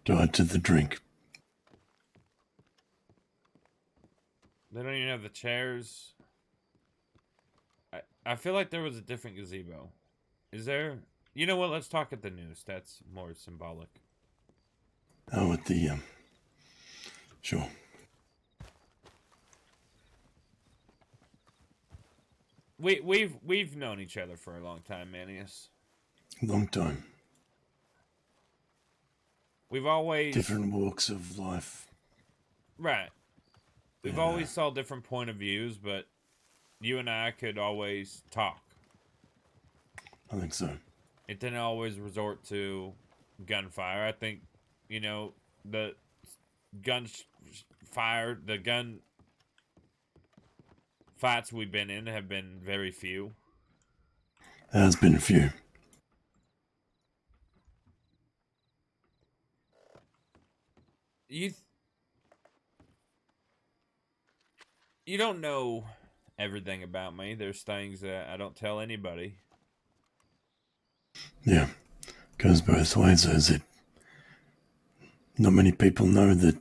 died to the drink. They don't even have the chairs. I feel like there was a different gazebo. Is there? You know what? Let's talk at the news. That's more symbolic. Oh, at the sure. We've known each other for a long time, Manius. Long time. We've always Different walks of life. Right. We've always saw different point of views, but you and I could always talk. I think so. It didn't always resort to gunfire. I think, you know, the gun fights we've been in have been very few. There has been a few. You don't know everything about me. There's things that I don't tell anybody. Yeah, goes both ways, is it? Not many people know that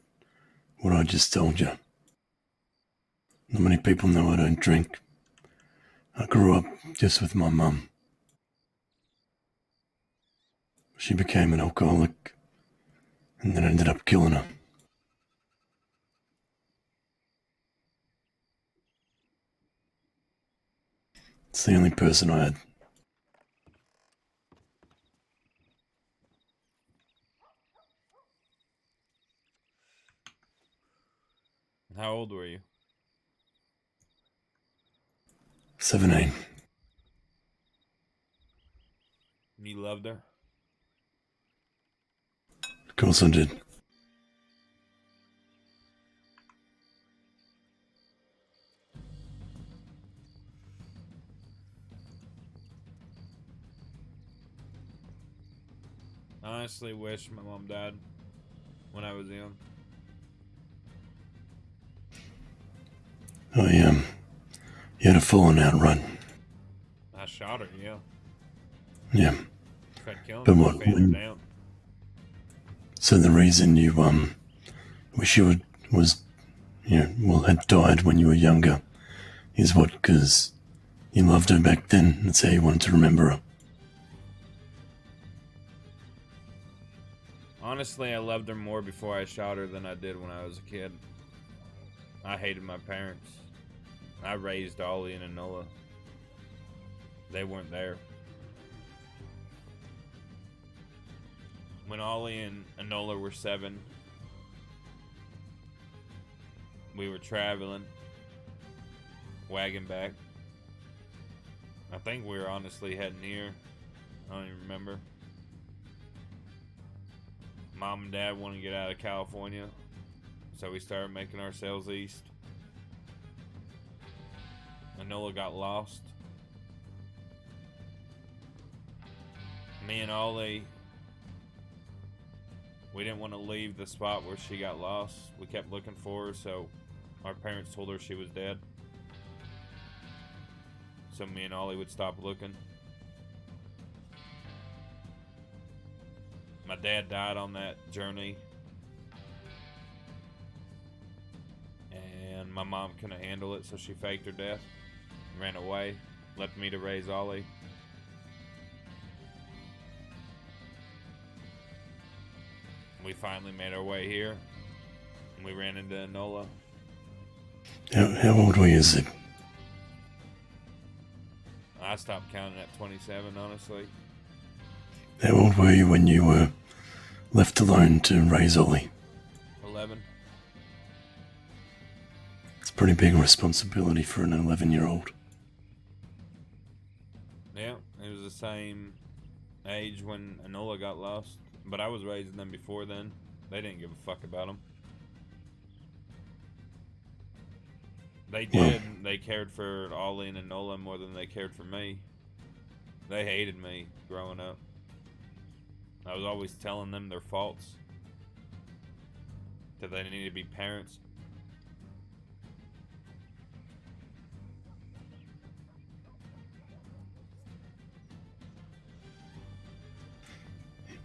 what I just told you. Not many people know I don't drink. I grew up just with my mum. She became an alcoholic and then ended up killing her. It's the only person I had. How old were you? 17. You loved her? Of course I did. I honestly wish my mom died when I was young. Oh, yeah. You had a falling out run. I shot her, yeah. Yeah. Tried killing But her, what? fanned her down. So the reason you wish you had died when you were younger is what? Because you loved her back then. That's how you wanted to remember her. Honestly, I loved her more before I shot her than I did when I was a kid. I hated my parents. I raised Ollie and Enola. They weren't there. When Ollie and Enola were 7, we were traveling, wagon back. I think we were honestly heading here. I don't even remember. Mom and Dad wanted to get out of California, so we started making ourselves east. Enola got lost. Me and Ollie, we didn't want to leave the spot where she got lost. We kept looking for her, so our parents told her she was dead. So me and Ollie would stop looking. My dad died on that journey. And my mom couldn't handle it, so she faked her death. Ran away. Left me to raise Ollie. We finally made our way here. And we ran into Enola. How old were you, Zip? I stopped counting at 27, honestly. How old were you when you were left alone to raise Ollie? 11. It's a pretty big responsibility for an 11-year-old. Yeah, it was the same age when Enola got lost. But I was raising them before then. They didn't give a fuck about them. They did. They cared for Ollie and Enola more than they cared for me. They hated me growing up. I was always telling them their faults. That they needed to be parents.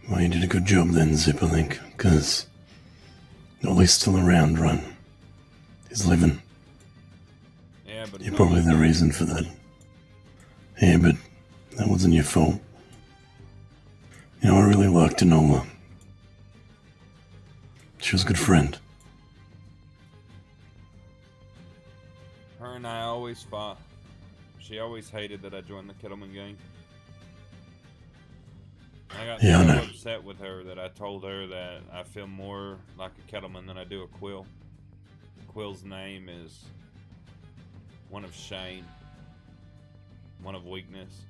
Well, you did a good job then, Zip, I think, because Ollie's still around, right? He's living. Yeah, but you're probably the reason for that. Yeah, but that wasn't your fault. You know, I really liked Enola. She was a good friend. Her and I always fought. She always hated that I joined the Kettleman gang. I got so upset with her that I told her that I feel more like a Kettleman than I do a Quil. Quil's name is one of shame, one of weakness.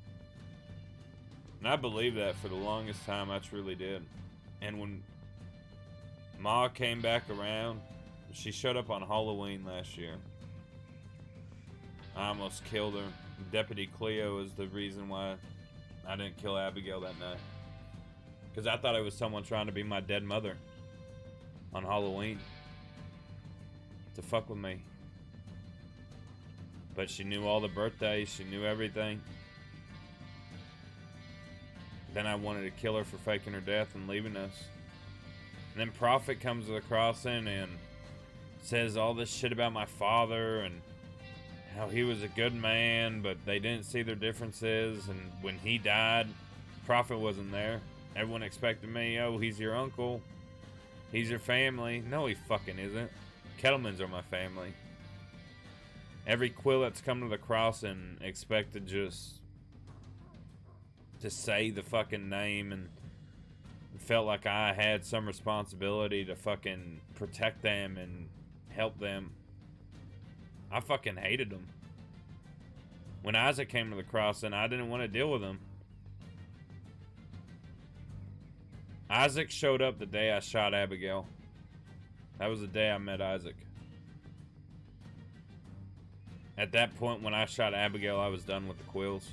And I believed that for the longest time, I truly did. And when Ma came back around, she showed up on Halloween last year. I almost killed her. Deputy Cleo is the reason why I didn't kill Abigail that night. Because I thought it was someone trying to be my dead mother on Halloween. To fuck with me. But she knew all the birthdays. She knew everything. Then I wanted to kill her for faking her death and leaving us. And then Prophet comes to the crossing and says all this shit about my father and how he was a good man, but they didn't see their differences. And when he died, Prophet wasn't there. Everyone expected me, oh, he's your uncle. He's your family. No, he fucking isn't. Kettlemans are my family. Every Quil that's come to the crossing expected just to say the fucking name and felt like I had some responsibility to fucking protect them and help them. I fucking hated them. When Isaac came to the crossing, I didn't want to deal with him. Isaac showed up the day I shot Abigail. That was the day I met Isaac. At that point, when I shot Abigail, I was done with the Quills.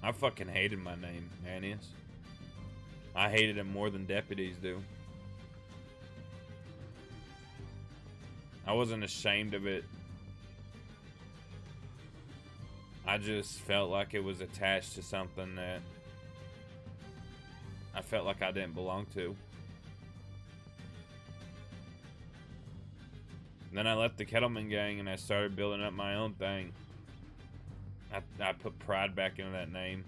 I fucking hated my name, Manius. I hated it more than deputies do. I wasn't ashamed of it. I just felt like it was attached to something that I felt like I didn't belong to. Then I left the Kettleman gang and I started building up my own thing. I put pride back into that name.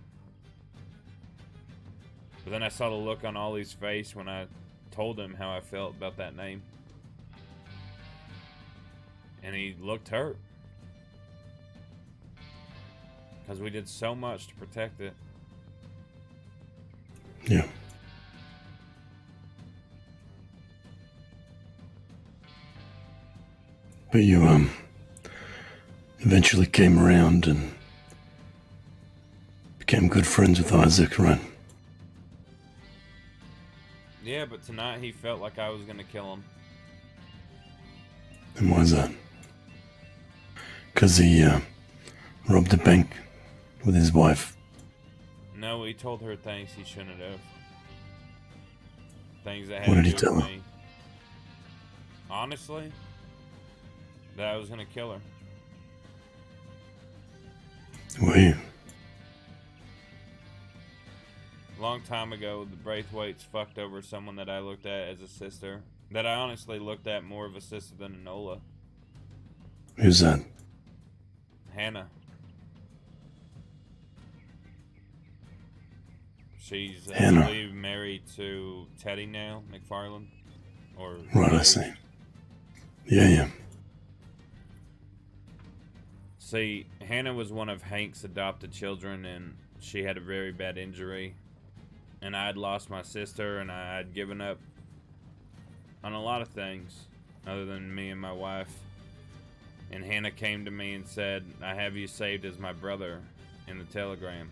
But then I saw the look on Ollie's face when I told him how I felt about that name. And he looked hurt. Because we did so much to protect it. Yeah. But you, eventually came around and became good friends with Isaac, right? Yeah, but tonight he felt like I was gonna kill him. And why is that? Because he, robbed a bank with his wife. No, he told her things he shouldn't have. Things that had What to did he do tell with her? me. Honestly, that I was gonna kill her. Were you? Long time ago, the Braithwaites fucked over someone that I looked at as a sister. That I honestly looked at more of a sister than Enola. Who's that? Hannah. She's, Hannah. I believe, married to Teddy now, McFarland. Or Right, I see. Yeah. See, Hannah was one of Hank's adopted children, and she had a very bad injury. And I had lost my sister, and I had given up on a lot of things other than me and my wife. And Hannah came to me and said, I have you saved as my brother in the telegram.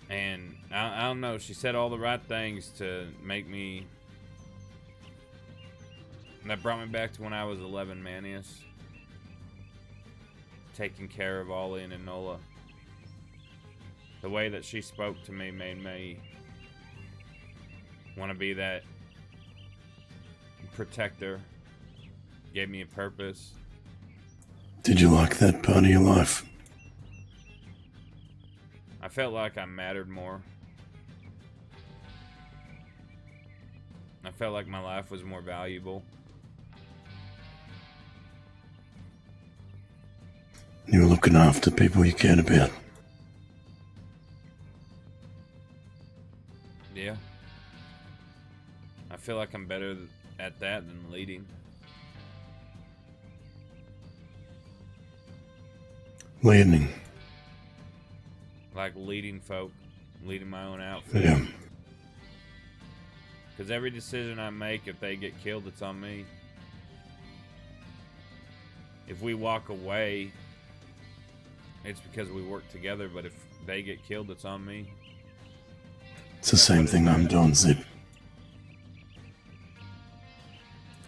And I don't know, she said all the right things to make me... That brought me back to when I was 11, Manius. Taking care of Ollie and Enola. The way that she spoke to me made me want to be that protector. Gave me a purpose. Did you like that part of your life? I felt like I mattered more. I felt like my life was more valuable. You were looking after people you cared about. Yeah. I feel like I'm better at that than leading. Leading. Like leading folk. Leading my own outfit. Yeah. Because every decision I make, if they get killed, it's on me. If we walk away, it's because we work together, but if they get killed, it's on me. It's the same thing I'm doing, Zip.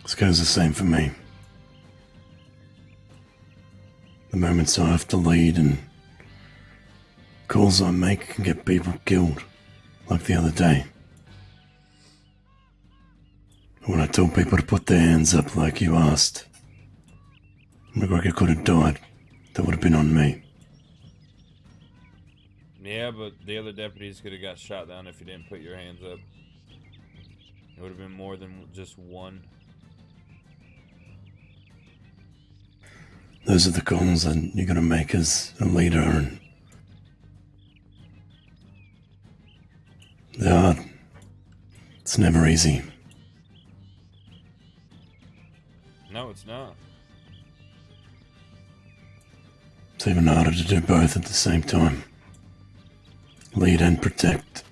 This goes the same for me. The moments I have to lead and calls I make can get people killed, like the other day. When I told people to put their hands up like you asked, McGregor could have died. That would have been on me. Yeah, but the other deputies could have got shot down if you didn't put your hands up. It would have been more than just one. Those are the calls that you're gonna make as a leader, and they're hard. It's never easy. No, it's not. It's even harder to do both at the same time. Lead and protect.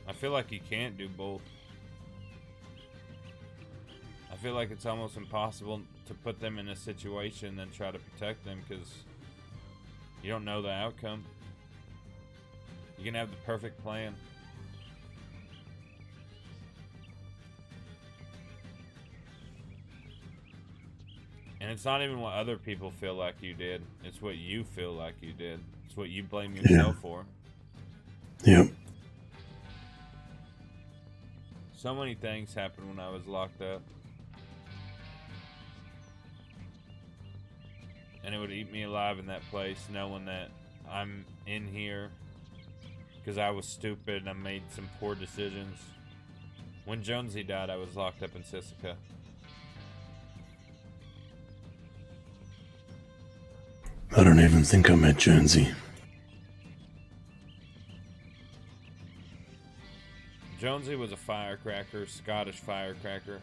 I feel like you can't do both. I feel like it's almost impossible to put them in a situation and try to protect them because you don't know the outcome. You can have the perfect plan. And it's not even what other people feel like you did. It's what you feel like you did. It's what you blame yourself for. Yep. So many things happened when I was locked up. And it would eat me alive in that place, knowing that I'm in here because I was stupid and I made some poor decisions. When Jonesy died, I was locked up in Sisika. I don't even think I met Jonesy. Jonesy was a firecracker, Scottish firecracker.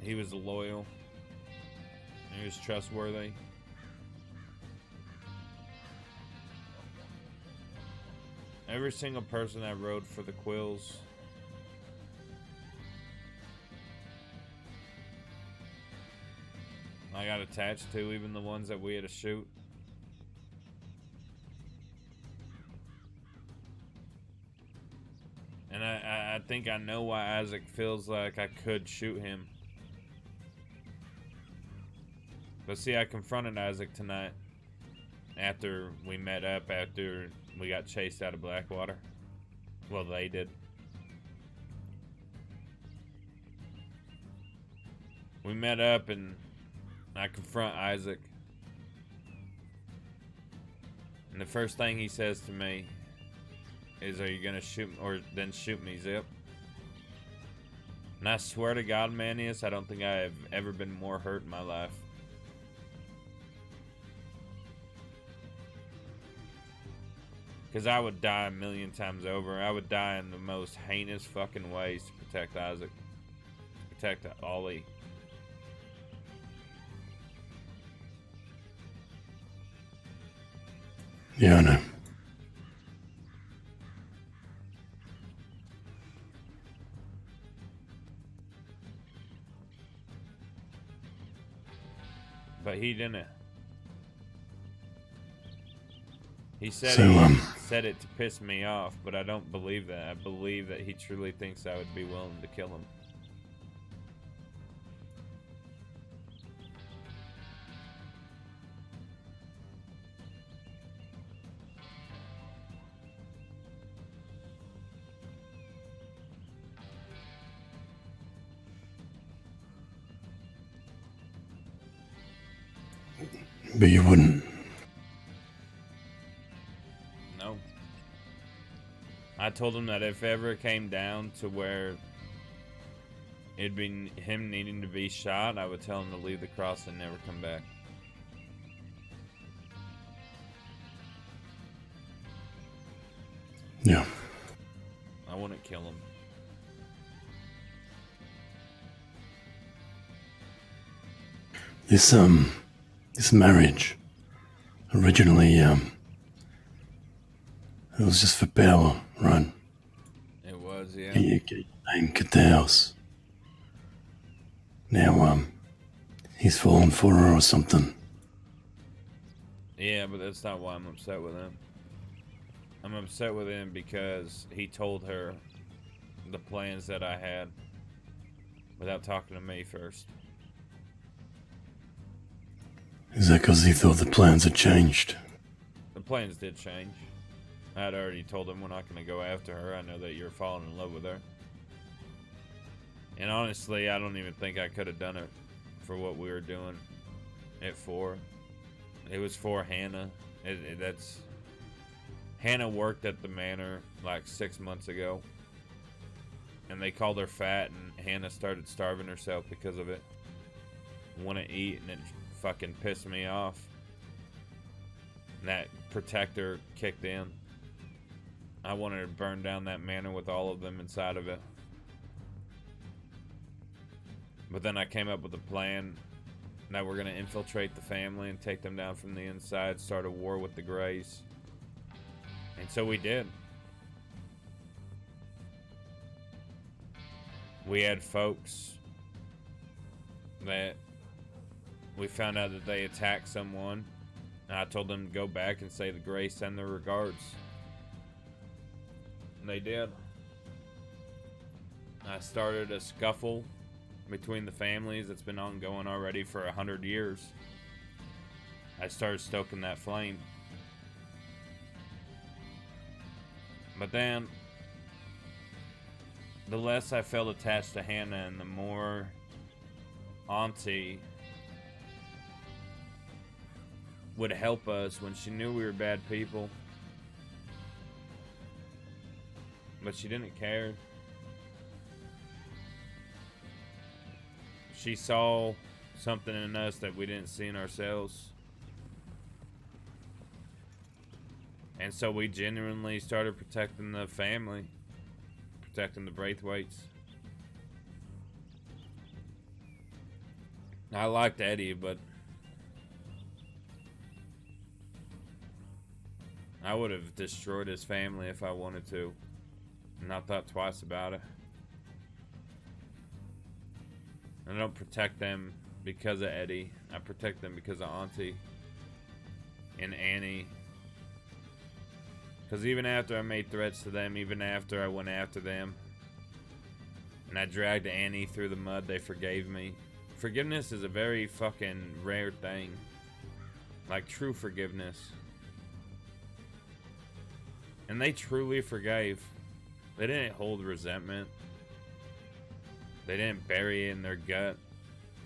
He was loyal. He was trustworthy. Every single person I rode for the Quills I got attached to, even the ones that we had to shoot. And I think I know why Isaac feels like I could shoot him. But see, I confronted Isaac tonight after we met up, after we got chased out of Blackwater. Well, they did. We met up and I confront Isaac. And the first thing he says to me is, "Are you gonna shoot or then shoot me, Zip?" And I swear to God, Manius, I don't think I have ever been more hurt in my life. Because I would die a million times over. I would die in the most heinous fucking ways to protect Isaac. To protect Ollie. Yeah, I know. But he didn't. He said So, he said it to piss me off, but I don't believe that. I believe that he truly thinks I would be willing to kill him. But you wouldn't. No. I told him that if ever it came down to where it'd be him needing to be shot, I would tell him to leave the cross and never come back. Yeah. I wouldn't kill him. This marriage, originally, it was just for power, right? It was, yeah. Get your name, get the house. Now, he's fallen for her or something. Yeah, but that's not why I'm upset with him. I'm upset with him because he told her the plans that I had without talking to me first. Is that because he thought the plans had changed? The plans did change. I had already told him we're not going to go after her. I know that you're falling in love with her. And honestly, I don't even think I could have done it for what we were doing it for. It was for Hannah. That's Hannah worked at the manor like 6 months ago. And they called her fat, and Hannah started starving herself because of it. Wouldn't eat, and it fucking pissed me off. And that protector kicked in. I wanted to burn down that manor with all of them inside of it. But then I came up with a plan that we're going to infiltrate the family and take them down from the inside, start a war with the Greys. And so we did. We had folks that we found out that they attacked someone. And I told them to go back and say the Greys send their regards. And they did. I started a scuffle between the families that's been ongoing already for 100 years. I started stoking that flame. But then, the less I felt attached to Hannah and the more Auntie would help us when she knew we were bad people. But she didn't care. She saw something in us that we didn't see in ourselves. And so we genuinely started protecting the family. Protecting the Braithwaites. I liked Eddie, but I would have destroyed his family if I wanted to. Not thought twice about it. I don't protect them because of Eddie. I protect them because of Auntie and Annie. Because even after I made threats to them, even after I went after them, and I dragged Annie through the mud, they forgave me. Forgiveness is a very fucking rare thing. Like true forgiveness. And they truly forgave. They didn't hold resentment. They didn't bury in their gut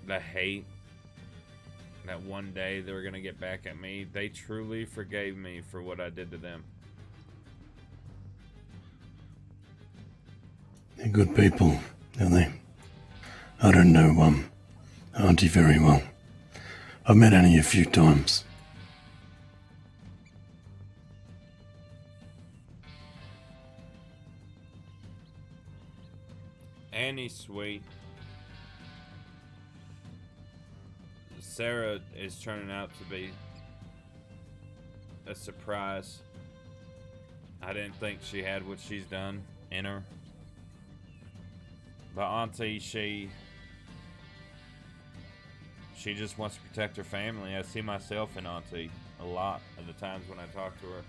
the hate that one day they were going to get back at me. They truly forgave me for what I did to them. They're good people, aren't they? I don't know Auntie very well. I've met Annie a few times. Annie's sweet. Sarah is turning out to be a surprise. I didn't think she had what she's done in her. But Auntie, she just wants to protect her family. I see myself in Auntie a lot of the times when I talk to her.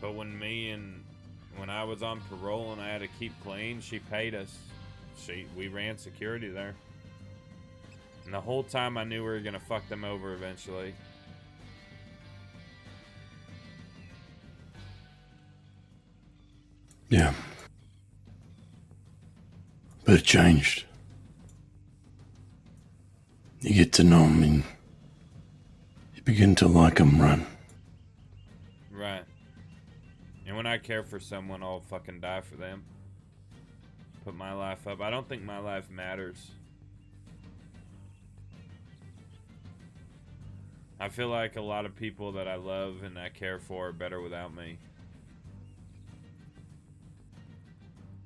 But when I was on parole and I had to keep clean, she paid us. We ran security there. And the whole time I knew we were gonna fuck them over eventually. Yeah. But it changed. You get to know them and you begin to like them, right? Right. And when I care for someone, I'll fucking die for them. Put my life up. I don't think my life matters. I feel like a lot of people that I love and I care for are better without me.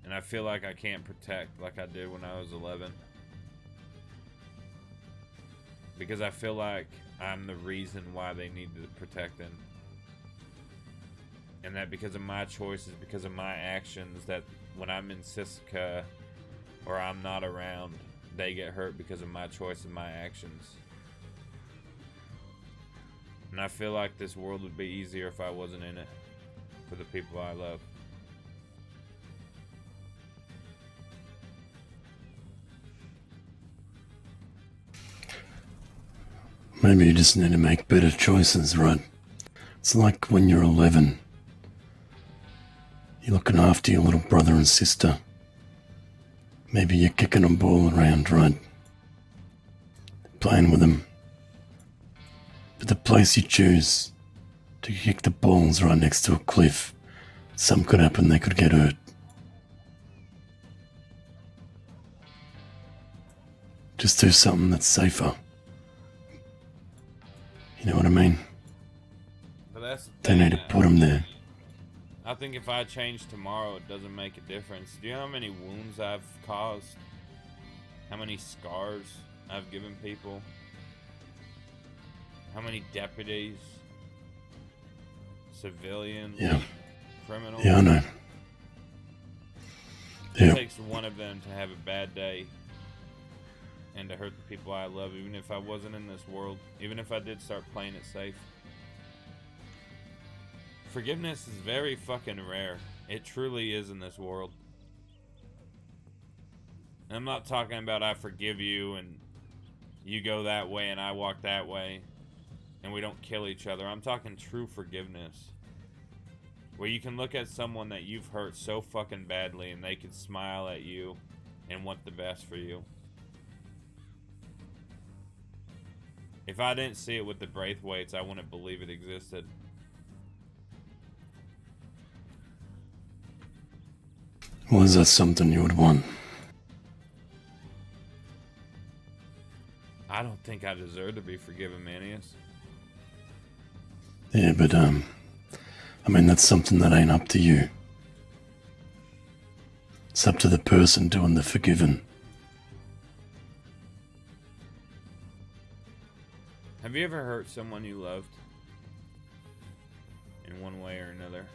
And I feel like I can't protect like I did when I was 11. Because I feel like I'm the reason why they need to protect them. And that because of my choices, because of my actions, that when I'm in Sisika or I'm not around, they get hurt because of my choice and my actions. And I feel like this world would be easier if I wasn't in it for the people I love. Maybe you just need to make better choices, right? It's like when you're 11. You're looking after your little brother and sister. Maybe you're kicking a ball around, right? Playing with them. But the place you choose to kick the ball's right next to a cliff. Something could happen, they could get hurt. Just do something that's safer. You know what I mean? But that's the They need to put them there. I think if I change tomorrow, it doesn't make a difference. Do you know how many wounds I've caused? How many scars I've given people? How many deputies? Civilians? Yeah. Criminals? Yeah, I know. It Yeah. takes one of them to have a bad day and to hurt the people I love, even if I wasn't in this world. Even if I did start playing it safe. Forgiveness is very fucking rare. It truly is in this world. And I'm not talking about I forgive you and you go that way and I walk that way and we don't kill each other. I'm talking true forgiveness. Where you can look at someone that you've hurt so fucking badly and they can smile at you and want the best for you. If I didn't see it with the Braithwaites, I wouldn't believe it existed. Well, is that something you would want? I don't think I deserve to be forgiven, Manius. Yeah, but, I mean, that's something that ain't up to you. It's up to the person doing the forgiving. Have you ever hurt someone you loved? In one way or another?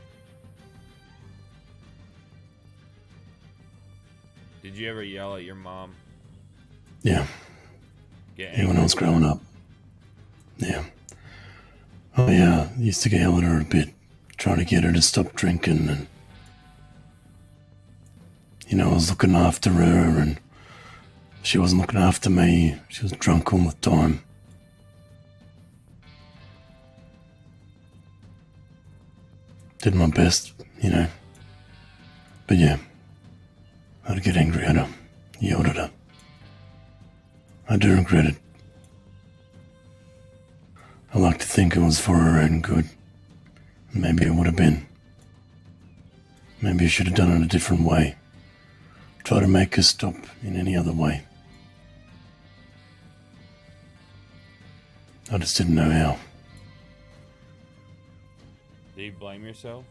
Did you ever yell at your mom? Yeah. Yeah, when I was growing up. Yeah. Oh, yeah, I used to yell at her a bit, trying to get her to stop drinking, and, you know, I was looking after her, and she wasn't looking after me. She was drunk all the time. Did my best, you know. But yeah, I'd get angry at her, yelled at her. I do regret it. I like to think it was for her own good. Maybe it would have been. Maybe I should have done it a different way. Try to make her stop in any other way. I just didn't know how. Do you blame yourself?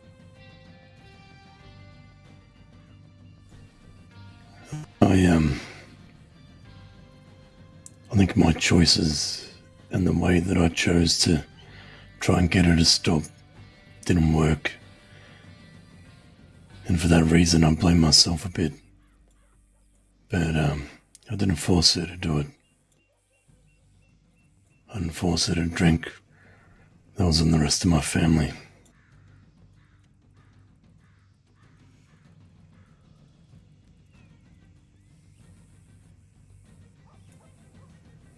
I think my choices and the way that I chose to try and get her to stop didn't work. And for that reason, I blame myself a bit. But, I didn't force her to do it. I didn't force her to drink. That was on the rest of my family.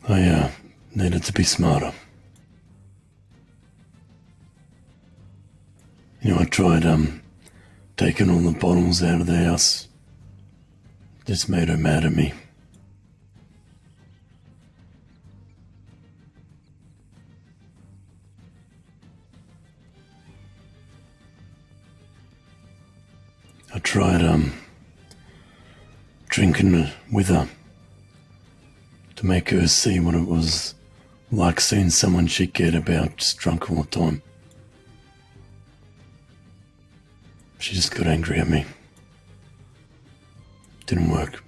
I needed to be smarter. You know, I tried taking all the bottles out of the house. Just made her mad at me. I tried drinking with her to make her see what it was like seeing someone she cared about just drunk all the time. She just got angry at me. Didn't work.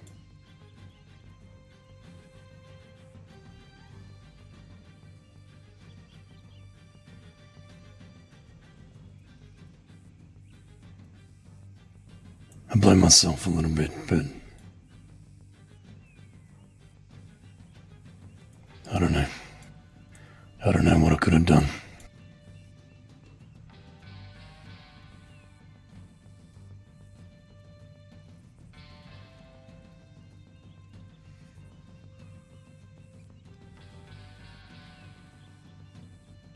I blame myself a little bit, but I don't know. I don't know what I could have done.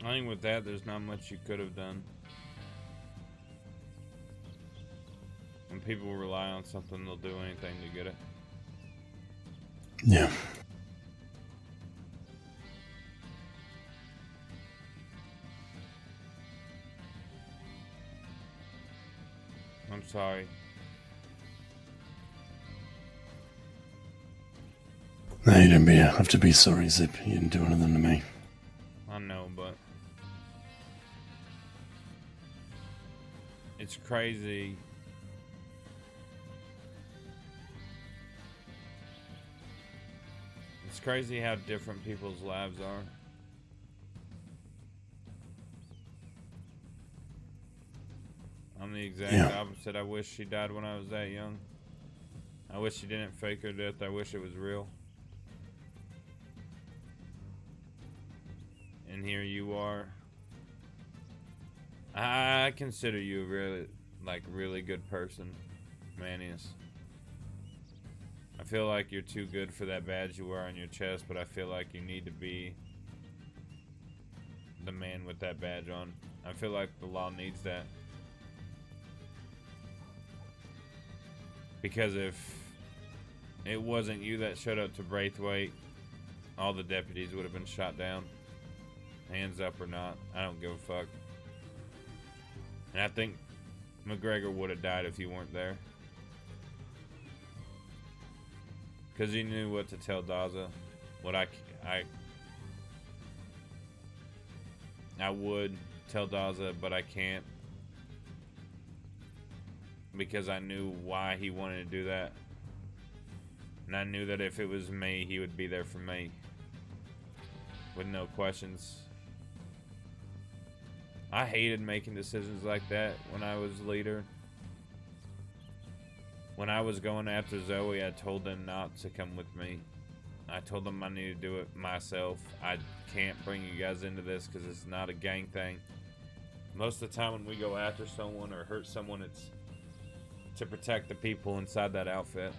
I think with that, there's not much you could have done. When people rely on something, they'll do anything to get it. Yeah. I'm sorry. No, you don't have to be sorry, Zip. You didn't do anything to me. I know, but it's crazy. It's crazy how different people's lives are. I'm the exact opposite. I wish she died when I was that young. I wish she didn't fake her death. I wish it was real. And here you are. I consider you a really good person, Manius. I feel like you're too good for that badge you wear on your chest, but I feel like you need to be the man with that badge on. I feel like the law needs that. Because if it wasn't you that showed up to Braithwaite, all the deputies would have been shot down. Hands up or not, I don't give a fuck. And I think McGregor would have died if you weren't there. Because he knew what to tell Daza. What I would tell Daza, but I can't. Because I knew why he wanted to do that. And I knew that if it was me, he would be there for me. With no questions. I hated making decisions like that when I was leader. When I was going after Zoe, I told them not to come with me. I told them I need to do it myself. I can't bring you guys into this because it's not a gang thing. Most of the time when we go after someone or hurt someone, it's to protect the people inside that outfit.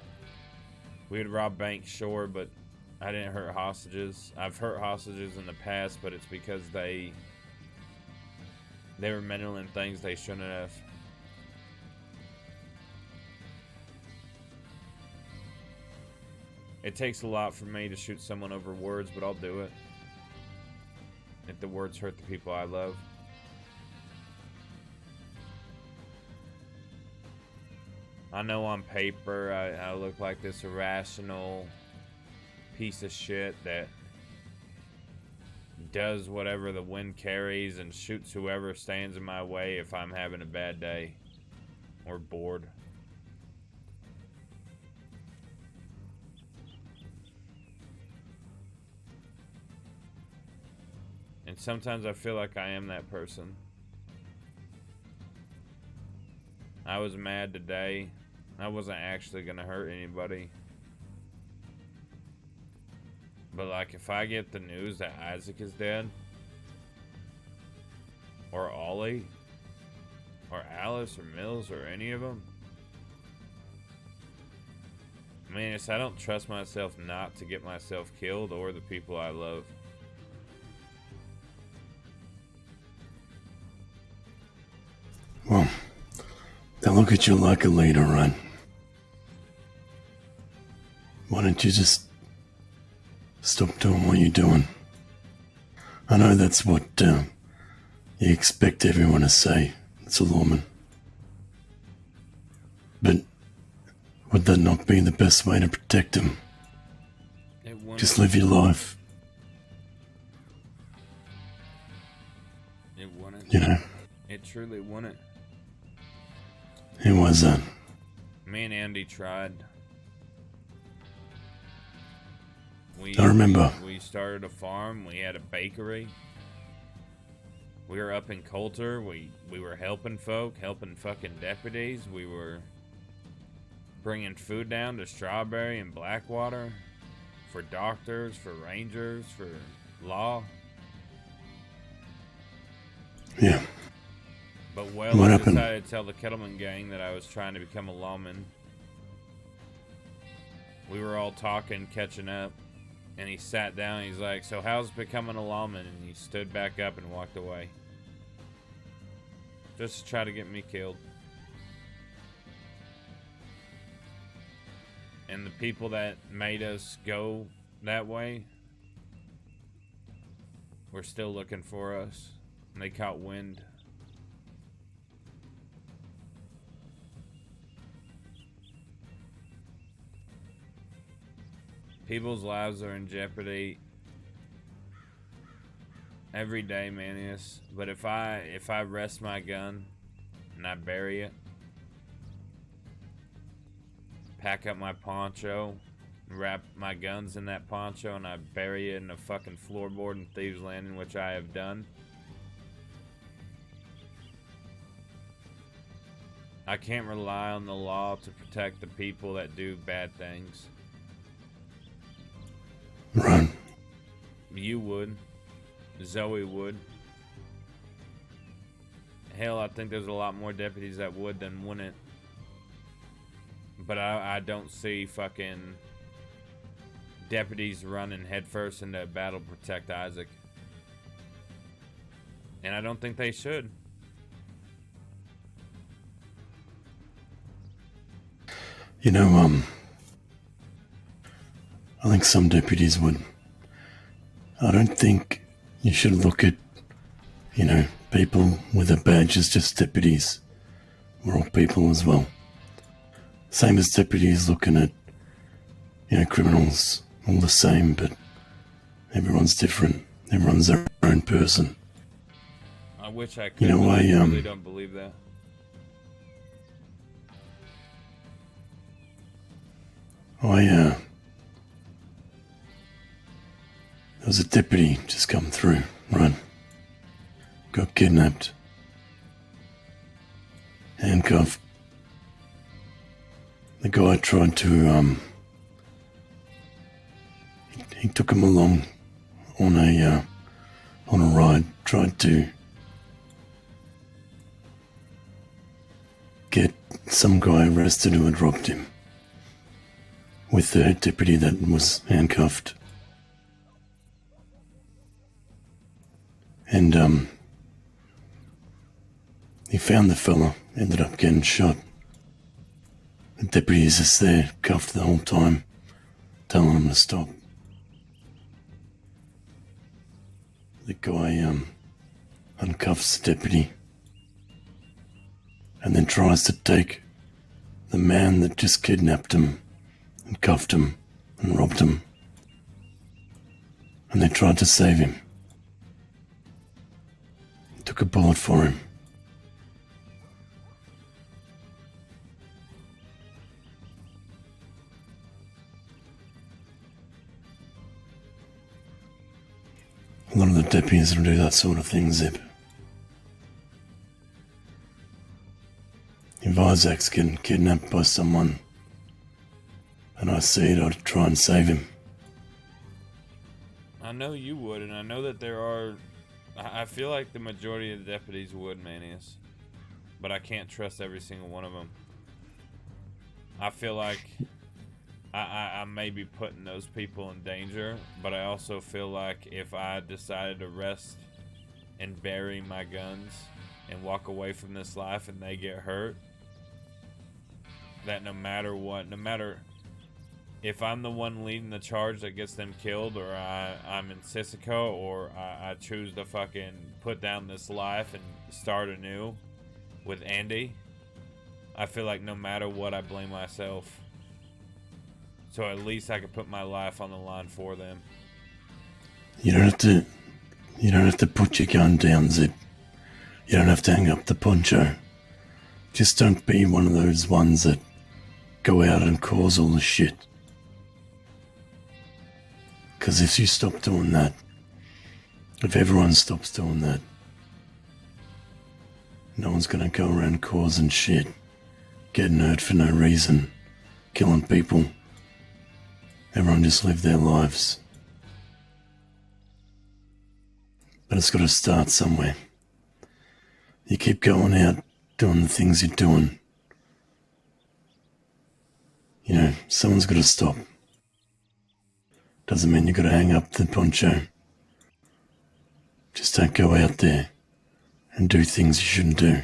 We would rob banks, sure, but I didn't hurt hostages. I've hurt hostages in the past, but it's because they were meddling things they shouldn't have. It takes a lot for me to shoot someone over words, but I'll do it. If the words hurt the people I love. I know on paper I look like this irrational piece of shit that does whatever the wind carries and shoots whoever stands in my way if I'm having a bad day or bored. And sometimes I feel like I am that person. I was mad today. I wasn't actually gonna hurt anybody. But like if I get the news that Isaac is dead, or Ollie, or Alice, or Mills, or any of them, man, I don't trust myself not to get myself killed or the people I love. Well, they look at you like a leader, right? Why don't you just stop doing what you're doing? I know that's what you expect everyone to say. It's a lawman. But would that not be the best way to protect him? Just live your life. It wouldn't. You know? It truly wouldn't. Who was that? Me and Andy tried. I remember. We started a farm. We had a bakery. We were up in Coulter. We were helping folk, helping fucking deputies. We were bringing food down to Strawberry and Blackwater for doctors, for rangers, for law. Yeah. But What I happened? decided to tell the Kettleman gang that I was trying to become a lawman. We were all talking, catching up. And he sat down. He's like, so how's becoming a lawman? And he stood back up and walked away. Just to try to get me killed. And the people that made us go that way were still looking for us. And they caught wind. People's lives are in jeopardy every day, Manius. But if I rest my gun and I bury it, pack up my poncho, wrap my guns in that poncho, and I bury it in a fucking floorboard in Thieves Landing, which I have done, I can't rely on the law to protect the people that do bad things. Run. You would. Zoe would. Hell, I think there's a lot more deputies that would than wouldn't. But I don't see fucking deputies running headfirst into a battle to protect Isaac. And I don't think they should. You know, I think some deputies would. I don't think you should look at, you know, people with a badge as just deputies. We're all people as well. Same as deputies looking at, you know, criminals, all the same, but everyone's different. Everyone's their own person. I wish I could. You know, but I really don't believe that. there was a deputy just come through, run. Got kidnapped. Handcuffed. The guy tried to, he took him along on a ride, tried to get some guy arrested who had robbed him with the deputy that was handcuffed. And, he found the fella, ended up getting shot. The deputy is just there, cuffed the whole time, telling him to stop. The guy, uncuffs the deputy and then tries to take the man that just kidnapped him and cuffed him and robbed him. And they tried to save him. He took a bullet for him. A lot of the deputies will do that sort of thing, Zip. If Isaac's getting kidnapped by someone and I see it, I'd try and save him. I know you would, and I know that there are... I feel like the majority of the deputies would, Manius. But I can't trust every single one of them. I feel like I may be putting those people in danger, but I also feel like if I decided to rest and bury my guns and walk away from this life and they get hurt, that no matter what, no matter if I'm the one leading the charge that gets them killed, or I'm in Sissoko, or I choose to fucking put down this life and start anew with Andy, I feel like no matter what, I blame myself. So at least I could put my life on the line for them. You don't have to put your gun down, Zip. You don't have to hang up the poncho. Just don't be one of those ones that go out and cause all the shit. Because if you stop doing that, if everyone stops doing that, no one's gonna go around causing shit, getting hurt for no reason, killing people. Everyone just live their lives. But it's gotta start somewhere. You keep going out, doing the things you're doing. You know, someone's gotta stop. Doesn't mean you gotta hang up the poncho. Just don't go out there and do things you shouldn't do.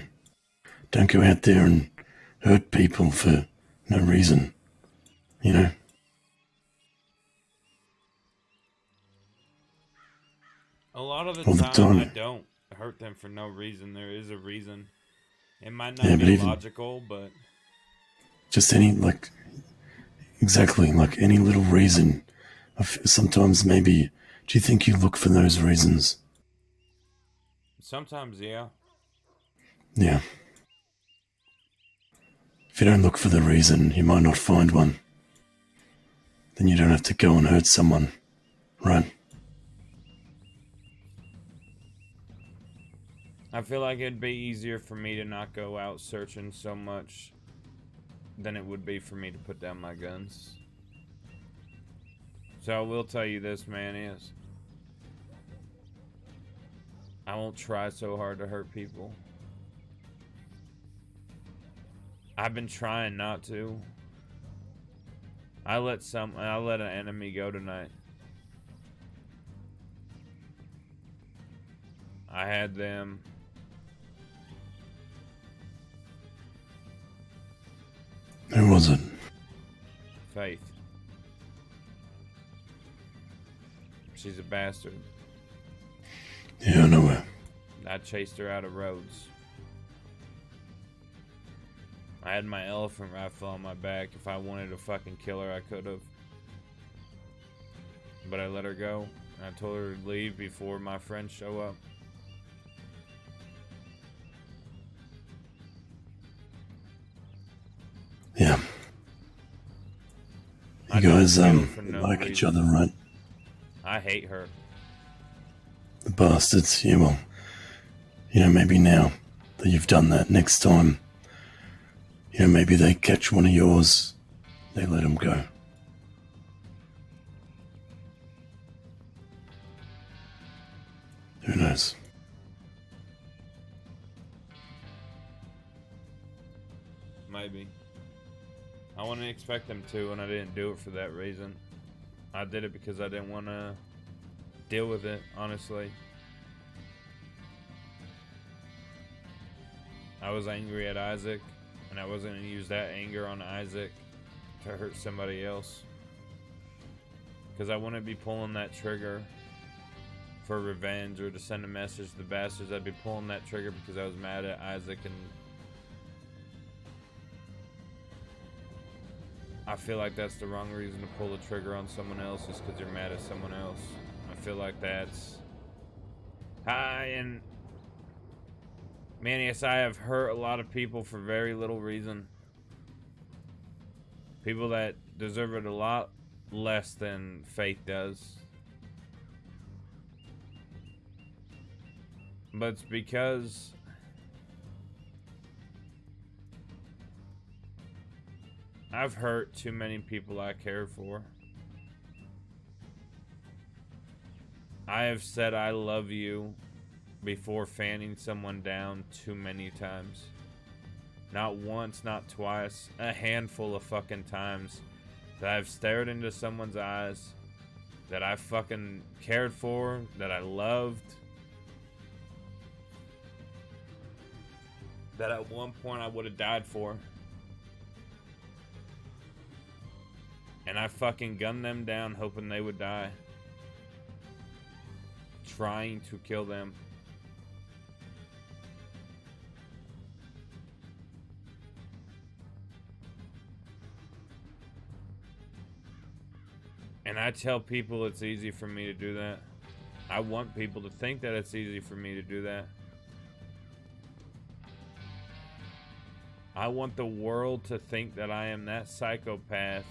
Don't go out there and hurt people for no reason. You know? A lot of the All the time, I time. don't hurt them for no reason. There is a reason. It might Yeah, not but be even- logical, but Just any, like, exactly, like any little reason. Sometimes maybe, do you think you look for those reasons? sometimes, yeah. Yeah. If you don't look for the reason, you might not find one. Then you don't have to go and hurt someone, right? I feel like it'd be easier for me to not go out searching so much than it would be for me to put down my guns. So I will tell you this, man, is I won't try so hard to hurt people. I've been trying not to. I let an enemy go tonight. I had them. Who was it? Faith. She's a bastard. Yeah, I know her. I chased her out of roads. I had my elephant rifle on my back. If I wanted to fucking kill her, I could have. But I let her go. And I told her to leave before my friends show up. Yeah. I You don't guys, kill for no like each reason. other, right? I hate her. The bastards. Yeah, well, you know, maybe now that you've done that, next time, you know, maybe they catch one of yours, they let them go. Who knows? Maybe. I wouldn't expect them to, and I didn't do it for that reason. I did it because I didn't want to deal with it, honestly. I was angry at Isaac, and I wasn't going to use that anger on Isaac to hurt somebody else. Because I wouldn't be pulling that trigger for revenge or to send a message to the bastards. I'd be pulling that trigger because I was mad at Isaac, and I feel like that's the wrong reason to pull the trigger on someone else, is because you're mad at someone else. I feel like that's... and... Man, yes, I have hurt a lot of people for very little reason. People that deserve it a lot less than Faith does. But it's because I've hurt too many people I care for. I have said I love you before fanning someone down too many times. Not once, not twice, a handful of fucking times that I've stared into someone's eyes that I fucking cared for, that I loved, that at one point I would have died for. And I fucking gunned them down hoping they would die. Trying to kill them. And I tell people it's easy for me to do that. I want people to think that it's easy for me to do that. I want the world to think that I am that psychopath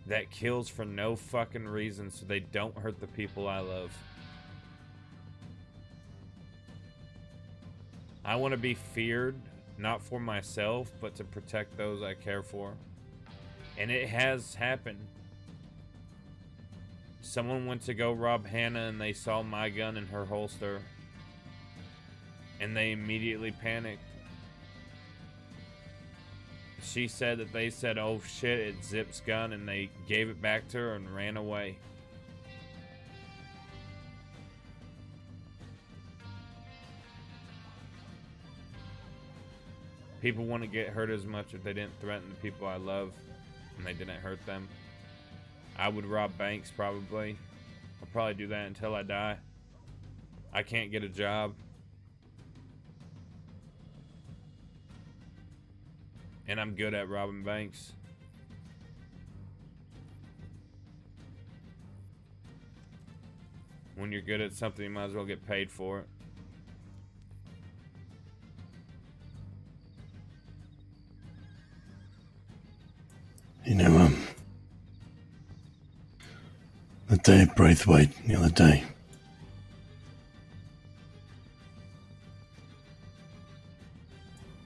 that kills for no fucking reason so they don't hurt the people I love. I want to be feared, not for myself, but to protect those I care for. And it has happened. Someone went to go rob Hannah and they saw my gun in her holster. And they immediately panicked. she said that they said, oh shit, it's Zip's gun, and they gave it back to her and ran away. People wouldn't get hurt as much if they didn't threaten the people I love and they didn't hurt them. I would rob banks probably. I'll probably do that until I die. I can't get a job. And I'm good at robbing banks. When you're good at something, you might as well get paid for it. You know, the day at Braithwaite the other day,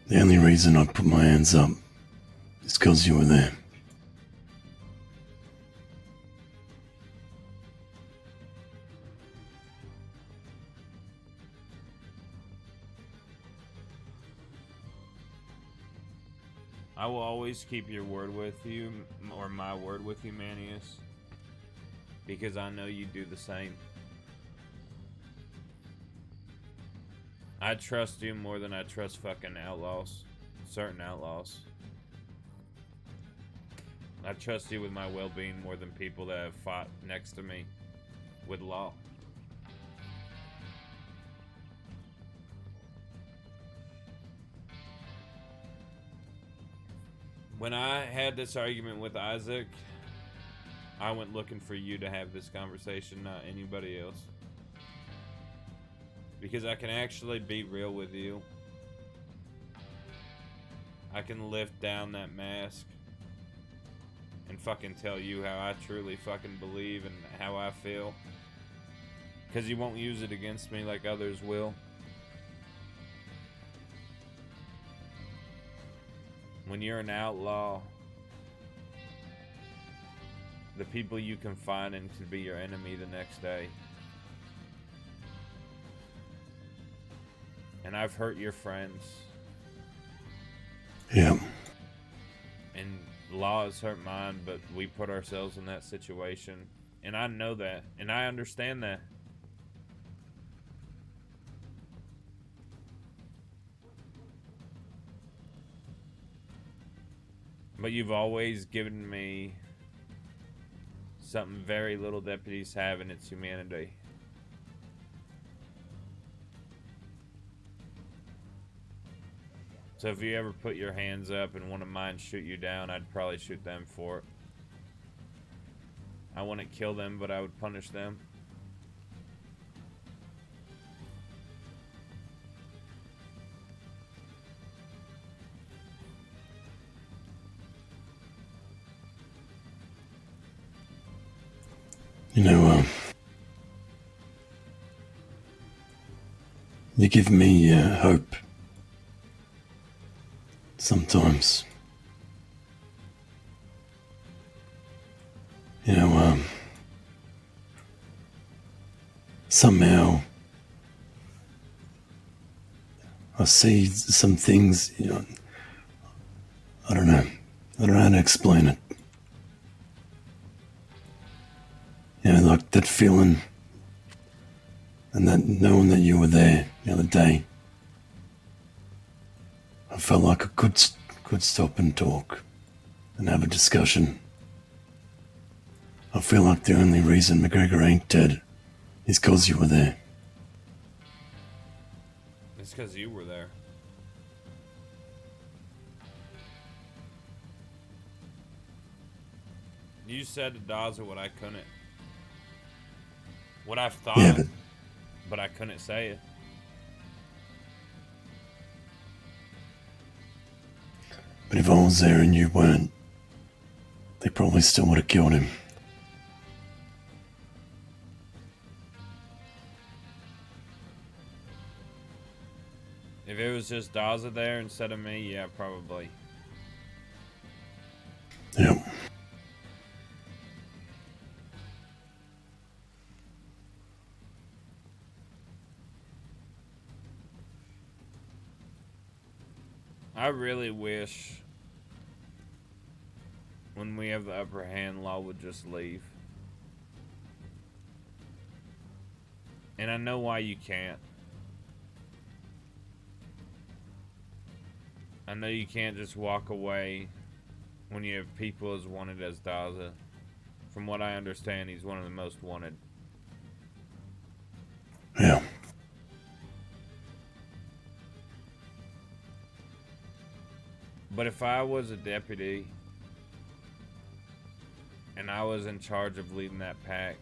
the only reason I put my hands up is because you were there. I will always keep your word with you, or my word with you, Manius, because I know you do the same. I trust you more than I trust fucking outlaws, certain outlaws. I trust you with my well-being more than people that have fought next to me with law. When I had this argument with Isaac, I went looking for you to have this conversation, not anybody else. Because I can actually be real with you. I can lift down that mask and fucking tell you how I truly fucking believe and how I feel. Because you won't use it against me like others will. When you're an outlaw, the people you confide in could be your enemy the next day. And I've hurt your friends. Yeah. And law has hurt mine, but we put ourselves in that situation. And I know that. And I understand that. But you've always given me something very little deputies have, and it's humanity. So if you ever put your hands up and one of mine shoot you down, I'd probably shoot them for it. I wouldn't kill them, but I would punish them. You know, you give me hope sometimes. You know, somehow I see some things, you know, I don't know how to explain it. You know, like that feeling and that knowing that you were there the other day. I felt like I could stop and talk and have a discussion. I feel like the only reason McGregor ain't dead is because you were there. It's because you were there. You said to Daza what I couldn't. What I've thought, Yeah, but I couldn't say it. But if I was there and you weren't, they probably still would have killed him. If it was just Daza there instead of me, yeah, probably. Yep. I really wish when we have the upper hand, law would just leave. And I know why you can't. I know you can't just walk away when you have people as wanted as Daza. From what I understand, he's one of the most wanted. Yeah. But if I was a deputy and I was in charge of leading that pack,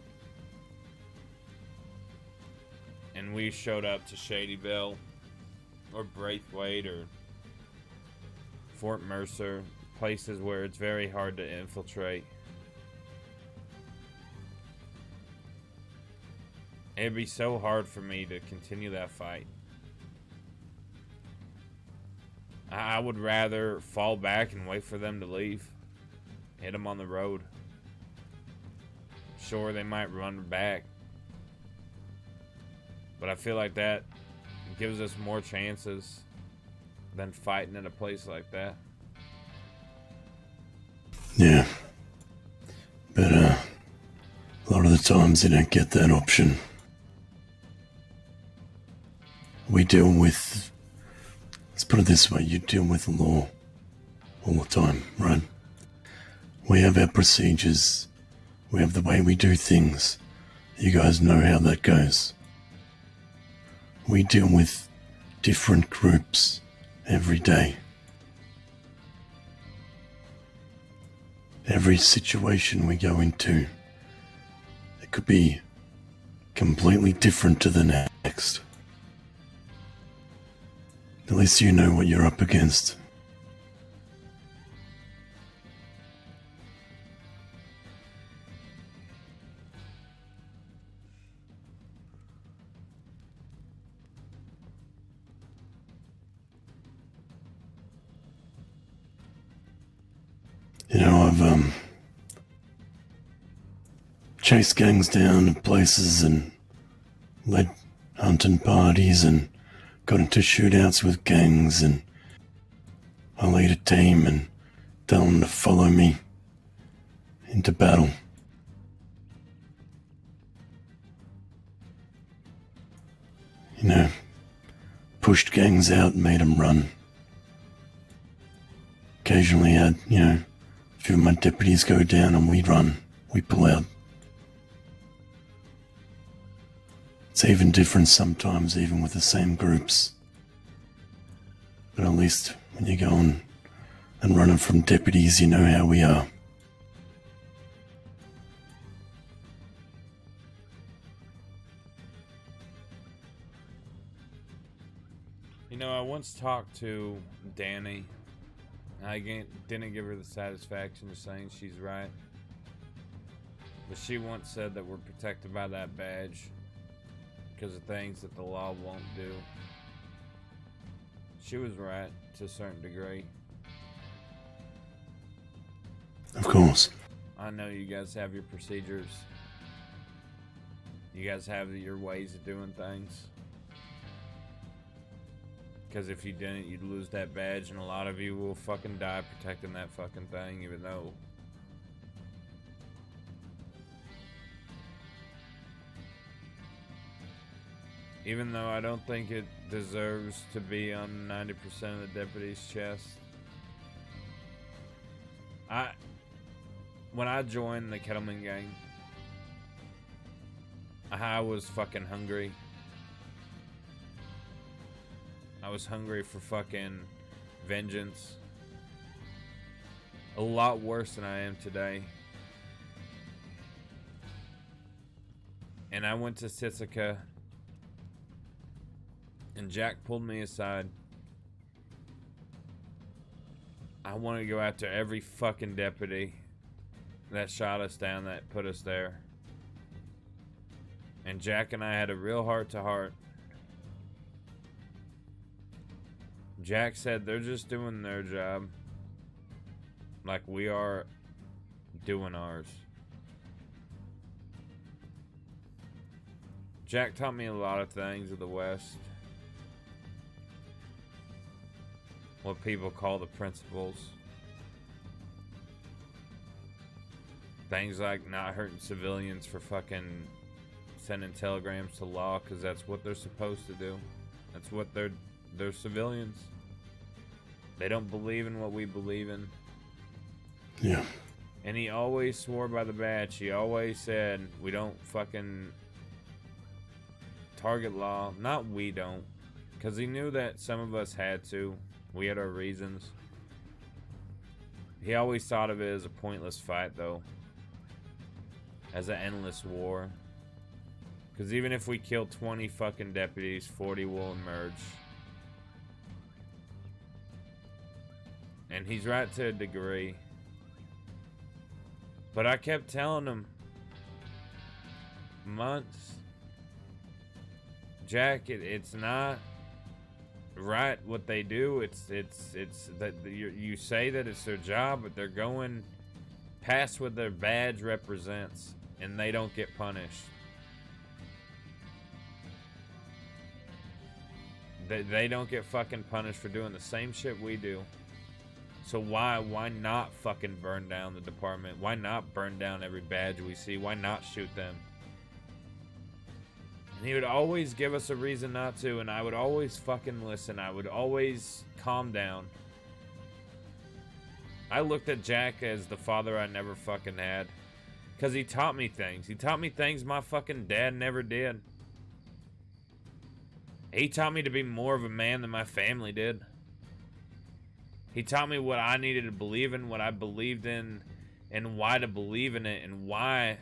and we showed up to Shadyville or Braithwaite or Fort Mercer, places where it's very hard to infiltrate, it'd be so hard for me to continue that fight. I would rather fall back and wait for them to leave. Hit them on the road. Sure, they might run back, but I feel like that gives us more chances than fighting in a place like that. Yeah. But, a lot of the times they don't get that option. We deal with, let's put it this way, you deal with law all the time, right? We have our procedures. We have the way we do things. You guys know how that goes. We deal with different groups every day. Every situation we go into, it could be completely different to the next. At least you know what you're up against. You know, I've chased gangs down to places and led hunting parties and got into shootouts with gangs, and I lead a team and tell them to follow me into battle. You know, pushed gangs out and made them run. Occasionally had, you know, a few of my deputies go down and we run, we pull out. It's even different sometimes, even with the same groups. But at least when you're going and running from deputies, you know how we are. You know, I once talked to Danny. I didn't give her the satisfaction of saying she's right. But she once said that we're protected by that badge because of things that the law won't do. She was right to a certain degree. Of course. I know you guys have your procedures. You guys have your ways of doing things. Because if you didn't, you'd lose that badge, and a lot of you will fucking die protecting that fucking thing, even though... Even though I don't think it deserves to be on 90% of the deputy's chest. When I joined the Kettleman gang, I was fucking hungry. I was hungry for fucking vengeance. A lot worse than I am today. And I went to Sisika, and Jack pulled me aside. I want to go after every fucking deputy that shot us down, that put us there. And Jack and I had a real heart-to-heart. Jack said they're just doing their job like we are doing ours. Jack taught me a lot of things of the West. What people call the principles. Things like not hurting civilians for fucking sending telegrams to law, because that's what they're supposed to do. That's what they're civilians. They don't believe in what we believe in. Yeah. And he always swore by the badge. He always said, we don't fucking target law. Not we don't. Because he knew that some of us had to. We had our reasons. He always thought of it as a pointless fight, though. As an endless war. Because even if we kill 20 fucking deputies, 40 will emerge. And he's right to a degree. But I kept telling him months, Jack, it's not right what they do. It's that you say that it's their job, but they're going past what their badge represents, and they don't get punished. They don't get fucking punished for doing the same shit we do. So why not fucking burn down the department? Why not burn down every badge we see? Why not shoot them? And he would always give us a reason not to, and I would always fucking listen. I would always calm down. I looked at Jack as the father I never fucking had. Because he taught me things. He taught me things my fucking dad never did. He taught me to be more of a man than my family did. He taught me what I needed to believe in, what I believed in, and why to believe in it, and why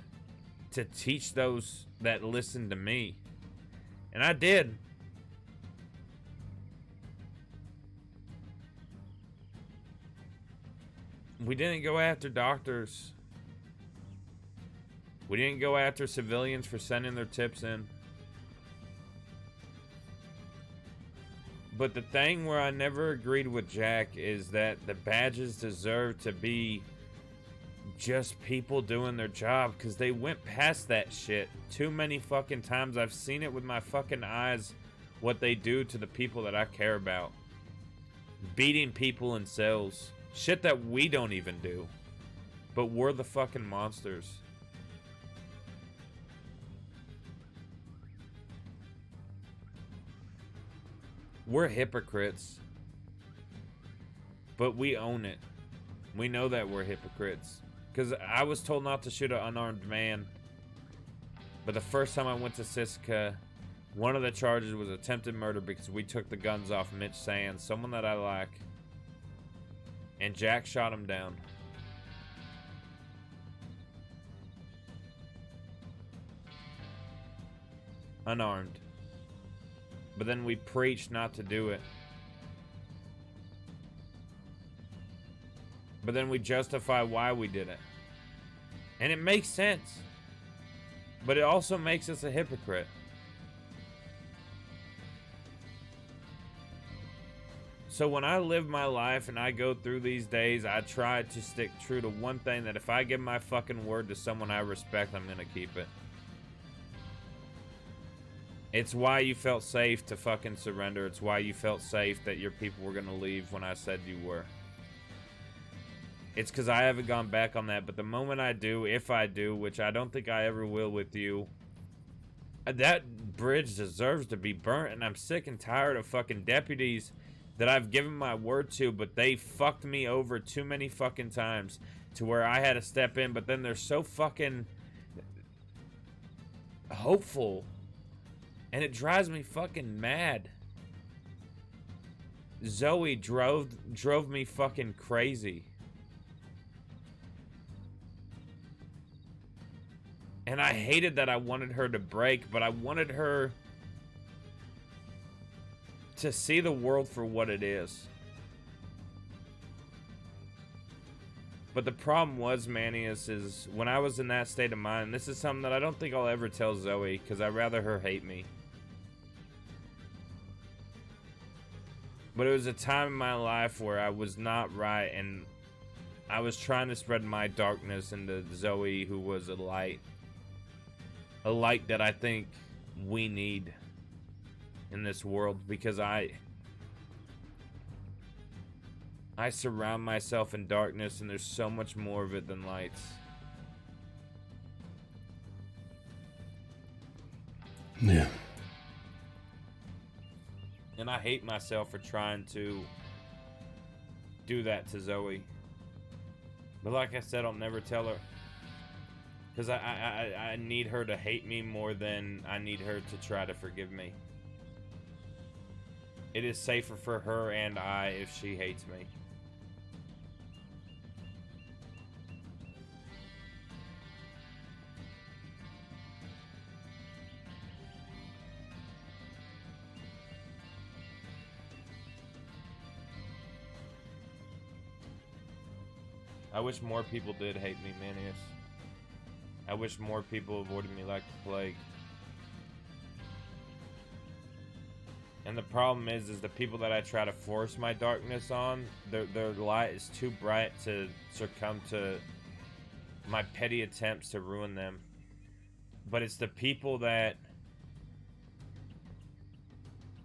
to teach those that listened to me. And I did. We didn't go after doctors. We didn't go after civilians for sending their tips in. But the thing where I never agreed with Jack is that the badges deserve to be just people doing their job, because they went past that shit too many fucking times. I've seen it with my fucking eyes, what they do to the people that I care about. Beating people in cells. Shit that we don't even do. But we're the fucking monsters. We're hypocrites. But we own it. We know that we're hypocrites. Because I was told not to shoot an unarmed man. But the first time I went to Siska, one of the charges was attempted murder because we took the guns off Mitch Sands, someone that I like. And Jack shot him down. Unarmed. But then we preached not to do it. But then we justify why we did it. And it makes sense. But it also makes us a hypocrite. So when I live my life and I go through these days, I try to stick true to one thing, that if I give my fucking word to someone I respect, I'm gonna keep it. It's why you felt safe to fucking surrender. It's why you felt safe that your people were gonna leave when I said you were. It's because I haven't gone back on that, but the moment I do, if I do, which I don't think I ever will with you, that bridge deserves to be burnt, and I'm sick and tired of fucking deputies that I've given my word to, but they fucked me over too many fucking times to where I had to step in, but then they're so fucking hopeful, and it drives me fucking mad. Zoe drove me fucking crazy. And I hated that I wanted her to break, but I wanted her to see the world for what it is. But the problem was, Manius, is when I was in that state of mind, this is something that I don't think I'll ever tell Zoe, because I'd rather her hate me. But it was a time in my life where I was not right, and I was trying to spread my darkness into Zoe, who was a light. A light that I think we need in this world, because I surround myself in darkness, and there's so much more of it than lights. Yeah. And I hate myself for trying to do that to Zoe. But like I said, I'll never tell her. Because I need her to hate me more than I need her to try to forgive me. It is safer for her and I if she hates me. I wish more people did hate me, Manius. I wish more people avoided me like the plague. And the problem is the people that I try to force my darkness on, their light is too bright to succumb to my petty attempts to ruin them. But it's the people that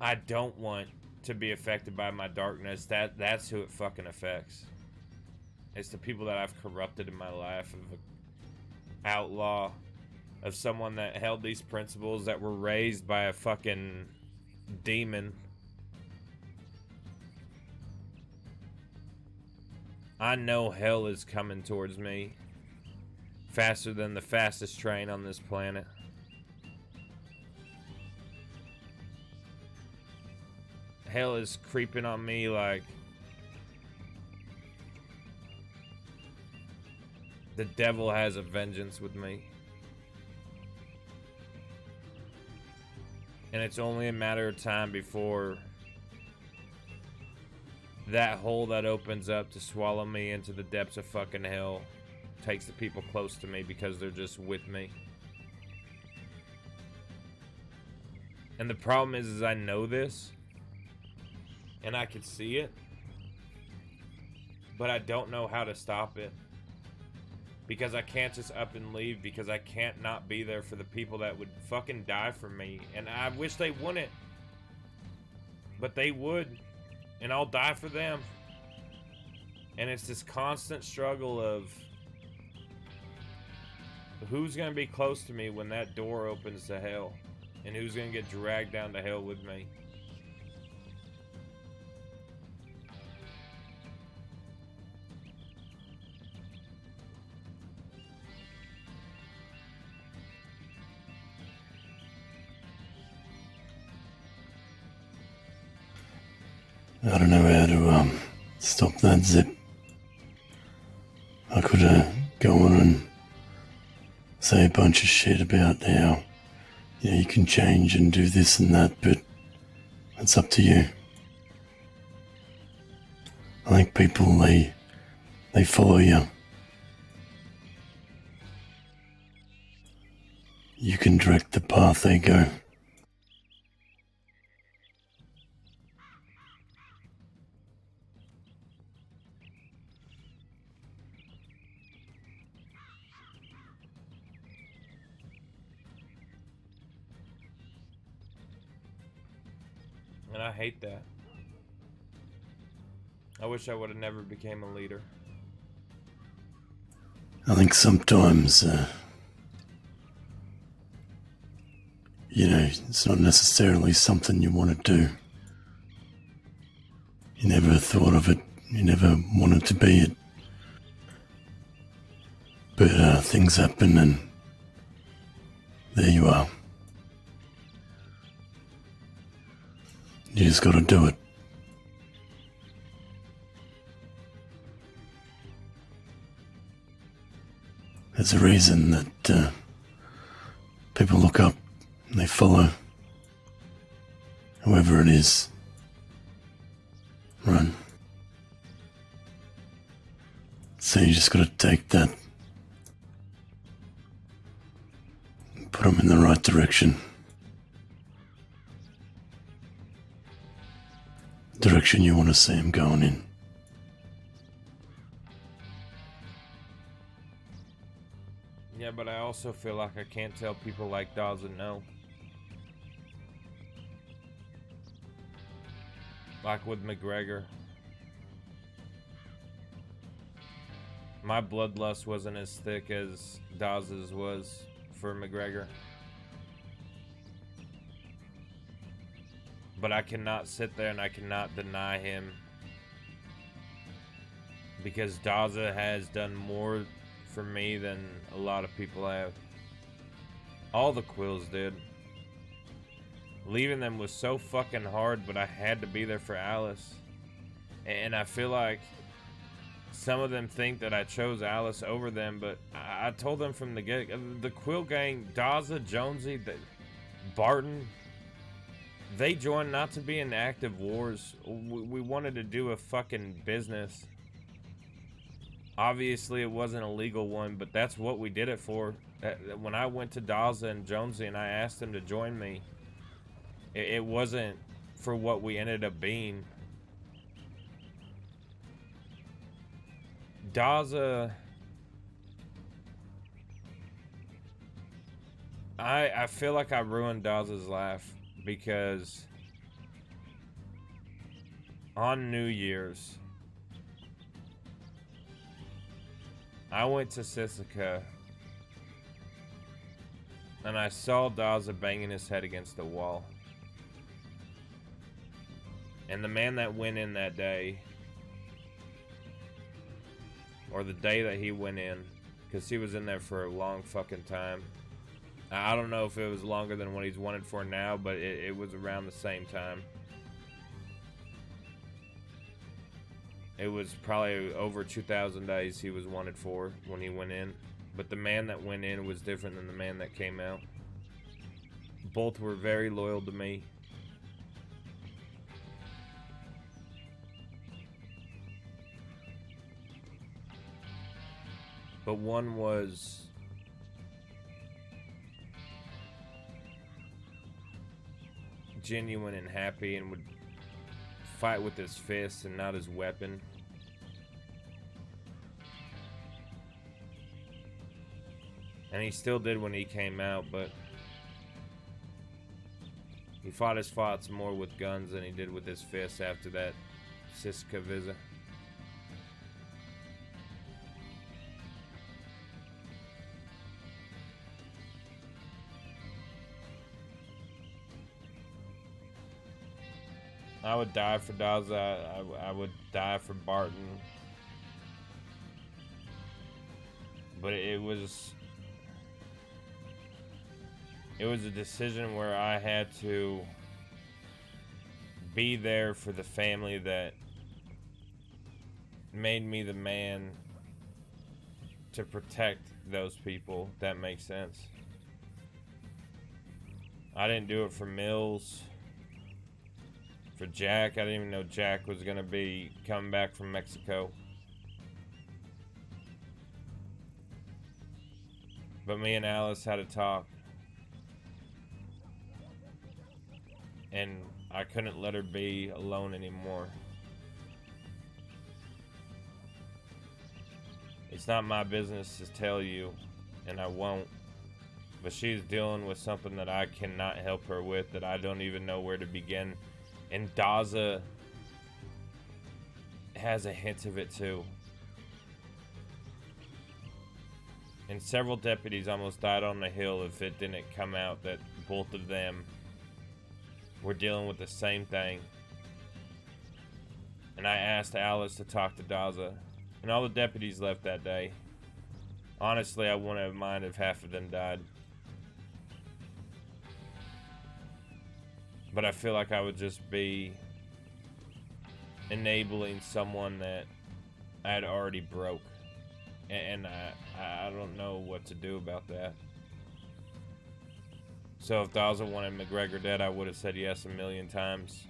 I don't want to be affected by my darkness. That's who it fucking affects. It's the people that I've corrupted in my life, of an outlaw, of someone that held these principles, that were raised by a fucking demon. I know hell is coming towards me faster than the fastest train on this planet. Hell is creeping on me like the devil has a vengeance with me. And it's only a matter of time before that hole that opens up to swallow me into the depths of fucking hell takes the people close to me because they're just with me. And the problem is I know this, and I can see it, but I don't know how to stop it. Because I can't just up and leave, because I can't not be there for the people that would fucking die for me. And I wish they wouldn't. But they would. And I'll die for them. And it's this constant struggle of who's going to be close to me when that door opens to hell. And who's going to get dragged down to hell with me. I don't know how to stop that, Zip. I could go on and say a bunch of shit about how you can change and do this and that, but it's up to you. I think people, they follow you. You can direct the path they go. And I hate that. I wish I would have never became a leader. I think sometimes, it's not necessarily something you want to do. You never thought of it. You never wanted to be it. But things happen and there you are. You just gotta do it. There's a reason that people look up and they follow whoever it is. Right? So you just gotta take that and put them in the right direction. Direction you want to see them going in. Yeah, but I also feel like I can't tell people like Dawson no. Like with McGregor. My bloodlust wasn't as thick as Daws's was for McGregor. But I cannot sit there and I cannot deny him. Because Daza has done more for me than a lot of people have. All the Quills did. Leaving them was so fucking hard, but I had to be there for Alice. And I feel like some of them think that I chose Alice over them, but I told them from the get, the Quil gang, Daza, Jonesy, Barton, they joined not to be in active wars. We wanted to do a fucking business. Obviously, it wasn't a legal one, but that's what we did it for. When I went to Daza and Jonesy and I asked them to join me, it wasn't for what we ended up being. Daza, I feel like I ruined Daza's life because on New Year's, I went to Sisika and I saw Daza banging his head against the wall. And the man that went in that day, or the day that he went in, because he was in there for a long fucking time. I don't know if it was longer than what he's wanted for now, but it was around the same time. It was probably over 2,000 days he was wanted for when he went in. But the man that went in was different than the man that came out. Both were very loyal to me. But one was genuine and happy and would fight with his fists and not his weapon. And he still did when he came out, but he fought his fights more with guns than he did with his fists after that Siska visit. I would die for Daza. I would die for Barton. But it was a decision where I had to be there for the family that made me the man to protect those people. If that makes sense. I didn't do it for Mills. For Jack, I didn't even know Jack was gonna be coming back from Mexico. But me and Alice had a talk. And I couldn't let her be alone anymore. It's not my business to tell you, and I won't. But she's dealing with something that I cannot help her with, that I don't even know where to begin. And Daza has a hint of it too. And several deputies almost died on the hill if it didn't come out that both of them were dealing with the same thing. And I asked Alice to talk to Daza, and all the deputies left that day. Honestly, I wouldn't have minded if half of them died. But I feel like I would just be enabling someone that I had already broke. And I don't know what to do about that. So if Daza wanted McGregor dead, I would have said yes a million times.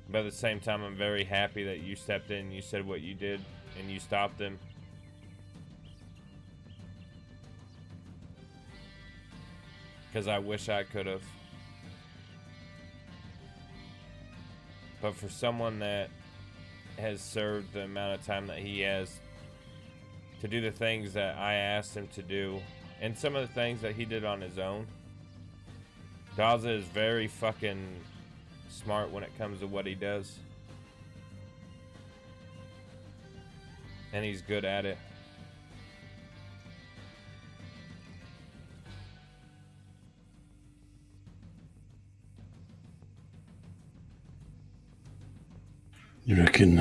But at the same time, I'm very happy that you stepped in, you said what you did, and you stopped him. Because I wish I could have. But for someone that has served the amount of time that he has, to do the things that I asked him to do, and some of the things that he did on his own, Daza is very fucking smart when it comes to what he does. And he's good at it. You reckon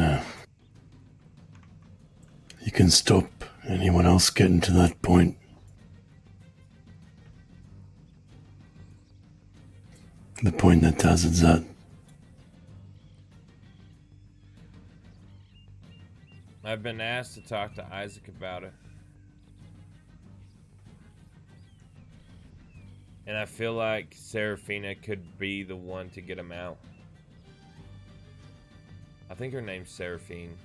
you can stop anyone else getting to that point? The point that Tazard's at. I've been asked to talk to Isaac about it. And I feel like Serafina could be the one to get him out. I think her name's Seraphine.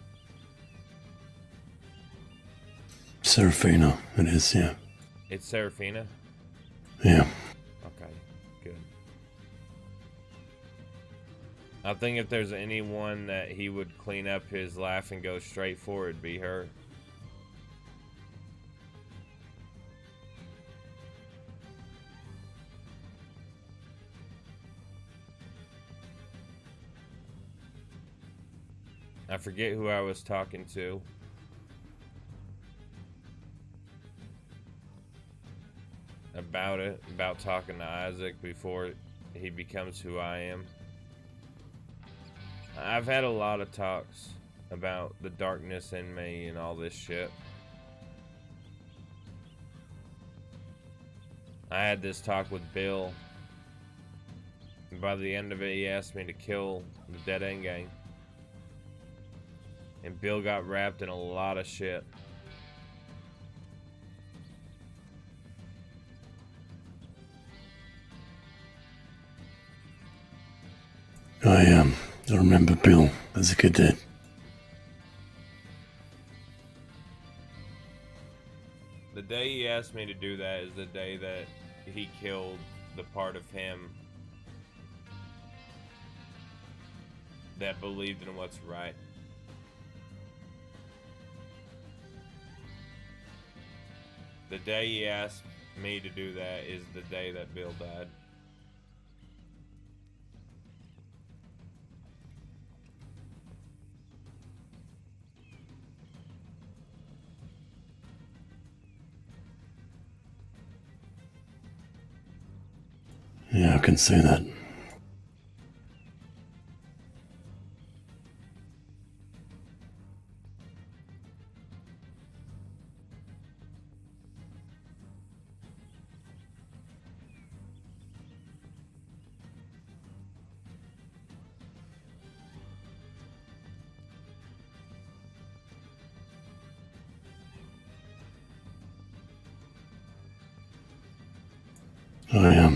Serafina, it is, yeah. It's Serafina? Yeah. Okay, good. I think if there's anyone that he would clean up his laugh and go straight for, it'd be her. I forget who I was talking to. About talking to Isaac before he becomes who I am. I've had a lot of talks about the darkness in me and all this shit. I had this talk with Bill, and by the end of it, he asked me to kill the Dead End Gang. And Bill got wrapped in a lot of shit. I remember Bill as a cadet. The day he asked me to do that is the day that he killed the part of him that believed in what's right. The day he asked me to do that is the day that Bill died. Yeah, I can see that. I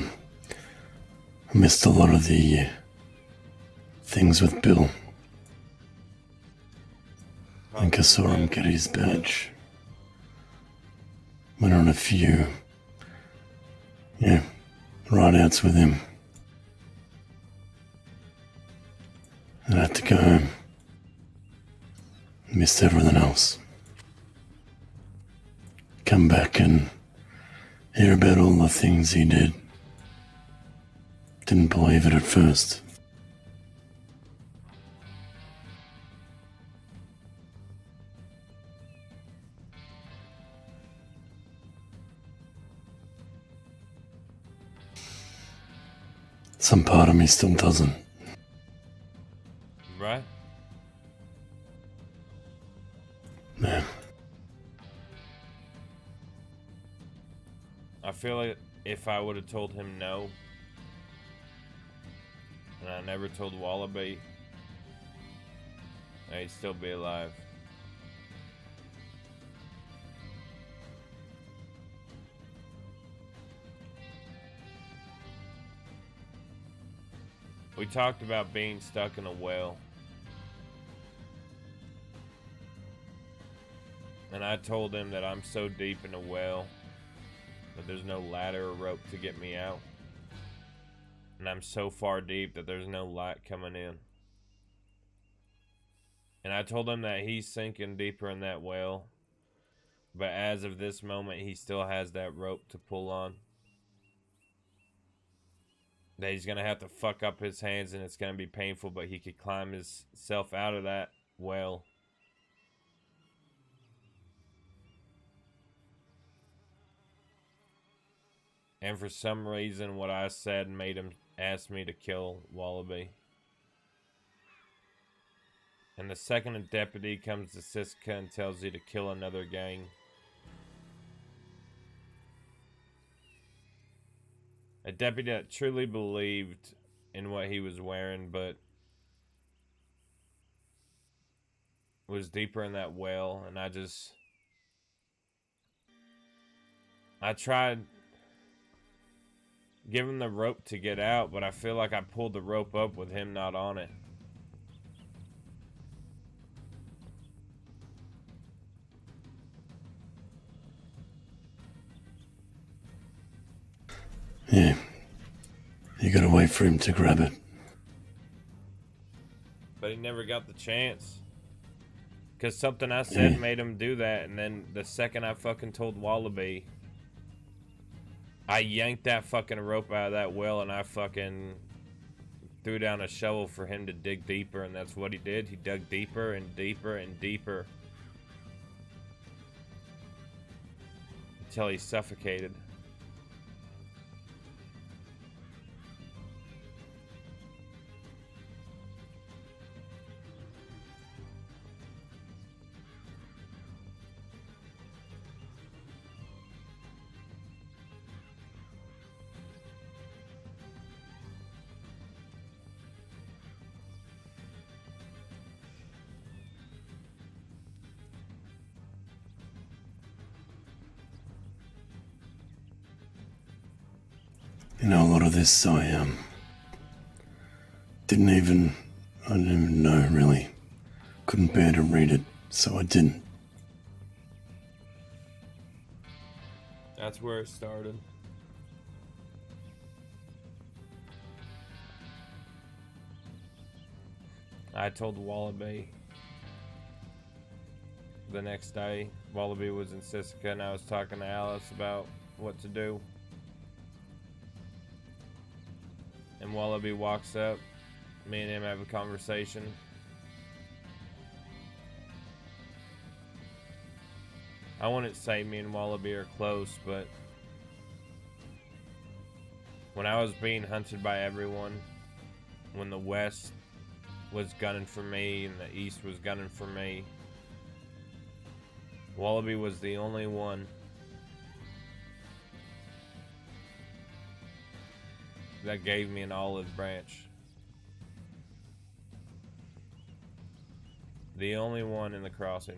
missed a lot of the things with Bill. I think I saw him get his badge. Went on a few, ride-outs with him. And I had to go home. Missed everything else. Come back and hear about all the things he did. Didn't believe it at first. Some part of me still doesn't. Right? Yeah. I feel like if I would have told him no, and I never told Wallaby, he'd still be alive. We talked about being stuck in a well. And I told him that I'm so deep in a well that there's no ladder or rope to get me out. And I'm so far deep that there's no light coming in. And I told him that he's sinking deeper in that well. But as of this moment, he still has that rope to pull on. That he's going to have to fuck up his hands and it's going to be painful, but he could climb himself out of that well. And for some reason, what I said made him ask me to kill Wallaby. And the second a deputy comes to Siska and tells you to kill another gang, a deputy that truly believed in what he was wearing, but was deeper in that well, and I tried giving the rope to get out, but I feel like I pulled the rope up with him not on it. Yeah. You gotta wait for him to grab it. But he never got the chance. Because something I said Yeah. made him do that, and then the second I fucking told Wallaby, I yanked that fucking rope out of that well and I fucking threw down a shovel for him to dig deeper, and that's what he did. He dug deeper and deeper and deeper until he suffocated. You know, a lot of this I didn't even know, really. Couldn't bear to read it, so I didn't. That's where it started. I told Wallaby the next day. Wallaby was in Siska and I was talking to Alice about what to do. And Wallaby walks up. Me and him have a conversation. I wouldn't say me and Wallaby are close, but when I was being hunted by everyone, when the West was gunning for me and the East was gunning for me, Wallaby was the only one that gave me an olive branch. The only one in the crossing.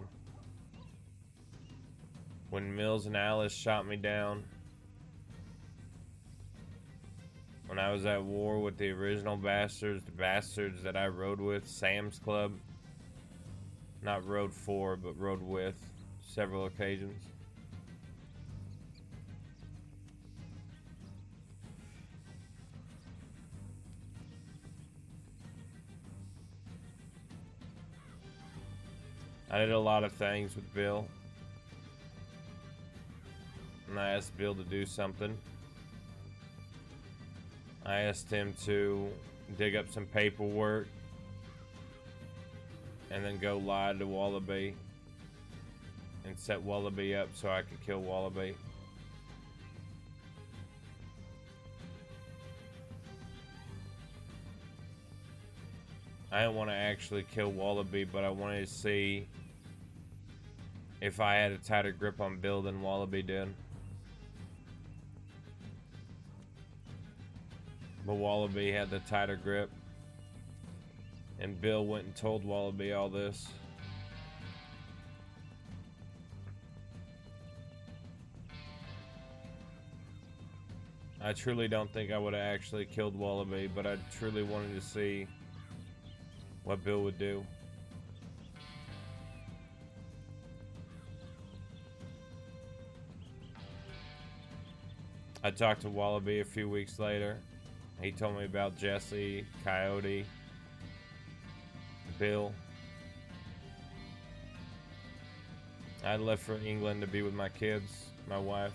When Mills and Alice shot me down, when I was at war with the original bastards, the bastards that I rode with, Sam's Club, not rode for, but rode with several occasions. I did a lot of things with Bill. And I asked Bill to do something. I asked him to dig up some paperwork and then go lie to Wallaby and set Wallaby up so I could kill Wallaby. I didn't want to actually kill Wallaby, but I wanted to see if I had a tighter grip on Bill than Wallaby did. But Wallaby had the tighter grip. And Bill went and told Wallaby all this. I truly don't think I would have actually killed Wallaby, but I truly wanted to see what Bill would do. I talked to Wallaby a few weeks later. He told me about Jesse, Coyote, Bill. I left for England to be with my kids, my wife.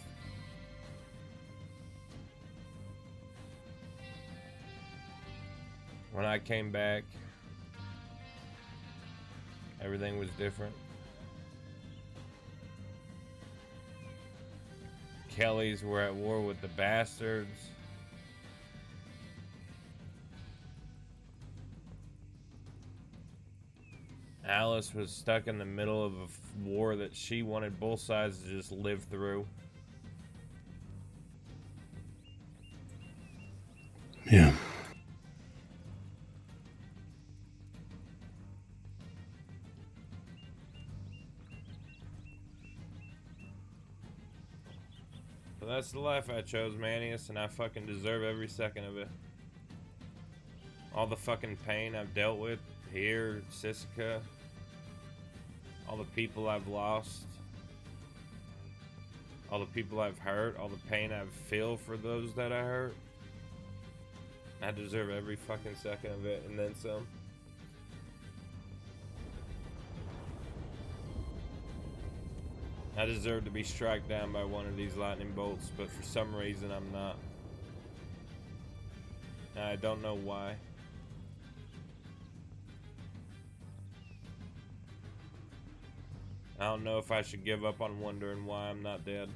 When I came back, everything was different. Kellys were at war with the bastards. Alice was stuck in the middle of a war that she wanted both sides to just live through. Yeah. So that's the life I chose, Manius, and I fucking deserve every second of it. All the fucking pain I've dealt with here, Sisika, all the people I've lost, all the people I've hurt, all the pain I feel for those that I hurt. I deserve every fucking second of it, and then some. I deserve to be struck down by one of these lightning bolts, but for some reason I'm not. I don't know why. I don't know if I should give up on wondering why I'm not dead.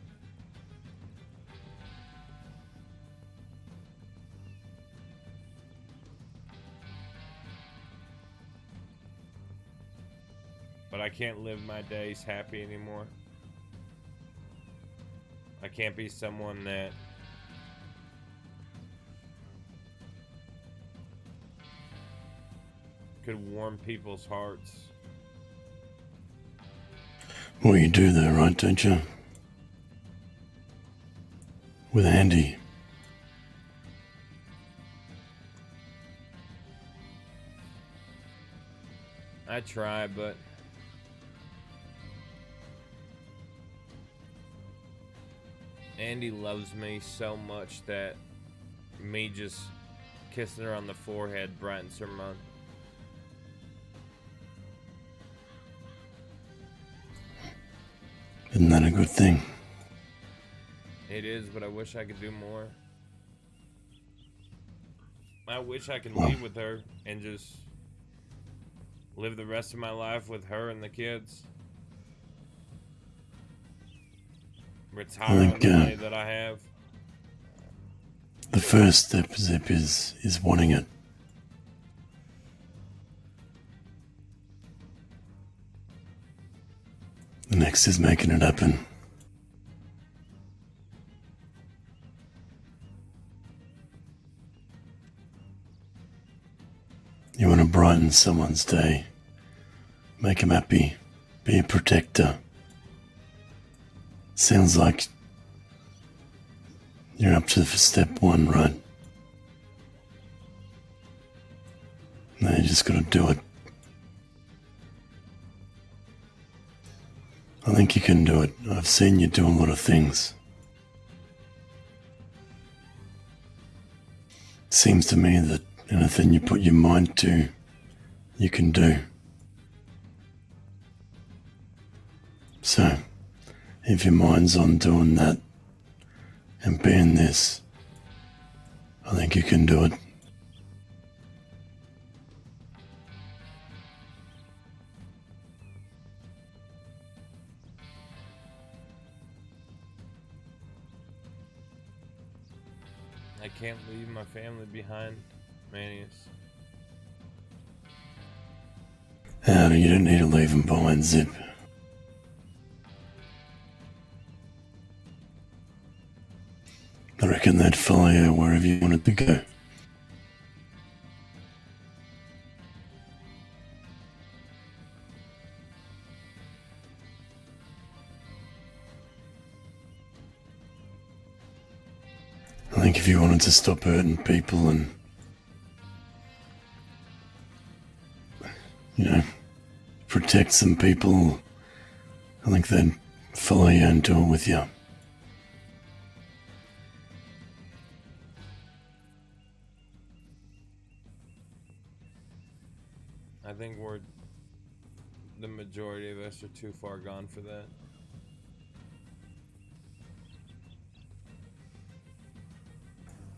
But I can't live my days happy anymore. I can't be someone that could warm people's hearts. Well, you do though, right, don't you? With Andy. I try, but Andy loves me so much that me just kissing her on the forehead brightens her month. Isn't that a good thing? It is, but I wish I could do more. I wish I could leave with her and just live the rest of my life with her and the kids. Retire on the money that I have. The first step, Zip, is wanting it. The next is making it happen. You want to brighten someone's day, make them happy, be a protector. Sounds like you're up to step one, right? Now you just gotta do it. I think you can do it. I've seen you do a lot of things. Seems to me that anything you put your mind to, you can do. So, if your mind's on doing that and being this, I think you can do it. I can't leave my family behind, Manius. You don't need to leave them behind, Zip. I reckon they'd follow you wherever you wanted to go. I think if you wanted to stop hurting people and, protect some people, I think they'd follow you and do it with you. I think the majority of us are too far gone for that.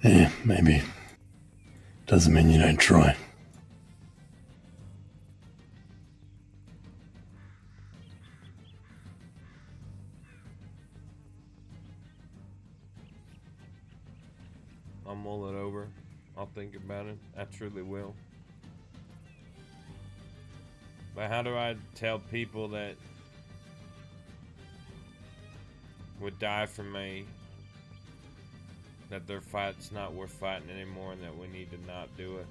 Yeah, maybe. Doesn't mean you don't try. I'll mull it over. I'll think about it. I truly will. But how do I tell people that would die for me that their fight's not worth fighting anymore and that we need to not do it?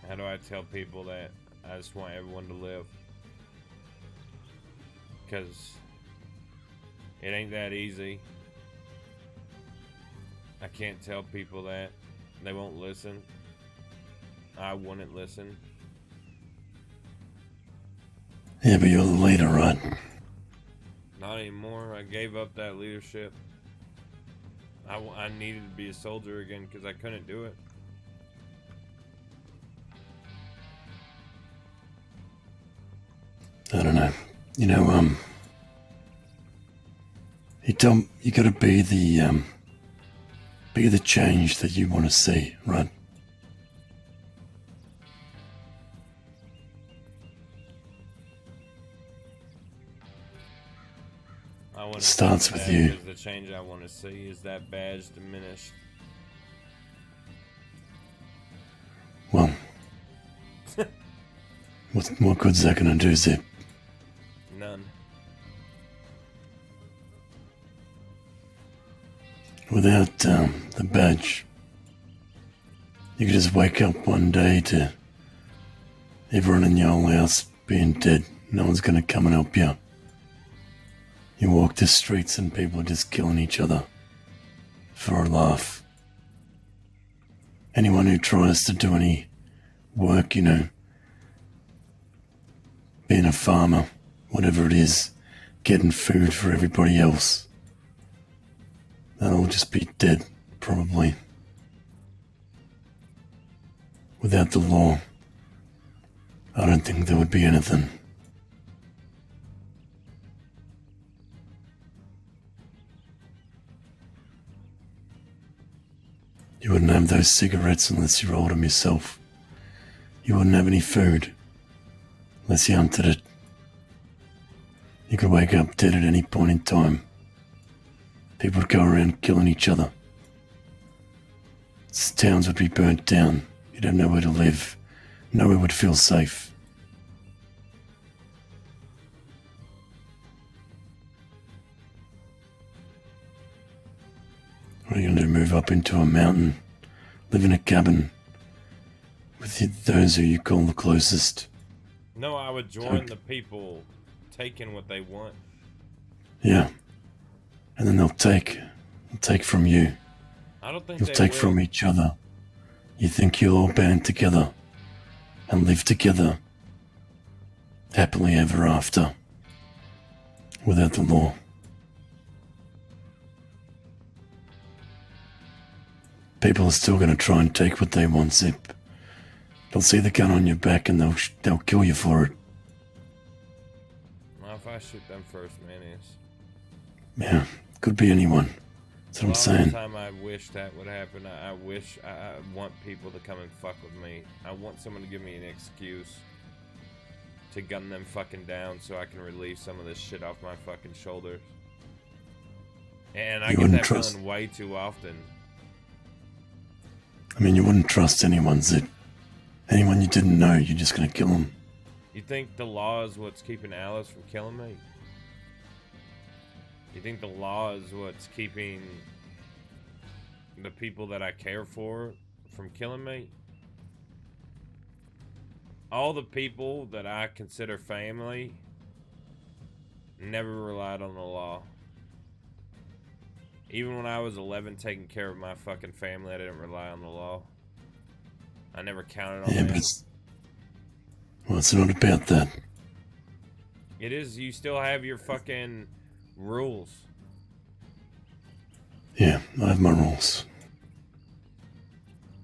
How do I tell people that I just want everyone to live? Because it ain't that easy. I can't tell people that. They won't listen. I wouldn't listen. Yeah, but you're the leader, right? Not anymore. I gave up that leadership. I needed to be a soldier again because I couldn't do it. I don't know. You know, you gotta be the change that you want to see, right? I want It starts with you. The change I want to see is that badge diminished. Well, what good's that gonna do, Zip? None. Without the badge, you could just wake up one day to everyone in your whole house being dead. No one's gonna come and help you. You walk the streets and people are just killing each other for a laugh. Anyone who tries to do any work, you know, being a farmer, whatever it is, getting food for everybody else, they'll just be dead, probably. Without the law, I don't think there would be anything. You wouldn't have those cigarettes unless you rolled them yourself. You wouldn't have any food unless you hunted it. You could wake up dead at any point in time. People would go around killing each other. Towns would be burnt down. You'd have nowhere to live. Nowhere would feel safe. What are you going to do? Move up into a mountain? Live in a cabin? With those who you call the closest? No, I would join the people taking what they want. Yeah. And then they'll take from you. I don't think You'll they take will. from each other. You think you'll all band together and live together happily ever after without the law. People are still going to try and take what they want, Zip. They'll see the gun on your back and they'll kill you for it. Well, if I shoot them first, man, is. Yeah, could be anyone. That's what I'm saying. A lot of the time I wish that would happen. I wish, I want people to come and fuck with me. I want someone to give me an excuse to gun them fucking down so I can relieve some of this shit off my fucking shoulders. And I get that feeling way too often. I mean, you wouldn't trust anyone, Zip. Anyone you didn't know, you're just gonna kill them. You think the law is what's keeping Alice from killing me? You think the law is what's keeping the people that I care for from killing me? All the people that I consider family never relied on the law. Even when I was 11 taking care of my fucking family, I didn't rely on the law. I never counted on Yeah, that. but it's not about that. It is. You still have your fucking rules. Yeah, I have my rules.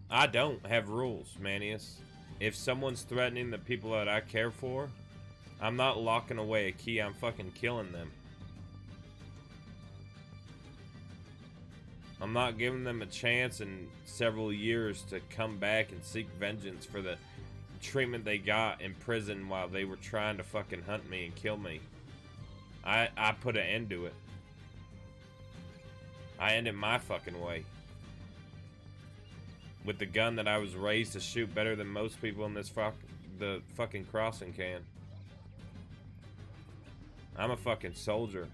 I don't have rules, Manius. If someone's threatening the people that I care for, I'm not locking away a key. I'm fucking killing them. I'm not giving them a chance in several years to come back and seek vengeance for the treatment they got in prison while they were trying to fucking hunt me and kill me. I put an end to it. I ended my fucking way. With the gun that I was raised to shoot better than most people in this the fucking crossing can. I'm a fucking soldier.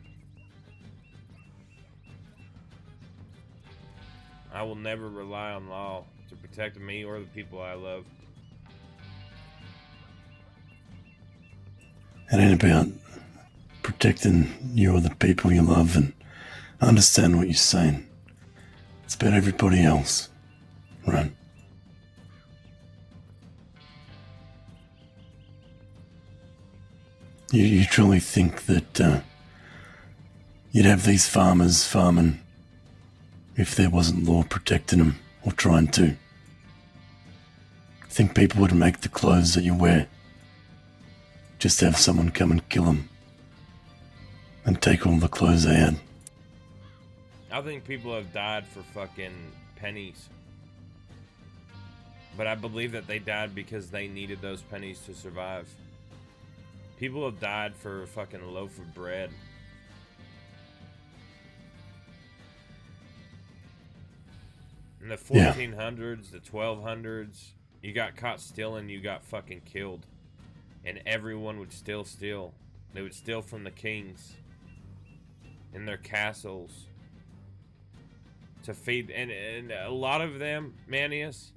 I will never rely on law to protect me or the people I love. It ain't about protecting you or the people you love, and I understand what you're saying. It's about everybody else, right? You truly think that you'd have these farmers farming if there wasn't law protecting them or trying to? Think people would make the clothes that you wear just to have someone come and kill them and take all the clothes they had? I think people have died for fucking pennies. But I believe that they died because they needed those pennies to survive. People have died for a fucking loaf of bread. In the 1400s, the 1200s, you got caught stealing, you got fucking killed. And everyone would still steal. They would steal from the kings in their castles to feed. And a lot of them, Manius,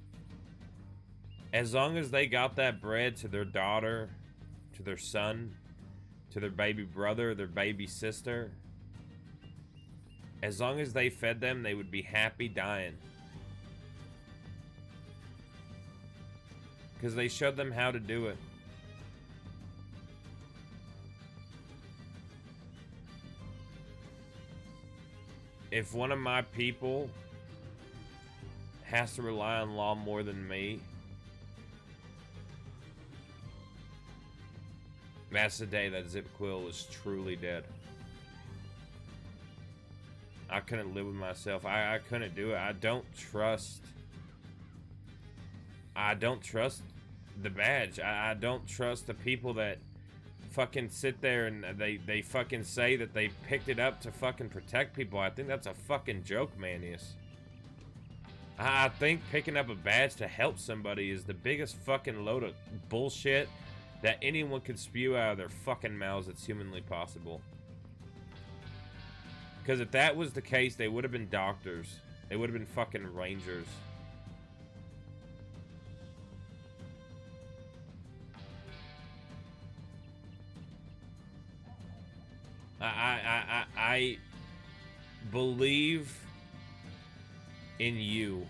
as long as they got that bread to their daughter, to their son, to their baby brother, their baby sister, as long as they fed them, they would be happy dying. Because they showed them how to do it. If one of my people has to rely on law more than me, that's the day that Zip Quil is truly dead. I couldn't live with myself. I couldn't do it. I don't trust the badge. I don't trust the people that fucking sit there and they fucking say that they picked it up to fucking protect people. I think that's a fucking joke, Manius. I think picking up a badge to help somebody is the biggest fucking load of bullshit that anyone could spew out of their fucking mouths that's humanly possible. Because if that was the case, they would have been doctors. They would have been fucking rangers. I believe in you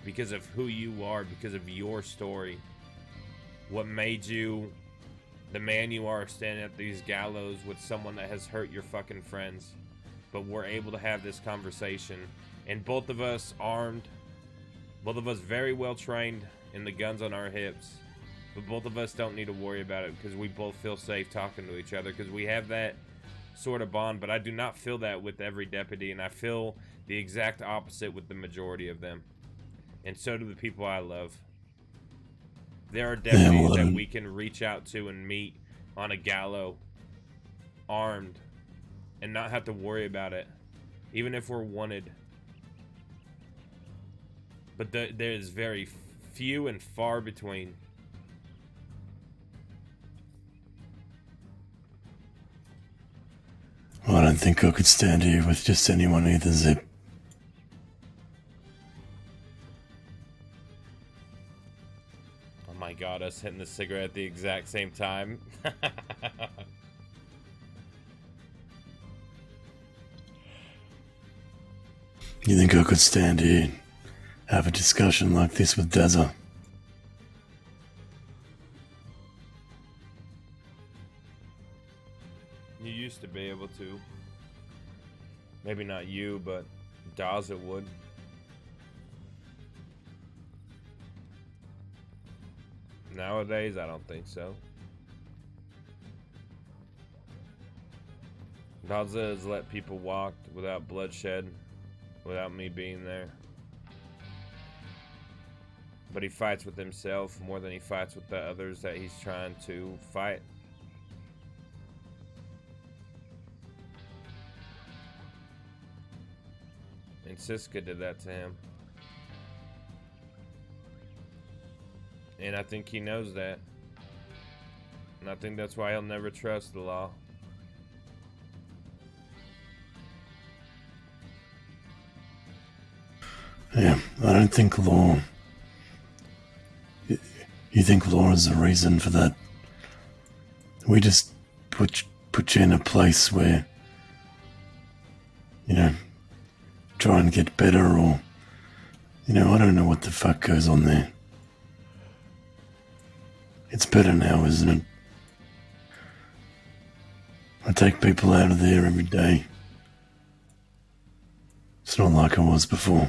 because of who you are, because of your story. What made you the man you are, standing at these gallows with someone that has hurt your fucking friends. But we're able to have this conversation, and both of us armed, both of us very well trained in the guns on our hips. But both of us don't need to worry about it because we both feel safe talking to each other because we have that sort of bond. But I do not feel that with every deputy, and I feel the exact opposite with the majority of them. And so do the people I love. There are deputies that we can reach out to and meet on a gallows, armed, and not have to worry about it, even if we're wanted. But there's very few and far between. Well, I don't think I could stand here with just anyone either, Zip. Oh my god, us hitting the cigarette at the exact same time. You think I could stand here and have a discussion like this with Dazza? You used to be able to. Maybe not you, but Daza would. Nowadays, I don't think so. Daza has let people walk without bloodshed, without me being there. But he fights with himself more than he fights with the others that he's trying to fight. And Siska did that to him. And I think he knows that. And I think that's why he'll never trust the law. Yeah, I don't think law... You think law is the reason for that? We just put you in a place where, you know, try and get better, or, you know, I don't know what the fuck goes on there. It's better now, isn't it? I take people out of there every day. It's not like I was before.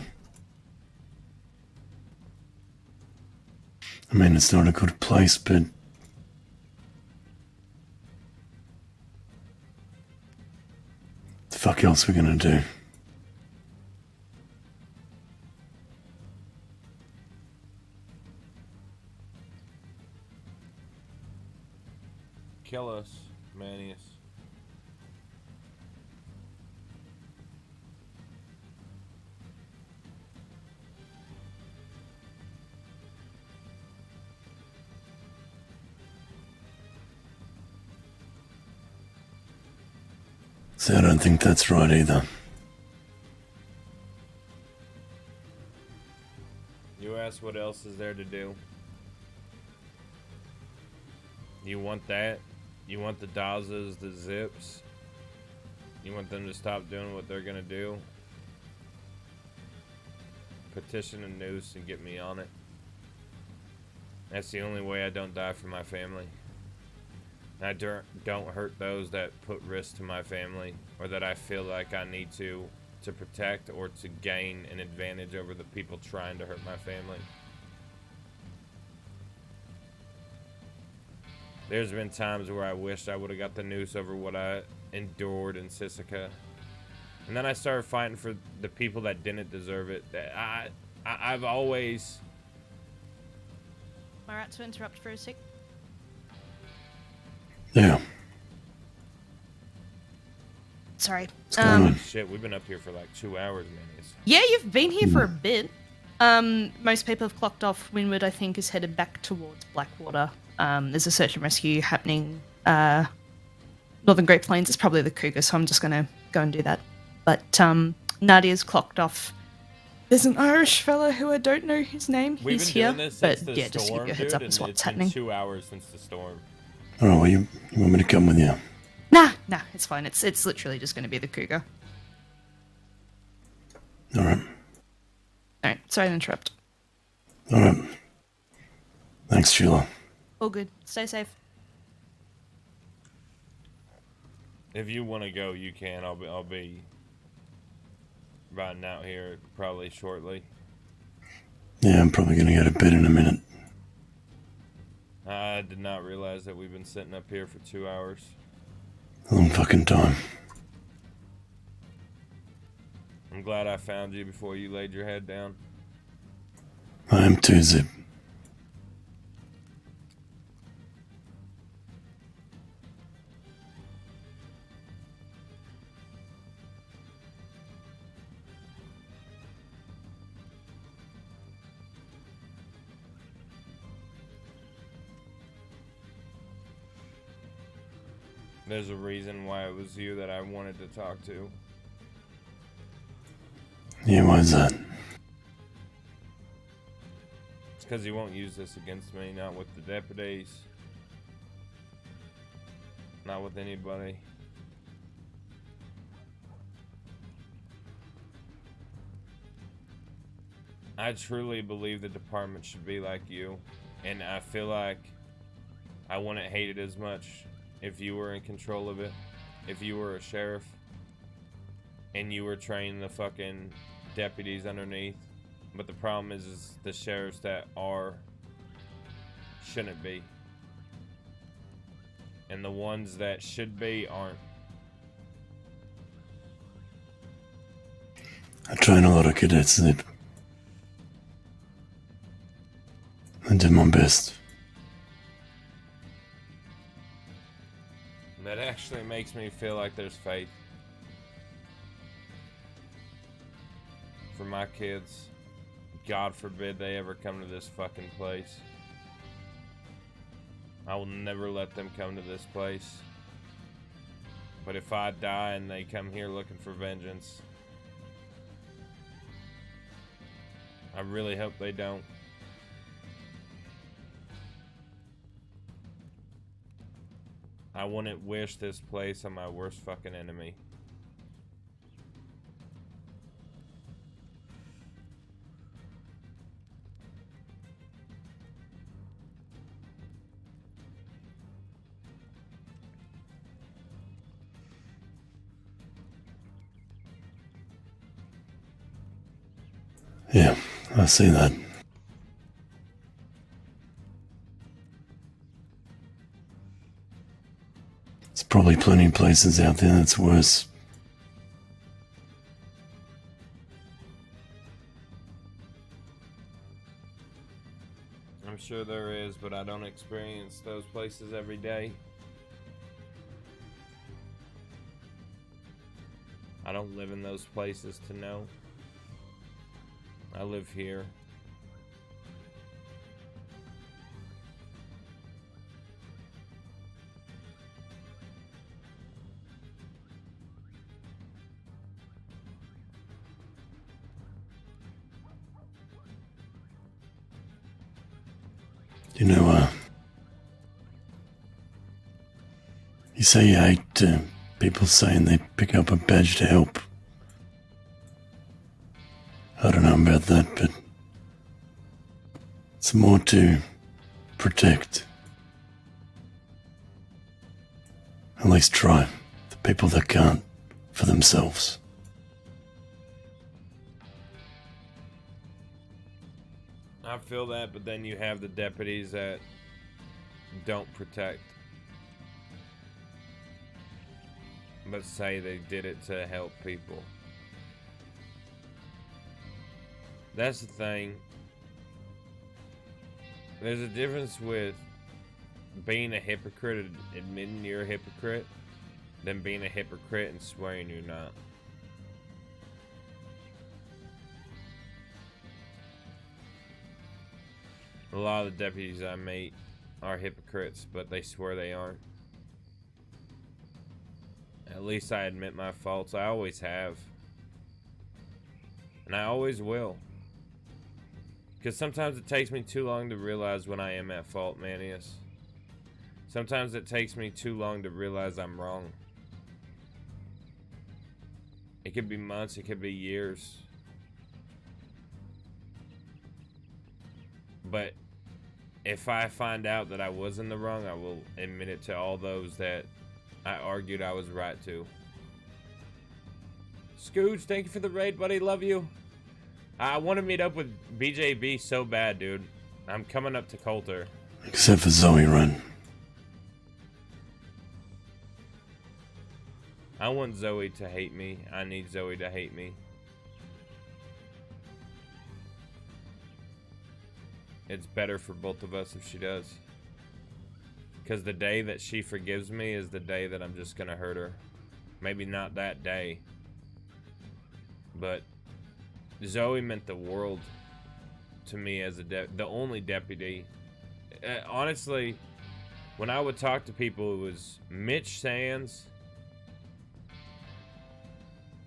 I mean, it's not a good place, but the fuck else we gonna do? Kill us, Manius. See, I don't think that's right either. You ask what else is there to do. You want that? You want the Dazas, the Zips? You want them to stop doing what they're gonna do? Petition a noose and get me on it. That's the only way I don't die for my family. I don't hurt those that put risk to my family, or that I feel like I need to protect or to gain an advantage over the people trying to hurt my family. There's been times where I wished I would have got the noose over what I endured in Sisika. And then I started fighting for the people that didn't deserve it. That I've always... Am I right to interrupt for a sec? Yeah. Sorry. Shit, we've been up here for like 2 hours, man. Yeah, you've been here for a bit. Most people have clocked off. Windward, I think, is headed back towards Blackwater. There's a search and rescue happening. Northern Great Plains is probably the Cougar, so I'm just going to go and do that. But Nadia's clocked off. There's an Irish fella who I don't know his name. We've He's been here. doing this But since the yeah, just to give storm, you a heads up dude, as and what's it's happening. been 2 hours since the storm. Alright, well, you want me to come with you? Nah, it's fine. It's literally just going to be the Cougar. Alright. Alright, sorry to interrupt. Alright. Thanks, Sheila. All good. Stay safe. If you want to go, you can. I'll be riding out here probably shortly. Yeah, I'm probably gonna go to bed in a minute. I did not realize that we've been sitting up here for 2 hours. A long fucking time. I'm glad I found you before you laid your head down. I am too, Zip. There's a reason why it was you that I wanted to talk to. Yeah, why is that? It's because he won't use this against me, not with the deputies. Not with anybody. I truly believe the department should be like you. And I feel like I wouldn't hate it as much if you were in control of it. If you were a sheriff and you were training the fucking deputies underneath. But the problem is the sheriffs that are shouldn't be. And the ones that should be aren't. I train a lot of cadets, Zip. I did my best. That actually makes me feel like there's faith. For my kids. God forbid they ever come to this fucking place. I will never let them come to this place. But if I die and they come here looking for vengeance, I really hope they don't. I wouldn't wish this place on my worst fucking enemy. Yeah, I see that. There's probably plenty of places out there that's worse. I'm sure there is, but I don't experience those places every day. I don't live in those places to know. I live here. You know, you say you hate people saying they pick up a badge to help. I don't know about that, but it's more to protect. At least try the people that can't for themselves. I feel that, but then you have the deputies that don't protect, but say they did it to help people. That's the thing. There's a difference with being a hypocrite and admitting you're a hypocrite than being a hypocrite and swearing you're not. A lot of the deputies I meet are hypocrites, but they swear they aren't. At least I admit my faults. I always have. And I always will. Because sometimes it takes me too long to realize when I am at fault, Manius. Sometimes it takes me too long to realize I'm wrong. It could be months, it could be years. But if I find out that I was in the wrong, I will admit it to all those that I argued I was right to. Scooch, thank you for the raid, buddy. Love you. I want to meet up with BJB so bad, dude. I'm coming up to Coulter. Except for Zoe Run. I want Zoe to hate me. I need Zoe to hate me. It's better for both of us if she does. Because the day that she forgives me is the day that I'm just going to hurt her. Maybe not that day. But Zoe meant the world to me as the only deputy. Honestly, when I would talk to people, it was Mitch Sands,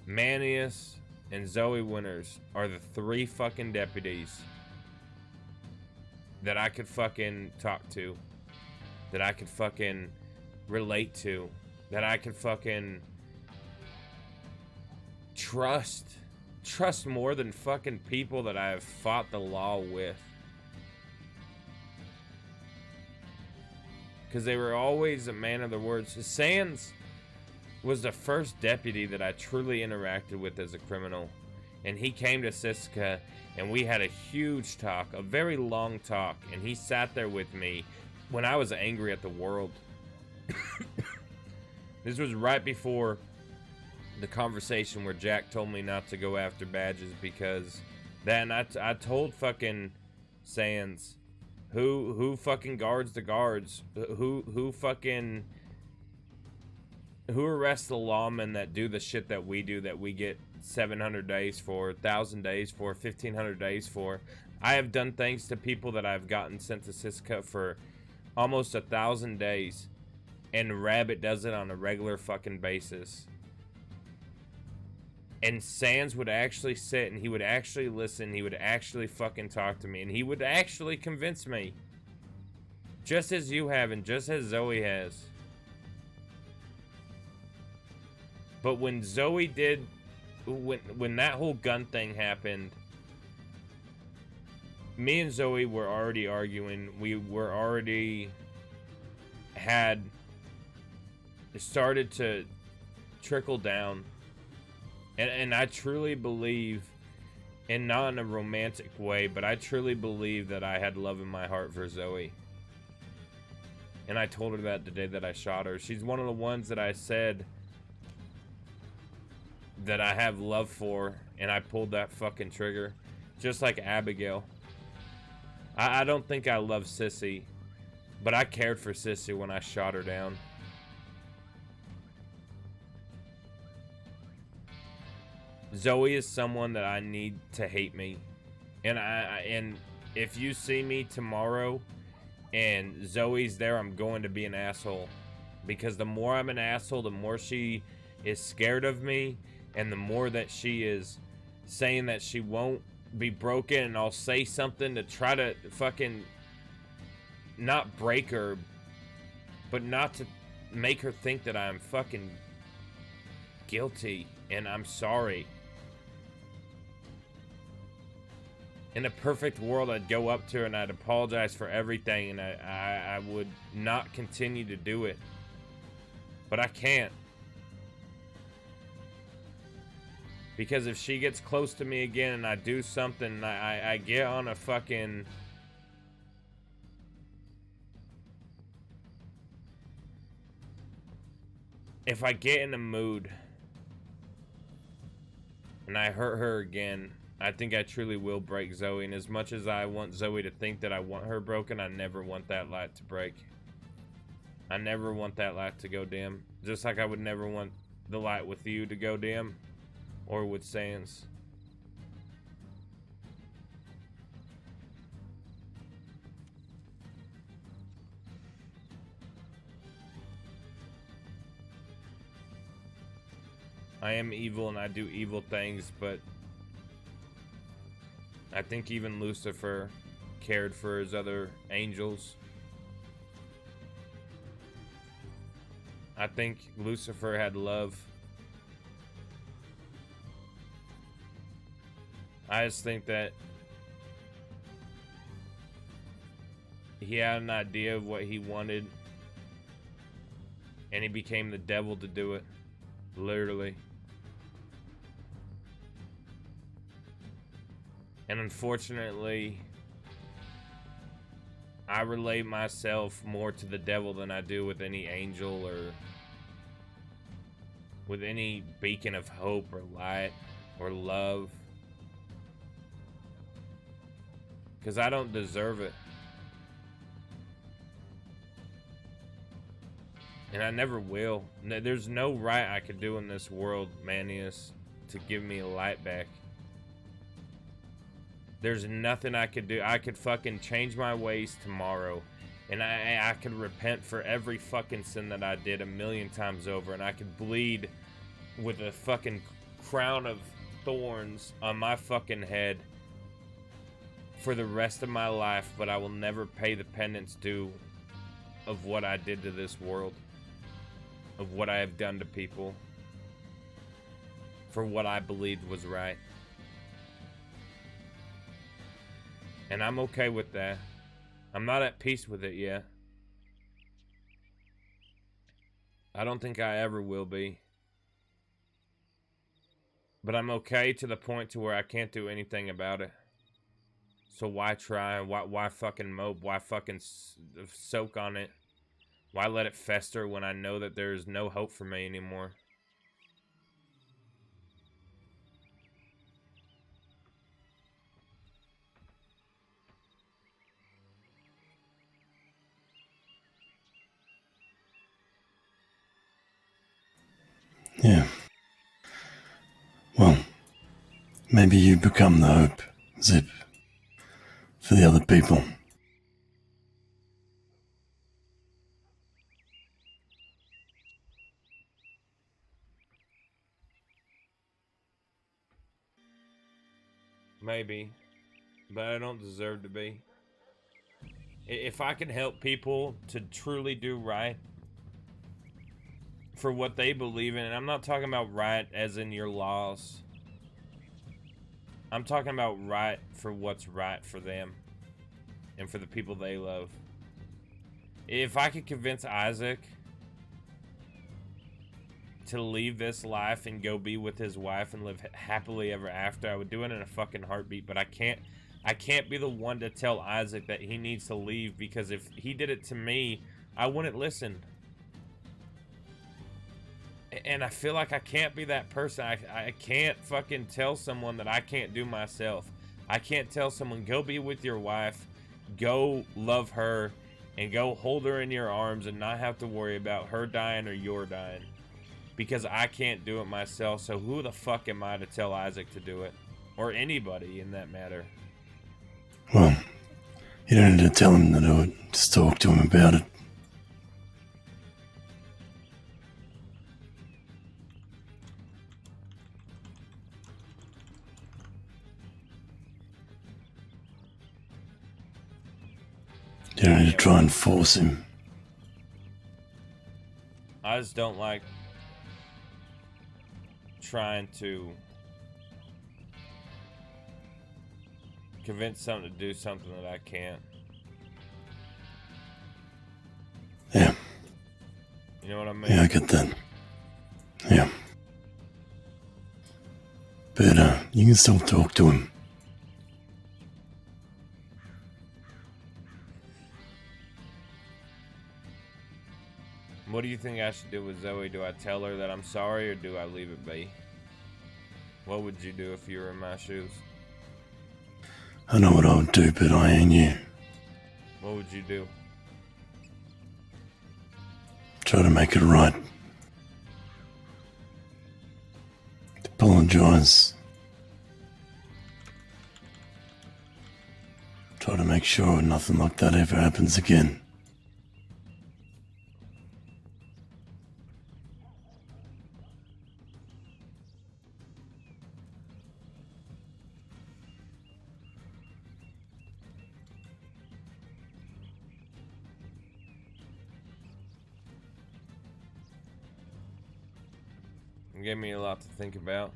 Manius, and Zoe Winters are the three fucking deputies that I could fucking talk to, that I could fucking relate to, that I could fucking trust more than fucking people that I have fought the law with. Because they were always a man of their words. Sands was the first deputy that I truly interacted with as a criminal. And he came to Siska and we had a huge talk, a very long talk. And he sat there with me when I was angry at the world. This was right before the conversation where Jack told me not to go after badges because then I told fucking Sands who fucking guards the guards, who arrests the lawmen that do the shit that we do, that we get 700 days for, 1,000 days for, 1,500 days for. I have done things to people that I've gotten sent to Siska for almost 1,000 days, and Rabbit does it on a regular fucking basis. And Sans would actually sit and he would actually listen, he would actually fucking talk to me, and he would actually convince me. Just as you have and just as Zoe has. But when Zoe did, when that whole gun thing happened, me and Zoe were already arguing. We were already had started to trickle down. And I truly believe, and not in a romantic way, but I truly believe that I had love in my heart for Zoe. And I told her that the day that I shot her. She's one of the ones that I said that I have love for, and I pulled that fucking trigger. Just like Abigail. I don't think I love Sissy, but I cared for Sissy when I shot her down. Zoe is someone that I need to hate me. And if you see me tomorrow and Zoe's there, I'm going to be an asshole. Because the more I'm an asshole, the more she is scared of me, and the more that she is saying that she won't be broken, and I'll say something to try to fucking not break her, but not to make her think that I'm fucking guilty and I'm sorry. In a perfect world, I'd go up to her and I'd apologize for everything, and I would not continue to do it. But I can't. Because if she gets close to me again and I do something, I get on a fucking... If I get in a mood and I hurt her again, I think I truly will break Zoe. And as much as I want Zoe to think that I want her broken, I never want that light to break. I never want that light to go dim. Just like I would never want the light with you to go dim. Or with Sans. I am evil and I do evil things, but I think even Lucifer cared for his other angels. I think Lucifer had love. I just think that he had an idea of what he wanted, and he became the devil to do it. Literally. And unfortunately, I relate myself more to the devil than I do with any angel or with any beacon of hope or light or love. Because I don't deserve it. And I never will. There's no right I could do in this world, Manius, to give me a light back. There's nothing I could do. I could fucking change my ways tomorrow. And I could repent for every fucking sin that I did 1,000,000 times over. And I could bleed with a fucking crown of thorns on my fucking head for the rest of my life, but I will never pay the penance due of what I did to this world, of what I have done to people, for what I believed was right. And I'm okay with that. I'm not at peace with it yet. I don't think I ever will be. But I'm okay to the point to where I can't do anything about it. So why try? Why fucking mope? Why fucking soak on it? Why let it fester when I know that there's no hope for me anymore? Yeah. Well, maybe you become the hope, Zip, for the other people. Maybe. But I don't deserve to be. If I can help people to truly do right for what they believe in, and I'm not talking about right as in your laws. I'm talking about right for what's right for them and for the people they love. If I could convince Isaac to leave this life and go be with his wife and live happily ever after, I would do it in a fucking heartbeat. But I can't be the one to tell Isaac that he needs to leave, because if he did it to me, I wouldn't listen. And I feel like I can't be that person. I can't fucking tell someone that I can't do myself. I can't tell someone, go be with your wife, go love her, and go hold her in your arms and not have to worry about her dying or your dying. Because I can't do it myself, so who the fuck am I to tell Isaac to do it? Or anybody in that matter. Well, you don't need to tell him to do it. Just talk to him about it. You don't need to try and force him. I just don't like trying to convince someone to do something that I can't. Yeah. You know what I mean? Yeah, I get that. Yeah. But, you can still talk to him. What do you think I should do with Zoe? Do I tell her that I'm sorry, or do I leave it be? What would you do if you were in my shoes? I know what I would do, but I ain't you. What would you do? Try to make it right. Apologize. Try to make sure nothing like that ever happens again. It gave me a lot to think about.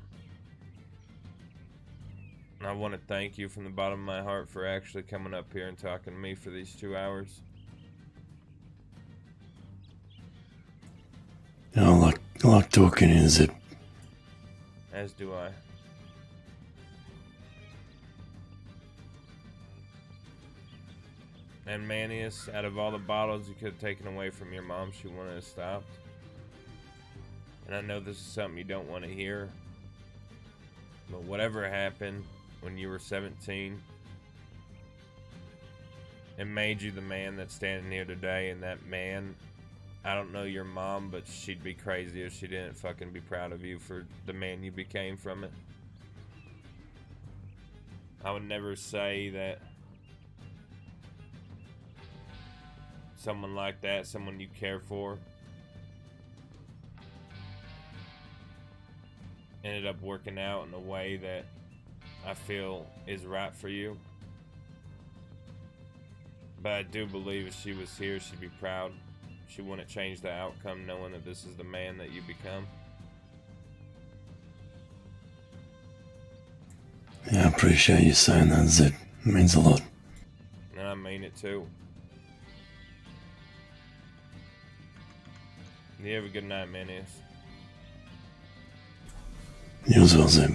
And I want to thank you from the bottom of my heart for actually coming up here and talking to me for these 2 hours. You know, I like talking in Zip. As do I. And Manius, out of all the bottles you could have taken away from your mom, she wanted to stop. And I know this is something you don't want to hear, but whatever happened when you were 17, it made you the man that's standing here today. And that man, I don't know your mom, but she'd be crazy if she didn't fucking be proud of you for the man you became from it. I would never say that someone like that, someone you care for, ended up working out in a way that I feel is right for you. But I do believe if she was here, she'd be proud. She wouldn't change the outcome knowing that this is the man that you become. Yeah, I appreciate you saying that, Zip. It means a lot. And I mean it too. You have a good night, Manius. You as well, Zip.